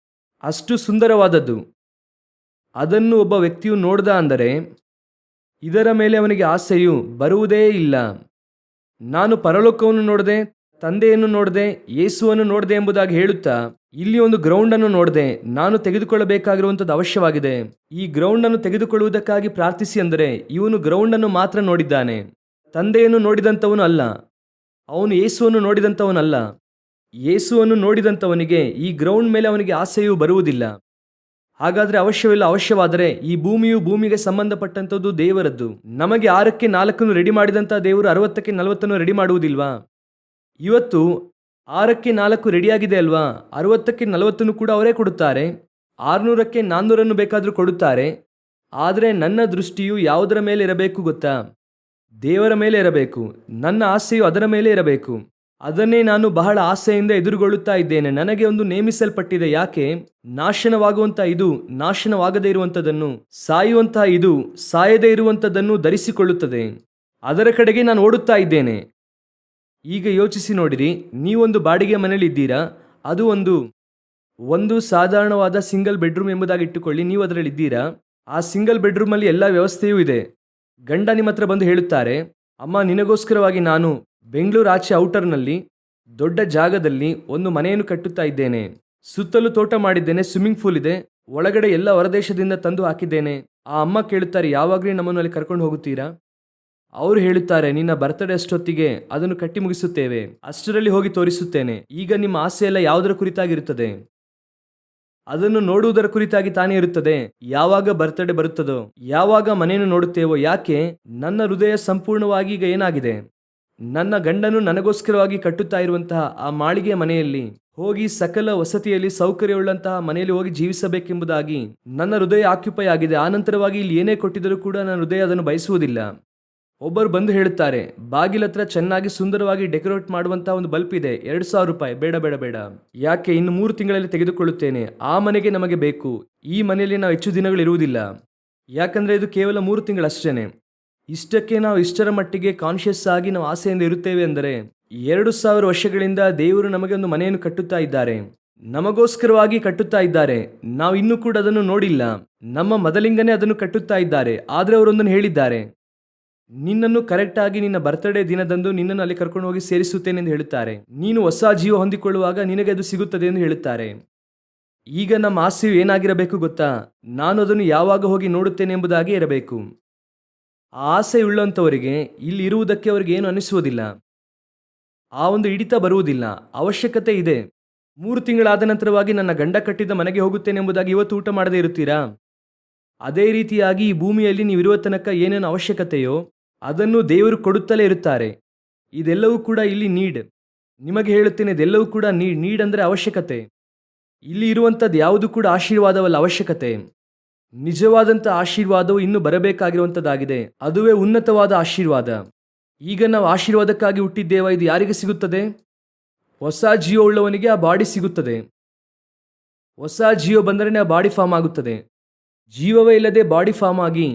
ಅಷ್ಟು ಸುಂದರವಾದದ್ದು. ಅದನ್ನು ಒಬ್ಬ ವ್ಯಕ್ತಿಯು ನೋಡ್ದ ಅಂದರೆ ಇದರ ಮೇಲೆ ಅವನಿಗೆ ಆಸೆಯು ಬರುವುದೇ ಇಲ್ಲ. ನಾನು ಪರಲೋಕವನ್ನು ನೋಡಿದೆ, ತಂದೆಯನ್ನು ನೋಡಿದೆ, ಯೇಸುವನ್ನು ನೋಡಿದೆ ಎಂಬುದಾಗಿ ಹೇಳುತ್ತಾ ಇಲ್ಲಿ ಒಂದು ಗ್ರೌಂಡನ್ನು ನೋಡಿದೆ. ನಾನು ತೆಗೆದುಕೊಳ್ಳಬೇಕಾಗಿರುವಂಥದ್ದು ಅವಶ್ಯವಾಗಿದೆ. ಈ ಗ್ರೌಂಡನ್ನು ತೆಗೆದುಕೊಳ್ಳುವುದಕ್ಕಾಗಿ ಪ್ರಾರ್ಥಿಸಿ ಅಂದರೆ ಇವನು ಗ್ರೌಂಡನ್ನು ಮಾತ್ರ ನೋಡಿದ್ದಾನೆ, ತಂದೆಯನ್ನು ನೋಡಿದಂಥವನು ಅಲ್ಲ. ಅವನು ಯೇಸುವನ್ನು ನೋಡಿದಂಥವನಲ್ಲ. ಯೇಸುವನ್ನು ನೋಡಿದಂಥವನಿಗೆ ಈ ಗ್ರೌಂಡ್ ಮೇಲೆ ಅವನಿಗೆ ಆಸೆಯೂ ಬರುವುದಿಲ್ಲ. ಹಾಗಾದರೆ ಅವಶ್ಯವಿಲ್ಲ. ಅವಶ್ಯವಾದರೆ ಈ ಭೂಮಿಯು ಭೂಮಿಗೆ ಸಂಬಂಧಪಟ್ಟಂಥದ್ದು ದೇವರದ್ದು. ನಮಗೆ 6ಕ್ಕೆ 4 ರೆಡಿ ಮಾಡಿದಂಥ ದೇವರು 60ಕ್ಕೆ 40 ರೆಡಿ ಮಾಡುವುದಿಲ್ವಾ? ಇವತ್ತು 6ಕ್ಕೆ 4 ರೆಡಿಯಾಗಿದೆ ಅಲ್ವಾ? 60ಕ್ಕೆ 40 ಕೂಡ ಅವರೇ ಕೊಡುತ್ತಾರೆ. 600ಕ್ಕೆ 400 ಬೇಕಾದರೂ ಕೊಡುತ್ತಾರೆ. ಆದರೆ ನನ್ನ ದೃಷ್ಟಿಯು ಯಾವುದರ ಮೇಲೆ ಇರಬೇಕು ಗೊತ್ತಾ? ದೇವರ ಮೇಲೆ ಇರಬೇಕು. ನನ್ನ ಆಸೆಯು ಅದರ ಮೇಲೆ ಇರಬೇಕು. ಅದನ್ನೇ ನಾನು ಬಹಳ ಆಸೆಯಿಂದ ಎದುರುಗೊಳ್ಳುತ್ತಾ ಇದ್ದೇನೆ. ನನಗೆ ಒಂದು ನೇಮಿಸಲ್ಪಟ್ಟಿದೆ. ಯಾಕೆ? ನಾಶನವಾಗುವಂಥ ಇದು ನಾಶನವಾಗದೇ ಇರುವಂಥದ್ದನ್ನು, ಸಾಯುವಂತಹ ಇದು ಸಾಯದೇ ಇರುವಂಥದ್ದನ್ನು ಧರಿಸಿಕೊಳ್ಳುತ್ತದೆ. ಅದರ ಕಡೆಗೆ ನಾನು ಓಡುತ್ತಾ ಇದ್ದೇನೆ. ಈಗ ಯೋಚಿಸಿ ನೋಡಿರಿ, ನೀವೊಂದು ಬಾಡಿಗೆ ಮನೇಲಿ ಇದ್ದೀರಾ. ಅದು ಒಂದು ಸಾಧಾರಣವಾದ ಸಿಂಗಲ್ ಬೆಡ್ರೂಮ್ ಎಂಬುದಾಗಿ ಇಟ್ಟುಕೊಳ್ಳಿ. ನೀವು ಅದರಲ್ಲಿ ಇದ್ದೀರಾ. ಆ ಸಿಂಗಲ್ ಬೆಡ್ರೂಮಲ್ಲಿ ಎಲ್ಲ ವ್ಯವಸ್ಥೆಯೂ ಇದೆ. ಗಂಡ ನಿಮ್ಮ ಹತ್ರ ಬಂದು ಹೇಳುತ್ತಾರೆ, ಅಮ್ಮ ನಿನಗೋಸ್ಕರವಾಗಿ ನಾನು ಬೆಂಗಳೂರು ಆಚೆ ಔಟರ್ನಲ್ಲಿ ದೊಡ್ಡ ಜಾಗದಲ್ಲಿ ಒಂದು ಮನೆಯನ್ನು ಕಟ್ಟುತ್ತಾ ಇದ್ದೇನೆ. ಸುತ್ತಲೂ ತೋಟ ಮಾಡಿದ್ದೇನೆ, ಸ್ವಿಮ್ಮಿಂಗ್ ಪೂಲ್ ಇದೆ, ಒಳಗಡೆ ಎಲ್ಲ ಹೊರದೇಶದಿಂದ ತಂದು ಹಾಕಿದ್ದೇನೆ. ಆ ಅಮ್ಮ ಕೇಳುತ್ತಾರೆ, ಯಾವಾಗಲೂ ನಮ್ಮನ್ನು ಅಲ್ಲಿ ಕರ್ಕೊಂಡು ಹೋಗುತ್ತೀರಾ? ಅವರು ಹೇಳುತ್ತಾರೆ, ನಿನ್ನ ಬರ್ತಡೇ ಅಷ್ಟೊತ್ತಿಗೆ ಅದನ್ನು ಕಟ್ಟಿ ಮುಗಿಸುತ್ತೇವೆ, ಅಷ್ಟರಲ್ಲಿ ಹೋಗಿ ತೋರಿಸುತ್ತೇನೆ. ಈಗ ನಿಮ್ಮ ಆಸೆ ಎಲ್ಲ ಯಾವುದರ ಕುರಿತಾಗಿರುತ್ತದೆ? ಅದನ್ನು ನೋಡುವುದರ ಕುರಿತಾಗಿ ತಾನೇ ಇರುತ್ತದೆ. ಯಾವಾಗ ಬರ್ತಡೇ ಬರುತ್ತದೋ, ಯಾವಾಗ ಮನೆಯನ್ನು ನೋಡುತ್ತೇವೋ. ಯಾಕೆ? ನನ್ನ ಹೃದಯ ಸಂಪೂರ್ಣವಾಗಿ ಈಗ ಏನಾಗಿದೆ? ನನ್ನ ಗಂಡನು ನನಗೋಸ್ಕರವಾಗಿ ಕಟ್ಟುತ್ತಾ ಇರುವಂತಹ ಆ ಮಾಳಿಗೆ ಮನೆಯಲ್ಲಿ ಹೋಗಿ, ಸಕಲ ವಸತಿಯಲ್ಲಿ ಸೌಕರ್ಯವುಳ್ಳಂತಹ ಮನೆಯಲ್ಲಿ ಹೋಗಿ ಜೀವಿಸಬೇಕೆಂಬುದಾಗಿ ನನ್ನ ಹೃದಯ ಆಕ್ಯುಪೈ ಆಗಿದೆ. ಆನಂತರವಾಗಿ ಇಲ್ಲಿ ಏನೇ ಕೊಟ್ಟಿದ್ದರೂ ಕೂಡ ನನ್ನ ಹೃದಯ ಅದನ್ನು ಬಯಸುವುದಿಲ್ಲ. ಒಬ್ಬರು ಬಂದು ಹೇಳುತ್ತಾರೆ, ಬಾಗಿಲತ್ರ ಚೆನ್ನಾಗಿ ಸುಂದರವಾಗಿ ಡೆಕೋರೇಟ್ ಮಾಡುವಂತಹ ಒಂದು ಬಲ್ಬ್ ಇದೆ, 2,000 ರೂಪಾಯಿ. ಬೇಡ ಬೇಡ ಬೇಡ. ಯಾಕೆ? ಇನ್ನು 3 ತಿಂಗಳಲ್ಲಿ ತೆಗೆದುಕೊಳ್ಳುತ್ತೇನೆ. ಆ ಮನೆಗೆ ನಮಗೆ ಬೇಕು. ಈ ಮನೆಯಲ್ಲಿ ನಾವು ಹೆಚ್ಚು ದಿನಗಳು ಇರುವುದಿಲ್ಲ. ಯಾಕಂದ್ರೆ ಇದು ಕೇವಲ 3 ತಿಂಗಳಷ್ಟೇನೆ. ಇಷ್ಟಕ್ಕೆ ನಾವು ಇಷ್ಟರ ಮಟ್ಟಿಗೆ ಕಾನ್ಷಿಯಸ್ ಆಗಿ ನಾವು ಆಸೆಯಿಂದ ಇರುತ್ತೇವೆ ಅಂದರೆ 2,000 ವರ್ಷಗಳಿಂದ ದೇವರು ನಮಗೆ ಒಂದು ಮನೆಯನ್ನು ಕಟ್ಟುತ್ತಾ ಇದ್ದಾರೆ, ನಮಗೋಸ್ಕರವಾಗಿ ಕಟ್ಟುತ್ತಾ ಇದ್ದಾರೆ. ನಾವು ಇನ್ನೂ ಕೂಡ ಅದನ್ನು ನೋಡಿಲ್ಲ. ನಮ್ಮ ಮೊದಲಿಂಗನೇ ಅದನ್ನು ಕಟ್ಟುತ್ತಾ ಇದ್ದಾರೆ. ಆದರೆ ಅವರೊಂದನ್ನು ಹೇಳಿದ್ದಾರೆ, ನಿನ್ನನ್ನು ಕರೆಕ್ಟಾಗಿ ನಿನ್ನ ಬರ್ತಡೇ ದಿನದಂದು ನಿನ್ನನ್ನು ಅಲ್ಲಿ ಕರ್ಕೊಂಡು ಹೋಗಿ ಸೇರಿಸುತ್ತೇನೆ ಎಂದು ಹೇಳುತ್ತಾರೆ. ನೀನು ಹೊಸ ಜೀವ ಹೊಂದಿಕೊಳ್ಳುವಾಗ ನಿನಗೆ ಅದು ಸಿಗುತ್ತದೆ ಎಂದು ಹೇಳುತ್ತಾರೆ. ಈಗ ನಮ್ಮ ಆಸೆಯು ಏನಾಗಿರಬೇಕು ಗೊತ್ತಾ? ನಾನು ಅದನ್ನು ಯಾವಾಗ ಹೋಗಿ ನೋಡುತ್ತೇನೆ ಎಂಬುದಾಗಿ ಇರಬೇಕು. ಆ ಆಸೆಯುಳ್ಳಂಥವರಿಗೆ ಇಲ್ಲಿ ಇರುವುದಕ್ಕೆ ಅವರಿಗೆ ಏನು ಅನಿಸುವುದಿಲ್ಲ. ಆ ಒಂದು ಹಿಡಿತ ಬರುವುದಿಲ್ಲ. ಅವಶ್ಯಕತೆ ಇದೆ. 3 ತಿಂಗಳಾದ ನಂತರವಾಗಿ ನನ್ನ ಗಂಡ ಕಟ್ಟಿದ ಮನೆಗೆ ಹೋಗುತ್ತೇನೆ ಎಂಬುದಾಗಿ ಇವತ್ತು ಊಟ ಮಾಡದೇ ಇರುತ್ತೀರಾ? ಅದೇ ರೀತಿಯಾಗಿ ಈ ಭೂಮಿಯಲ್ಲಿ ನೀವಿರುವ ತನಕ ಏನೇನು ಅವಶ್ಯಕತೆಯೋ ಅದನ್ನು ದೇವರು ಕೊಡುತ್ತಲೇ ಇರುತ್ತಾರೆ. ಇದೆಲ್ಲವೂ ಕೂಡ ಇಲ್ಲಿ ನೀಡ್. ನಿಮಗೆ ಹೇಳುತ್ತೇನೆ, ಇದೆಲ್ಲವೂ ಕೂಡ ನೀಡ್ ಅಂದರೆ ಅವಶ್ಯಕತೆ. ಇಲ್ಲಿ ಇರುವಂಥದ್ದು ಯಾವುದು ಕೂಡ ಆಶೀರ್ವಾದವಲ್ಲ, ಅವಶ್ಯಕತೆ. ನಿಜವಾದಂಥ ಆಶೀರ್ವಾದವು ಇನ್ನೂ ಬರಬೇಕಾಗಿರುವಂಥದ್ದಾಗಿದೆ. ಅದುವೇ ಉನ್ನತವಾದ ಆಶೀರ್ವಾದ. ಈಗ ನಾವು ಆಶೀರ್ವಾದಕ್ಕಾಗಿ ಹುಟ್ಟಿದ್ದೇವೆ. ಇದು ಯಾರಿಗೆ ಸಿಗುತ್ತದೆ? ಹೊಸ ಜೀವ ಉಳ್ಳವನಿಗೆ ಆ ಬಾಡಿ ಸಿಗುತ್ತದೆ. ಹೊಸ ಜೀವ ಬಂದರೆ ಆ ಬಾಡಿ ಫಾರ್ಮ್ ಆಗುತ್ತದೆ. ಜೀವವೇ ಇಲ್ಲದೆ ಬಾಡಿ ಫಾರ್ಮ್ ಆಗಿ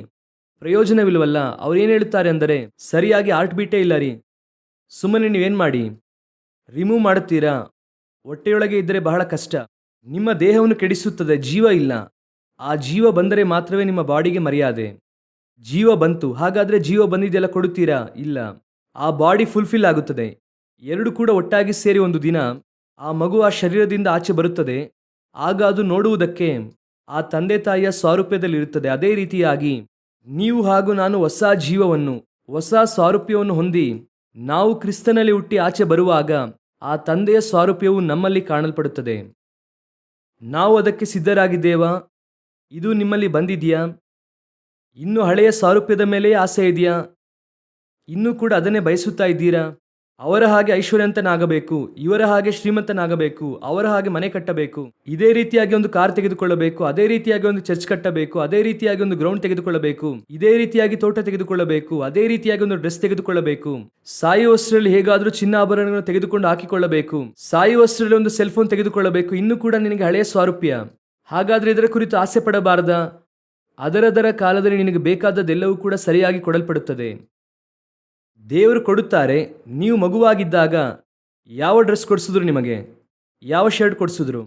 ಪ್ರಯೋಜನವಿಲ್ಲವಲ್ಲ. ಅವ್ರು ಏನು ಹೇಳ್ತಾರೆ ಅಂದರೆ, ಸರಿಯಾಗಿ ಹಾರ್ಟ್ ಬೀಟೇ ಇಲ್ಲ ರೀ, ಸುಮ್ಮನೆ ನೀವೇನು ಮಾಡಿ ರಿಮೂವ್ ಮಾಡುತ್ತೀರಾ? ಹೊಟ್ಟೆಯೊಳಗೆ ಇದ್ದರೆ ಬಹಳ ಕಷ್ಟ. ನಿಮ್ಮ ದೇಹವನ್ನು ಕೆಡಿಸುತ್ತದೆ. ಜೀವ ಇಲ್ಲ. ಆ ಜೀವ ಬಂದರೆ ಮಾತ್ರವೇ ನಿಮ್ಮ ಬಾಡಿಗೆ ಮರ್ಯಾದೆ. ಜೀವ ಬಂತು, ಹಾಗಾದರೆ ಜೀವ ಬಂದಿದ್ದೆಲ್ಲ ಕೊಡುತ್ತೀರಾ? ಇಲ್ಲ. ಆ ಬಾಡಿ ಫುಲ್ಫಿಲ್ ಆಗುತ್ತದೆ. ಎರಡು ಕೂಡ ಒಟ್ಟಾಗಿ ಸೇರಿ ಒಂದು ದಿನ ಆ ಮಗು ಆ ಶರೀರದಿಂದ ಆಚೆ ಬರುತ್ತದೆ. ಆಗ ಅದು ನೋಡುವುದಕ್ಕೆ ಆ ತಂದೆ ತಾಯಿಯ ಸ್ವಾರೂಪ್ಯದಲ್ಲಿರುತ್ತದೆ. ಅದೇ ರೀತಿಯಾಗಿ ನೀವು ಹಾಗೂ ನಾನು ಹೊಸ ಜೀವವನ್ನು, ಹೊಸ ಸ್ವಾರೂಪ್ಯವನ್ನು ಹೊಂದಿ ನಾವು ಕ್ರಿಸ್ತನಲ್ಲಿ ಹುಟ್ಟಿ ಆಚೆ ಬರುವಾಗ ಆ ತಂದೆಯ ಸ್ವಾರೂಪ್ಯವು ನಮ್ಮಲ್ಲಿ ಕಾಣಲ್ಪಡುತ್ತದೆ. ನಾವು ಅದಕ್ಕೆ ಸಿದ್ಧರಾಗಿದ್ದೇವಾ? ಇದು ನಿಮ್ಮಲ್ಲಿ ಬಂದಿದೆಯಾ? ಇನ್ನು ಹಳೆಯ ಸ್ವಾರೂಪ್ಯದ ಮೇಲೆ ಆಸೆ ಇದೆಯಾ? ಇನ್ನೂ ಕೂಡ ಅದನ್ನೇ ಬಯಸುತ್ತಾ ಇದ್ದೀರಾ? ಅವರ ಹಾಗೆ ಐಶ್ವರ್ಯವಂತನಾಗಬೇಕು, ಇವರ ಹಾಗೆ ಶ್ರೀಮಂತನಾಗಬೇಕು, ಅವರ ಹಾಗೆ ಮನೆ ಕಟ್ಟಬೇಕು, ಇದೇ ರೀತಿಯಾಗಿ ಒಂದು ಕಾರ್ ತೆಗೆದುಕೊಳ್ಳಬೇಕು, ಅದೇ ರೀತಿಯಾಗಿ ಒಂದು ಚರ್ಚ್ ಕಟ್ಟಬೇಕು, ಅದೇ ರೀತಿಯಾಗಿ ಒಂದು ಗ್ರೌಂಡ್ ತೆಗೆದುಕೊಳ್ಳಬೇಕು, ಇದೇ ರೀತಿಯಾಗಿ ತೋಟ ತೆಗೆದುಕೊಳ್ಳಬೇಕು, ಅದೇ ರೀತಿಯಾಗಿ ಒಂದು ಡ್ರೆಸ್ ತೆಗೆದುಕೊಳ್ಳಬೇಕು, ಸಾಯುವಷ್ಟರಲ್ಲಿ ಹೇಗಾದರೂ ಚಿನ್ನಾಭರಣಗಳನ್ನು ತೆಗೆದುಕೊಂಡು ಹಾಕಿಕೊಳ್ಳಬೇಕು, ಸಾಯುವಷ್ಟರಲ್ಲಿ ಒಂದು ಸೆಲ್ ಫೋನ್ ತೆಗೆದುಕೊಳ್ಳಬೇಕು. ಇನ್ನೂ ಕೂಡ ನಿನಗೆ ಹಳೆಯ ಸ್ವಾರೂಪ್ಯ. ಹಾಗಾದ್ರೆ ಇದರ ಕುರಿತು ಆಸೆ ಪಡಬಾರದಾ? ಅದರದರ ಕಾಲದಲ್ಲಿ ನಿನಗೆ ಬೇಕಾದದ್ದೆಲ್ಲವೂ ಕೂಡ ಸರಿಯಾಗಿ ಕೊಡಲ್ಪಡುತ್ತದೆ. ದೇವರು ಕೊಡುತ್ತಾರೆ. ನೀವು ಮಗುವಾಗಿದ್ದಾಗ ಯಾವ ಡ್ರೆಸ್ ಕೊಡಿಸಿದ್ರು ನಿಮಗೆ? ಯಾವ ಶರ್ಟ್ ಕೊಡಿಸಿದ್ರು?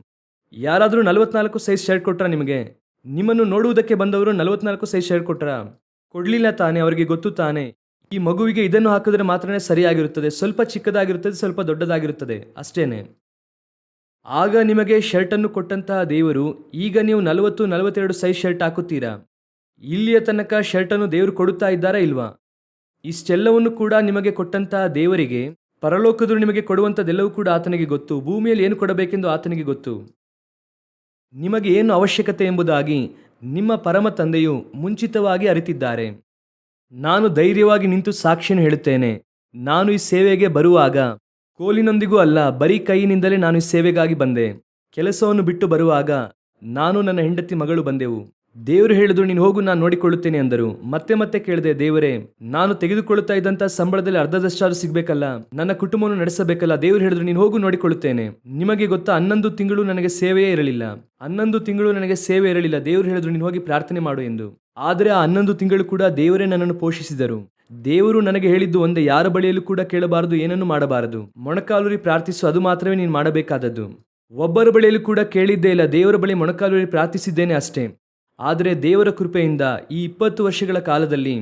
ಯಾರಾದರೂ 44 ಸೈಜ್ ಶರ್ಟ್ ಕೊಟ್ರಾ ನಿಮಗೆ? ನಿಮ್ಮನ್ನು ನೋಡುವುದಕ್ಕೆ ಬಂದವರು 44 ಸೈಜ್ ಶರ್ಟ್ ಕೊಟ್ರಾ? ಕೊಡಲಿಲ್ಲ ತಾನೇ. ಅವರಿಗೆ ಗೊತ್ತು ತಾನೇ, ಈ ಮಗುವಿಗೆ ಇದನ್ನು ಹಾಕಿದ್ರೆ ಮಾತ್ರನೇ ಸರಿಯಾಗಿರುತ್ತದೆ, ಸ್ವಲ್ಪ ಚಿಕ್ಕದಾಗಿರುತ್ತದೆ, ಸ್ವಲ್ಪ ದೊಡ್ಡದಾಗಿರುತ್ತದೆ, ಅಷ್ಟೇನೆ. ಆಗ ನಿಮಗೆ ಶರ್ಟನ್ನು ಕೊಟ್ಟಂತಹ ದೇವರು ಈಗ ನೀವು 40-42 ಸೈಜ್ ಶರ್ಟ್ ಹಾಕುತ್ತೀರಾ? ಇಲ್ಲಿಯ ತನಕ ಶರ್ಟನ್ನು ದೇವರು ಕೊಡುತ್ತಾ ಇದ್ದಾರಾ ಇಲ್ವಾ? ಇಷ್ಟೆಲ್ಲವನ್ನು ಕೂಡ ನಿಮಗೆ ಕೊಟ್ಟಂತಹ ದೇವರಿಗೆ, ಪರಲೋಕದಲ್ಲಿ ನಿಮಗೆ ಕೊಡುವಂಥದ್ದೆಲ್ಲವೂ ಕೂಡ ಆತನಿಗೆ ಗೊತ್ತು. ಭೂಮಿಯಲ್ಲಿ ಏನು ಕೊಡಬೇಕೆಂದು ಆತನಿಗೆ ಗೊತ್ತು. ನಿಮಗೆ ಏನು ಅವಶ್ಯಕತೆ ಎಂಬುದಾಗಿ ನಿಮ್ಮ ಪರಮ ತಂದೆಯು ಮುಂಚಿತವಾಗಿ ಅರಿತಿದ್ದಾರೆ. ನಾನು ಧೈರ್ಯವಾಗಿ ನಿಂತು ಸಾಕ್ಷಿಯನ್ನು ಹೇಳುತ್ತೇನೆ. ನಾನು ಈ ಸೇವೆಗೆ ಬರುವಾಗ ಕೋಲಿನೊಂದಿಗೂ ಅಲ್ಲ, ಬರೀ ಕೈಯಿನಿಂದಲೇ ನಾನು ಈ ಸೇವೆಗಾಗಿ ಬಂದೆ. ಕೆಲಸವನ್ನು ಬಿಟ್ಟು ಬರುವಾಗ ನಾನು ನನ್ನ ಹೆಂಡತಿ ಮಗಳು ಬಂದೆವು. ದೇವರು ಹೇಳಿದ್ರು, ನೀನು ಹೋಗು, ನಾನು ನೋಡಿಕೊಳ್ಳುತ್ತೇನೆ ಅಂದರು. ಮತ್ತೆ ಮತ್ತೆ ಕೇಳಿದೆ, ದೇವರೇ, ನಾನು ತೆಗೆದುಕೊಳ್ಳುತ್ತಾ ಇದ್ದಂಥ ಸಂಬಳದಲ್ಲಿ ಅರ್ಧದಷ್ಟಾದರೂ ಸಿಗಬೇಕಲ್ಲ, ನನ್ನ ಕುಟುಂಬವನ್ನು ನಡೆಸಬೇಕಲ್ಲ. ದೇವರು ಹೇಳಿದ್ರು, ನೀನು ಹೋಗು, ನೋಡಿಕೊಳ್ಳುತ್ತೇನೆ. ನಿಮಗೆ ಗೊತ್ತಾ, 11 ತಿಂಗಳು ನನಗೆ ಸೇವೆಯೇ ಇರಲಿಲ್ಲ. 11 ತಿಂಗಳು ನನಗೆ ಸೇವೆ ಇರಲಿಲ್ಲ. ದೇವರು ಹೇಳಿದ್ರು, ನೀನು ಹೋಗಿ ಪ್ರಾರ್ಥನೆ ಮಾಡು ಎಂದು. ಆದರೆ ಆ 11 ತಿಂಗಳು ಕೂಡ ದೇವರೇ ನನ್ನನ್ನು ಪೋಷಿಸಿದರು. ದೇವರು ನನಗೆ ಹೇಳಿದ್ದು ಒಂದೇ, ಯಾರ ಬಳಿಯಲ್ಲೂ ಕೂಡ ಕೇಳಬಾರದು, ಏನನ್ನು ಮಾಡಬಾರದು. ಮೊಣಕಾಲೂರಿ ಪ್ರಾರ್ಥಿಸು, ಅದು ಮಾತ್ರವೇ ನೀನು ಮಾಡಬೇಕಾದದ್ದು. ಒಬ್ಬರ ಬಳಿಯಲ್ಲೂ ಕೂಡ ಕೇಳಿದ್ದೇ ಇಲ್ಲ. ದೇವರ ಬಳಿ ಮೊಣಕಾಲೂರಿ ಪ್ರಾರ್ಥಿಸಿದ್ದೇನೆ ಅಷ್ಟೇ. ಆದರೆ ದೇವರ ಕೃಪೆಯಿಂದ ಈ 20 ವರ್ಷಗಳ ಕಾಲದಲ್ಲಿ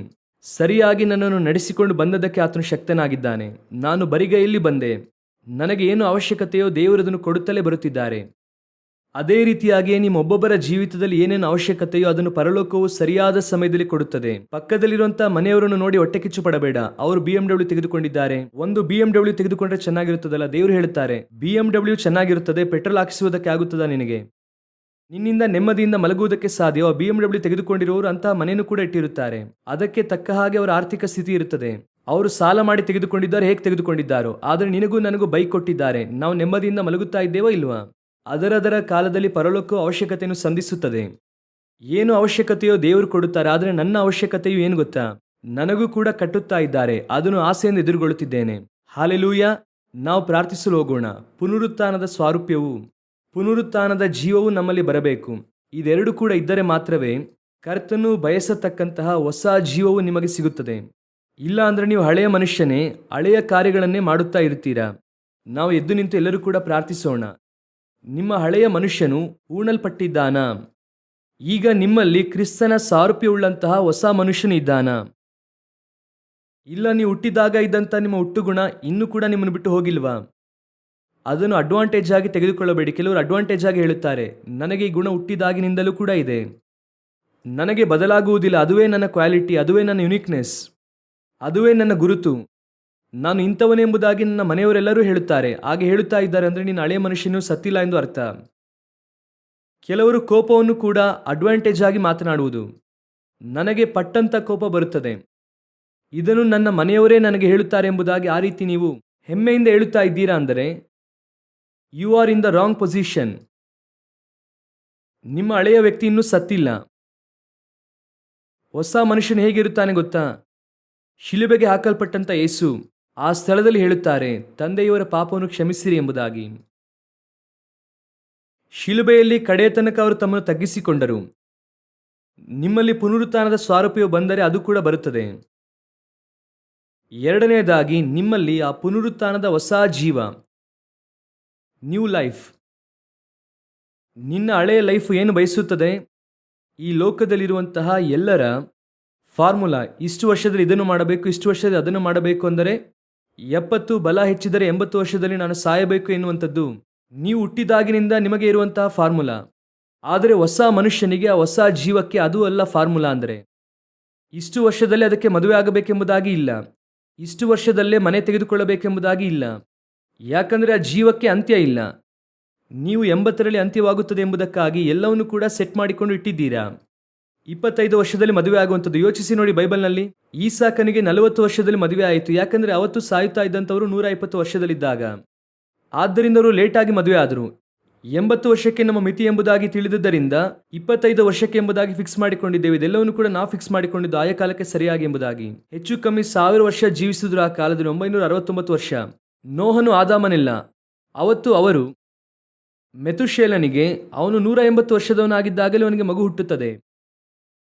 ಸರಿಯಾಗಿ ನನ್ನನ್ನು ನಡೆಸಿಕೊಂಡು ಬಂದದ್ದಕ್ಕೆ ಆತನು ಶಕ್ತನಾಗಿದ್ದಾನೆ. ನಾನು ಬರಿಗೈಯಲ್ಲಿ ಬಂದೆ. ನನಗೆ ಏನು ಅವಶ್ಯಕತೆಯೋ ದೇವರು ಅದನ್ನು ಕೊಡುತ್ತಲೇ ಬರುತ್ತಿದ್ದಾರೆ. ಅದೇ ರೀತಿಯಾಗಿಯೇ ನಿಮ್ಮ ಒಬ್ಬೊಬ್ಬರ ಜೀವಿತದಲ್ಲಿ ಏನೇನು ಅವಶ್ಯಕತೆಯೋ ಅದನ್ನು ಪರಲೋಕವು ಸರಿಯಾದ ಸಮಯದಲ್ಲಿ ಕೊಡುತ್ತದೆ. ಪಕ್ಕದಲ್ಲಿರುವಂತಹ ಮನೆಯವರನ್ನು ನೋಡಿ ಹೊಟ್ಟೆ ಕಿಚ್ಚು ಪಡಬೇಡ. ಅವರು BMW ತೆಗೆದುಕೊಂಡಿದ್ದಾರೆ, ಒಂದು BMW ತೆಗೆದುಕೊಂಡ್ರೆ ಚೆನ್ನಾಗಿರುತ್ತದಲ್ಲ. ದೇವರು ಹೇಳುತ್ತಾರೆ, BMW ಚೆನ್ನಾಗಿರುತ್ತದೆ, ಪೆಟ್ರೋಲ್ ಹಾಕಿಸುವುದಕ್ಕೆ ಆಗುತ್ತದಾ ನಿನಗೆ? ನಿನ್ನಿಂದ ನೆಮ್ಮದಿಯಿಂದ ಮಲಗುವುದಕ್ಕೆ ಸಾಧ್ಯ? BMW ತೆಗೆದುಕೊಂಡಿರುವವರು ಅಂತಹ ಮನೆಯನ್ನು ಕೂಡ ಇಟ್ಟಿರುತ್ತಾರೆ. ಅದಕ್ಕೆ ತಕ್ಕ ಹಾಗೆ ಅವರ ಆರ್ಥಿಕ ಸ್ಥಿತಿ ಇರುತ್ತದೆ. ಅವರು ಸಾಲ ಮಾಡಿ ತೆಗೆದುಕೊಂಡಿದ್ದಾರೆ, ಹೇಗೆ ತೆಗೆದುಕೊಂಡಿದ್ದಾರೋ. ಆದರೆ ನಿನಗೂ ನನಗೂ ಬೈಕ್ ಕೊಟ್ಟಿದ್ದಾರೆ. ನಾವು ನೆಮ್ಮದಿಯಿಂದ ಮಲಗುತ್ತಾ ಇದ್ದೇವೋ ಇಲ್ವಾ? ಅದರದರ ಕಾಲದಲ್ಲಿ ಪರಲೋಕವು ಅವಶ್ಯಕತೆಯನ್ನು ಸಂಧಿಸುತ್ತದೆ. ಏನು ಅವಶ್ಯಕತೆಯೋ ದೇವರು ಕೊಡುತ್ತಾರೆ. ಆದರೆ ನನ್ನ ಅವಶ್ಯಕತೆಯು ಏನು ಗೊತ್ತಾ? ನನಗೂ ಕೂಡ ಕಟ್ಟುತ್ತಾ ಇದ್ದಾರೆ. ಅದನ್ನು ಆಸೆಯಿಂದ ಎದುರುಗೊಳ್ಳುತ್ತಿದ್ದೇನೆ. ಹಾಲೆಲೂಯಾ. ನಾವು ಪ್ರಾರ್ಥಿಸಲು ಹೋಗೋಣ. ಪುನರುತ್ಥಾನದ ಸ್ವಾರೂಪ್ಯವು, ಪುನರುತ್ಥಾನದ ಜೀವವು ನಮ್ಮಲ್ಲಿ ಬರಬೇಕು. ಇದೆರಡು ಕೂಡ ಇದ್ದರೆ ಮಾತ್ರವೇ ಕರ್ತನು ಬಯಸತಕ್ಕಂತಹ ಹೊಸ ಜೀವವು ನಿಮಗೆ ಸಿಗುತ್ತದೆ. ಇಲ್ಲ ಅಂದರೆ ನೀವು ಹಳೆಯ ಮನುಷ್ಯನೇ, ಹಳೆಯ ಕಾರ್ಯಗಳನ್ನೇ ಮಾಡುತ್ತಾ ಇರ್ತೀರಾ. ನಾವು ಎದ್ದು ನಿಂತು ಎಲ್ಲರೂ ಕೂಡ ಪ್ರಾರ್ಥಿಸೋಣ. ನಿಮ್ಮ ಹಳೆಯ ಮನುಷ್ಯನು ಹೂಣಲ್ಪಟ್ಟಿದ್ದಾನಾ? ಈಗ ನಿಮ್ಮಲ್ಲಿ ಕ್ರಿಸ್ತನ ಸಾರೂಪ್ಯವುಳ್ಳಂತಹ ಹೊಸ ಮನುಷ್ಯನು ಇದ್ದಾನಾ? ಇಲ್ಲ, ನೀವು ಹುಟ್ಟಿದಾಗ ಇದ್ದಂಥ ನಿಮ್ಮ ಹುಟ್ಟುಗುಣ ಇನ್ನೂ ಕೂಡ ನಿಮ್ಮನ್ನು ಬಿಟ್ಟು ಹೋಗಿಲ್ವಾ? ಅದನ್ನು ಅಡ್ವಾಂಟೇಜ್ ಆಗಿ ತೆಗೆದುಕೊಳ್ಳಬೇಡಿ. ಕೆಲವರು ಅಡ್ವಾಂಟೇಜ್ ಆಗಿ ಹೇಳುತ್ತಾರೆ, ನನಗೆ ಈ ಗುಣ ಹುಟ್ಟಿದಾಗಿನಿಂದಲೂ ಕೂಡ ಇದೆ, ನನಗೆ ಬದಲಾಗುವುದಿಲ್ಲ, ಅದುವೇ ನನ್ನ ಕ್ವಾಲಿಟಿ, ಅದುವೇ ನನ್ನ ಯುನಿಕ್ನೆಸ್, ಅದುವೇ ನನ್ನ ಗುರುತು, ನಾನು ಇಂಥವನೆಂಬುದಾಗಿ ನನ್ನ ಮನೆಯವರೆಲ್ಲರೂ ಹೇಳುತ್ತಾರೆ. ಹಾಗೆ ಹೇಳುತ್ತಾ ಇದ್ದಾರೆ ಅಂದರೆ ನೀನು ಹಳೆಯ ಮನುಷ್ಯನು ಸತ್ತಿಲ್ಲ ಎಂದು ಅರ್ಥ. ಕೆಲವರು ಕೋಪವನ್ನು ಕೂಡ ಅಡ್ವಾಂಟೇಜ್ ಆಗಿ ಮಾತನಾಡುವುದು, ನನಗೆ ಪಟ್ಟಂತ ಕೋಪ ಬರುತ್ತದೆ, ಇದನ್ನು ನನ್ನ ಮನೆಯವರೇ ನನಗೆ ಹೇಳುತ್ತಾರೆ ಎಂಬುದಾಗಿ ಆ ರೀತಿ ನೀವು ಹೆಮ್ಮೆಯಿಂದ ಹೇಳುತ್ತಾ ಇದ್ದೀರಾ ಅಂದರೆ you are in the wrong position. ನಿಮ್ಮ ಹಳೆಯ ವ್ಯಕ್ತಿ ಇನ್ನೂ ಸತ್ತಿಲ್ಲ. ಹೊಸ ಮನುಷ್ಯನು ಹೇಗಿರುತ್ತಾನೆ ಗೊತ್ತಾ? ಶಿಲುಬೆಗೆ ಹಾಕಲ್ಪಟ್ಟಂತ ಯೇಸು ಆ ಸ್ಥಳದಲ್ಲಿ ಹೇಳುತ್ತಾರೆ, ತಂದೆಯವರ ಪಾಪವನ್ನು ಕ್ಷಮಿಸಿರಿ ಎಂಬುದಾಗಿ. ಶಿಲುಬೆಯಲ್ಲಿ ಕಡೆಯ ತನಕ ಅವರು ತಮ್ಮನ್ನು ತಗ್ಗಿಸಿಕೊಂಡರು. ನಿಮ್ಮಲ್ಲಿ ಪುನರುತ್ಥಾನದ ಸ್ವಾರೂಪ್ಯವು ಬಂದರೆ ಅದು ಕೂಡ ಬರುತ್ತದೆ. ಎರಡನೆಯದಾಗಿ, ನಿಮ್ಮಲ್ಲಿ ಆ ಪುನರುತ್ಥಾನದ ಹೊಸ ಜೀವ, ನ್ಯೂ ಲೈಫ್. ನಿನ್ನ ಹಳೆಯ ಲೈಫ್ ಏನು ಬಯಸುತ್ತದೆ? ಈ ಲೋಕದಲ್ಲಿರುವಂತಹ ಎಲ್ಲರ ಫಾರ್ಮುಲಾ, ಇಷ್ಟು ವರ್ಷದಲ್ಲಿ ಇದನ್ನು ಮಾಡಬೇಕು, ಇಷ್ಟು ವರ್ಷದಲ್ಲಿ ಅದನ್ನು ಮಾಡಬೇಕು ಅಂದರೆ 70 ಬಲ ಹೆಚ್ಚಿದರೆ 80 ವರ್ಷದಲ್ಲಿ ನಾನು ಸಾಯಬೇಕು ಎನ್ನುವಂಥದ್ದು ನೀವು ಹುಟ್ಟಿದಾಗಿನಿಂದ ನಿಮಗೆ ಇರುವಂತಹ ಫಾರ್ಮುಲಾ. ಆದರೆ ಹೊಸ ಮನುಷ್ಯನಿಗೆ, ಆ ಹೊಸ ಜೀವಕ್ಕೆ ಅದು ಅಲ್ಲ ಫಾರ್ಮುಲಾ. ಅಂದರೆ ಇಷ್ಟು ವರ್ಷದಲ್ಲಿ ಅದಕ್ಕೆ ಮದುವೆ ಆಗಬೇಕೆಂಬುದಾಗಿ ಇಲ್ಲ, ಇಷ್ಟು ವರ್ಷದಲ್ಲೇ ಮನೆ ತೆಗೆದುಕೊಳ್ಳಬೇಕೆಂಬುದಾಗಿ ಇಲ್ಲ. ಯಾಕಂದರೆ ಆ ಜೀವಕ್ಕೆ ಅಂತ್ಯ ಇಲ್ಲ. ನೀವು 80ರಲ್ಲಿ ಅಂತ್ಯವಾಗುತ್ತದೆ ಎಂಬುದಕ್ಕಾಗಿ ಎಲ್ಲವನ್ನು ಕೂಡ ಸೆಟ್ ಮಾಡಿಕೊಂಡು ಇಟ್ಟಿದ್ದೀರಾ. 25 ವರ್ಷದಲ್ಲಿ ಮದುವೆ ಆಗುವಂಥದ್ದು ಯೋಚಿಸಿ ನೋಡಿ. ಬೈಬಲ್ನಲ್ಲಿ ಈಸಾಕನಿಗೆ 40 ವರ್ಷದಲ್ಲಿ ಮದುವೆ ಆಯಿತು. ಯಾಕಂದರೆ ಅವತ್ತು ಸಾಯುತ್ತಾ ಇದ್ದಂಥವರು 120 ವರ್ಷದಲ್ಲಿದ್ದಾಗ. ಆದ್ದರಿಂದ ಅವರು ಲೇಟಾಗಿ ಮದುವೆ ಆದರು. 80 ವರ್ಷಕ್ಕೆ ನಮ್ಮ ಮಿತಿ ಎಂಬುದಾಗಿ ತಿಳಿದುದರಿಂದ 25 ವರ್ಷಕ್ಕೆ ಎಂಬುದಾಗಿ ಫಿಕ್ಸ್ ಮಾಡಿಕೊಂಡಿದ್ದೇವೆ. ಇದೆಲ್ಲವನ್ನು ಕೂಡ ನಾವು ಫಿಕ್ಸ್ ಮಾಡಿಕೊಂಡಿದ್ದು ಆಯಾ ಕಾಲಕ್ಕೆ ಸರಿಯಾಗಿ ಎಂಬುದಾಗಿ. ಹೆಚ್ಚು ಕಮ್ಮಿ 1000 ವರ್ಷ ಜೀವಿಸಿದ್ರು ಆ ಕಾಲದಲ್ಲಿ. 969 ವರ್ಷ. ನೋಹನು ಆದಾಮನಿಲ್ಲ. ಅವತ್ತು ಅವರು ಮೆತುಶೇಲನಿಗೆ, ಅವನು 180 ವರ್ಷದವನಾಗಿದ್ದಾಗಲೇ ಅವನಿಗೆ ಮಗು ಹುಟ್ಟುತ್ತದೆ.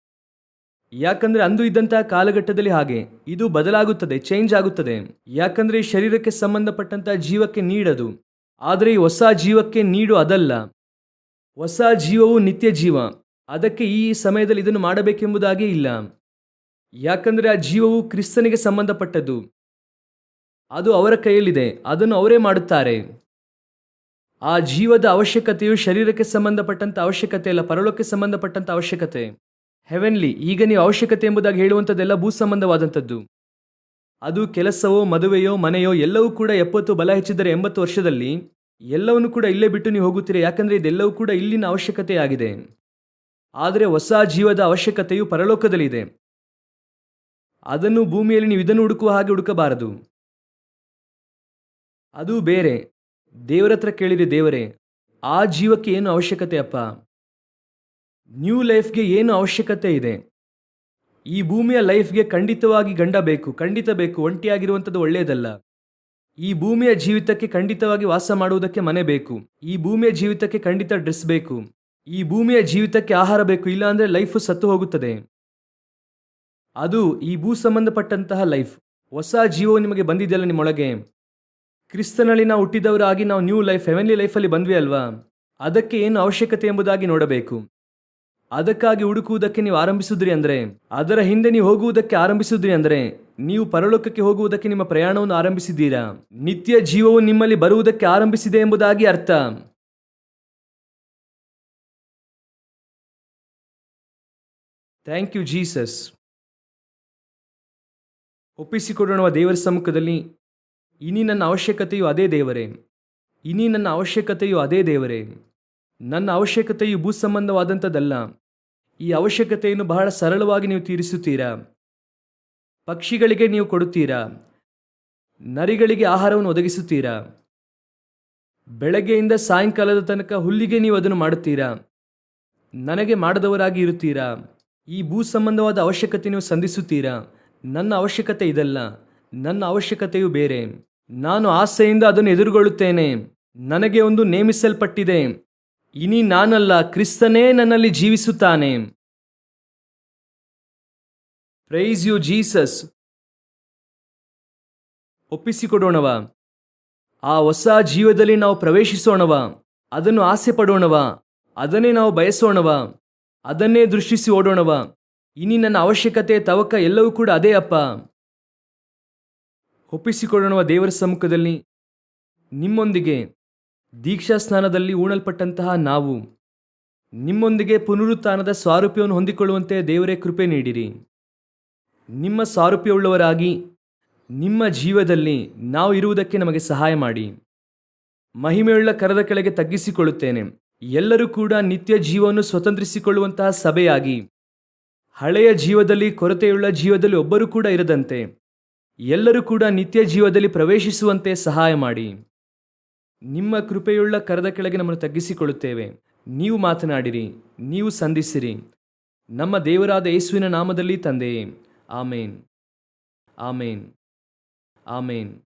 ಯಾಕಂದ್ರೆ ಅಂದು ಇದ್ದಂತಹ ಕಾಲಘಟ್ಟದಲ್ಲಿ ಹಾಗೆ. ಇದು ಬದಲಾಗುತ್ತದೆ, ಚೇಂಜ್ ಆಗುತ್ತದೆ. ಯಾಕಂದ್ರೆ ಈ ಶರೀರಕ್ಕೆ ಸಂಬಂಧಪಟ್ಟಂತಹ ಜೀವಕ್ಕೆ ನೀಡದು, ಆದರೆ ಈ ಹೊಸ ಜೀವಕ್ಕೆ ನೀಡು ಅದಲ್ಲ. ಹೊಸ ಜೀವವು ನಿತ್ಯ ಜೀವ. ಅದಕ್ಕೆ ಈ ಸಮಯದಲ್ಲಿ ಇದನ್ನು ಮಾಡಬೇಕೆಂಬುದಾಗಿ ಇಲ್ಲ. ಯಾಕಂದ್ರೆ ಆ ಜೀವವು ಕ್ರಿಸ್ತನಿಗೆ ಸಂಬಂಧಪಟ್ಟದ್ದು. ಅದು ಅವರ ಕೈಯಲ್ಲಿದೆ, ಅದನ್ನು ಅವರೇ ಮಾಡುತ್ತಾರೆ. ಆ ಜೀವದ ಅವಶ್ಯಕತೆಯು ಶರೀರಕ್ಕೆ ಸಂಬಂಧಪಟ್ಟಂತ ಅವಶ್ಯಕತೆ ಅಲ್ಲ, ಪರಲೋಕಕ್ಕೆ ಸಂಬಂಧಪಟ್ಟಂತ ಅವಶ್ಯಕತೆ, ಹೆವೆನ್ಲಿ. ಈಗ ನೀವು ಅವಶ್ಯಕತೆ ಎಂಬುದಾಗಿ ಹೇಳುವಂಥದ್ದೆಲ್ಲ ಭೂ ಸಂಬಂಧವಾದಂಥದ್ದು. ಅದು ಕೆಲಸವೋ, ಮದುವೆಯೋ, ಮನೆಯೋ, ಎಲ್ಲವೂ ಕೂಡ 70 ಬಲ ಹೆಚ್ಚಿದರೆ 80 ವರ್ಷದಲ್ಲಿ ಎಲ್ಲವನ್ನು ಕೂಡ ಇಲ್ಲೇ ಬಿಟ್ಟು ನೀವು ಹೋಗುತ್ತೀರಿ. ಯಾಕಂದರೆ ಇದೆಲ್ಲವೂ ಕೂಡ ಇಲ್ಲಿನ ಅವಶ್ಯಕತೆಯಾಗಿದೆ. ಆದರೆ ಹೊಸ ಜೀವದ ಅವಶ್ಯಕತೆಯು ಪರಲೋಕದಲ್ಲಿದೆ. ಅದನ್ನು ಭೂಮಿಯಲ್ಲಿ ನೀವು ಇದನ್ನು ಹುಡುಕುವ ಹಾಗೆ ಹುಡುಕಬಾರದು. ಅದು ಬೇರೆ. ದೇವರ ಹತ್ರ ಕೇಳಿರಿ, ದೇವರೇ ಆ ಜೀವಕ್ಕೆ ಏನು ಅವಶ್ಯಕತೆ ಅಪ್ಪ? ನ್ಯೂ ಲೈಫ್ಗೆ ಏನು ಅವಶ್ಯಕತೆ ಇದೆ? ಈ ಭೂಮಿಯ ಲೈಫ್ಗೆ ಖಂಡಿತವಾಗಿ ಗಂಡ ಬೇಕು, ಖಂಡಿತ ಬೇಕು. ಒಂಟಿಯಾಗಿರುವಂಥದ್ದು ಒಳ್ಳೆಯದಲ್ಲ. ಈ ಭೂಮಿಯ ಜೀವಿತಕ್ಕೆ ಖಂಡಿತವಾಗಿ ವಾಸ ಮಾಡುವುದಕ್ಕೆ ಮನೆ ಬೇಕು. ಈ ಭೂಮಿಯ ಜೀವಿತಕ್ಕೆ ಖಂಡಿತ ಡ್ರೆಸ್ ಬೇಕು. ಈ ಭೂಮಿಯ ಜೀವಿತಕ್ಕೆ ಆಹಾರ ಬೇಕು. ಇಲ್ಲ ಅಂದರೆ ಲೈಫು ಸತ್ತು ಹೋಗುತ್ತದೆ. ಅದು ಈ ಭೂ ಸಂಬಂಧಪಟ್ಟಂತಹ ಲೈಫ್. ಹೊಸ ಜೀವವು ನಿಮಗೆ ಬಂದಿದೆಯಲ್ಲ ನಿಮ್ಮೊಳಗೆ. ಕ್ರಿಸ್ತನಲ್ಲಿ ನಾವು ಹುಟ್ಟಿದವರಾಗಿ ನಾವು ನ್ಯೂ ಲೈಫ್, ಹೆವೆನ್ಲಿ ಲೈಫಲ್ಲಿ ಬಂದ್ವಿ ಅಲ್ವಾ? ಅದಕ್ಕೆ ಏನು ಅವಶ್ಯಕತೆ ಎಂಬುದಾಗಿ ನೋಡಬೇಕು. ಅದಕ್ಕಾಗಿ ಹುಡುಕುವುದಕ್ಕೆ ನೀವು ಆರಂಭಿಸಿದ್ರಿ ಅಂದರೆ, ಅದರ ಹಿಂದೆ ನೀವು ಹೋಗುವುದಕ್ಕೆ ಆರಂಭಿಸಿದ್ರಿ ಅಂದರೆ, ನೀವು ಪರಲೋಕಕ್ಕೆ ಹೋಗುವುದಕ್ಕೆ ನಿಮ್ಮ ಪ್ರಯಾಣವನ್ನು ಆರಂಭಿಸಿದ್ದೀರಾ. ನಿತ್ಯ ಜೀವವು ನಿಮ್ಮಲ್ಲಿ ಬರುವುದಕ್ಕೆ ಆರಂಭಿಸಿದೆ ಎಂಬುದಾಗಿ ಅರ್ಥ. Thank you Jesus. ಒಪ್ಪಿಸಿಕೊಡೋಣ ದೇವರ ಸಮ್ಮುಖದಲ್ಲಿ. ಇನಿ ನನ್ನ ಅವಶ್ಯಕತೆಯು ಅದೇ ದೇವರೇ, ಇನಿ ನನ್ನ ಅವಶ್ಯಕತೆಯು ಅದೇ ದೇವರೇ. ನನ್ನ ಅವಶ್ಯಕತೆಯು ಭೂ ಸಂಬಂಧವಾದಂಥದ್ದಲ್ಲ. ಈ ಅವಶ್ಯಕತೆಯನ್ನು ಬಹಳ ಸರಳವಾಗಿ ನೀವು ತೀರಿಸುತ್ತೀರಾ. ಪಕ್ಷಿಗಳಿಗೆ ನೀವು ಕೊಡುತ್ತೀರಾ, ನರಿಗಳಿಗೆ ಆಹಾರವನ್ನು ಒದಗಿಸುತ್ತೀರಾ, ಬೆಳಗ್ಗೆಯಿಂದ ಸಾಯಂಕಾಲದ ತನಕ ಹುಲ್ಲಿಗೆ ನೀವು ಅದನ್ನು ಮಾಡುತ್ತೀರಾ. ನನಗೆ ಮಾಡದವರಾಗಿ ಇರುತ್ತೀರಾ. ಈ ಭೂ ಸಂಬಂಧವಾದ ಅವಶ್ಯಕತೆ ನೀವು ಸಂಧಿಸುತ್ತೀರಾ. ನನ್ನ ಅವಶ್ಯಕತೆ ಇದಲ್ಲ, ನನ್ನ ಅವಶ್ಯಕತೆಯು ಬೇರೆ. ನಾನು ಆಸೆಯಿಂದ ಅದನ್ನು ಎದುರುಗೊಳ್ಳುತ್ತೇನೆ. ನನಗೆ ಒಂದು ನೇಮಿಸಲ್ಪಟ್ಟಿದೆ. ಇನಿ ನಾನಲ್ಲ, ಕ್ರಿಸ್ತನೇ ನನ್ನಲ್ಲಿ ಜೀವಿಸುತ್ತಾನೆ. Praise you Jesus. ಒಪ್ಪಿಸಿಕೊಡೋಣವಾ? ಆ ಹೊಸ ಜೀವದಲ್ಲಿ ನಾವು ಪ್ರವೇಶಿಸೋಣವಾ? ಅದನ್ನು ಆಸೆ ಪಡೋಣವಾ? ಅದನ್ನೇ ನಾವು ಬಯಸೋಣವಾ? ಅದನ್ನೇ ದೃಷ್ಟಿಸಿ ಓಡೋಣವಾ? ಇನಿ ನನ್ನ ಅವಶ್ಯಕತೆ, ತವಕ ಎಲ್ಲವೂ ಕೂಡ ಅದೇ ಅಪ್ಪ. ಒಪ್ಪಿಸಿಕೊಡೋಣವ ದೇವರ ಸಮ್ಮುಖದಲ್ಲಿ. ನಿಮ್ಮೊಂದಿಗೆ ದೀಕ್ಷಾ ಸ್ನಾನದಲ್ಲಿ ಉಣಲ್ಪಟ್ಟಂತಹ ನಾವು ನಿಮ್ಮೊಂದಿಗೆ ಪುನರುತ್ಥಾನದ ಸ್ವಾರೂಪ್ಯವನ್ನು ಹೊಂದಿಕೊಳ್ಳುವಂತೆ ದೇವರೇ ಕೃಪೆ ನೀಡಿರಿ. ನಿಮ್ಮ ಸಾರೂಪ್ಯವುಳ್ಳವರಾಗಿ ನಿಮ್ಮ ಜೀವದಲ್ಲಿ ನಾವು ಇರುವುದಕ್ಕೆ ನಮಗೆ ಸಹಾಯ ಮಾಡಿ. ಮಹಿಮೆಯುಳ್ಳ ಕರದ ಕೆಳಗೆ ತಗ್ಗಿಸಿಕೊಳ್ಳುತ್ತೇನೆ. ಎಲ್ಲರೂ ಕೂಡ ನಿತ್ಯ ಜೀವವನ್ನು ಸ್ವತಂತ್ರಿಸಿಕೊಳ್ಳುವಂತಹ ಸಭೆಯಾಗಿ, ಹಳೆಯ ಜೀವದಲ್ಲಿ ಕೊರತೆಯುಳ್ಳ ಜೀವದಲ್ಲಿ ಒಬ್ಬರು ಕೂಡ ಇರದಂತೆ ಎಲ್ಲರೂ ಕೂಡ ನಿತ್ಯ ಜೀವದಲ್ಲಿ ಪ್ರವೇಶಿಸುವಂತೆ ಸಹಾಯ ಮಾಡಿ. ನಿಮ್ಮ ಕೃಪೆಯುಳ್ಳ ಕರದ ಕೆಳಗೆ ನಮ್ಮನ್ನು ತಗ್ಗಿಸಿಕೊಳ್ಳುತ್ತೇವೆ. ನೀವು ಮಾತನಾಡಿರಿ, ನೀವು ಸಂಧಿಸಿರಿ. ನಮ್ಮ ದೇವರಾದ ಯೇಸುವಿನ ನಾಮದಲ್ಲಿ ತಂದೆಯೇ, ಆಮೇನ್, ಆಮೇನ್, ಆಮೇನ್.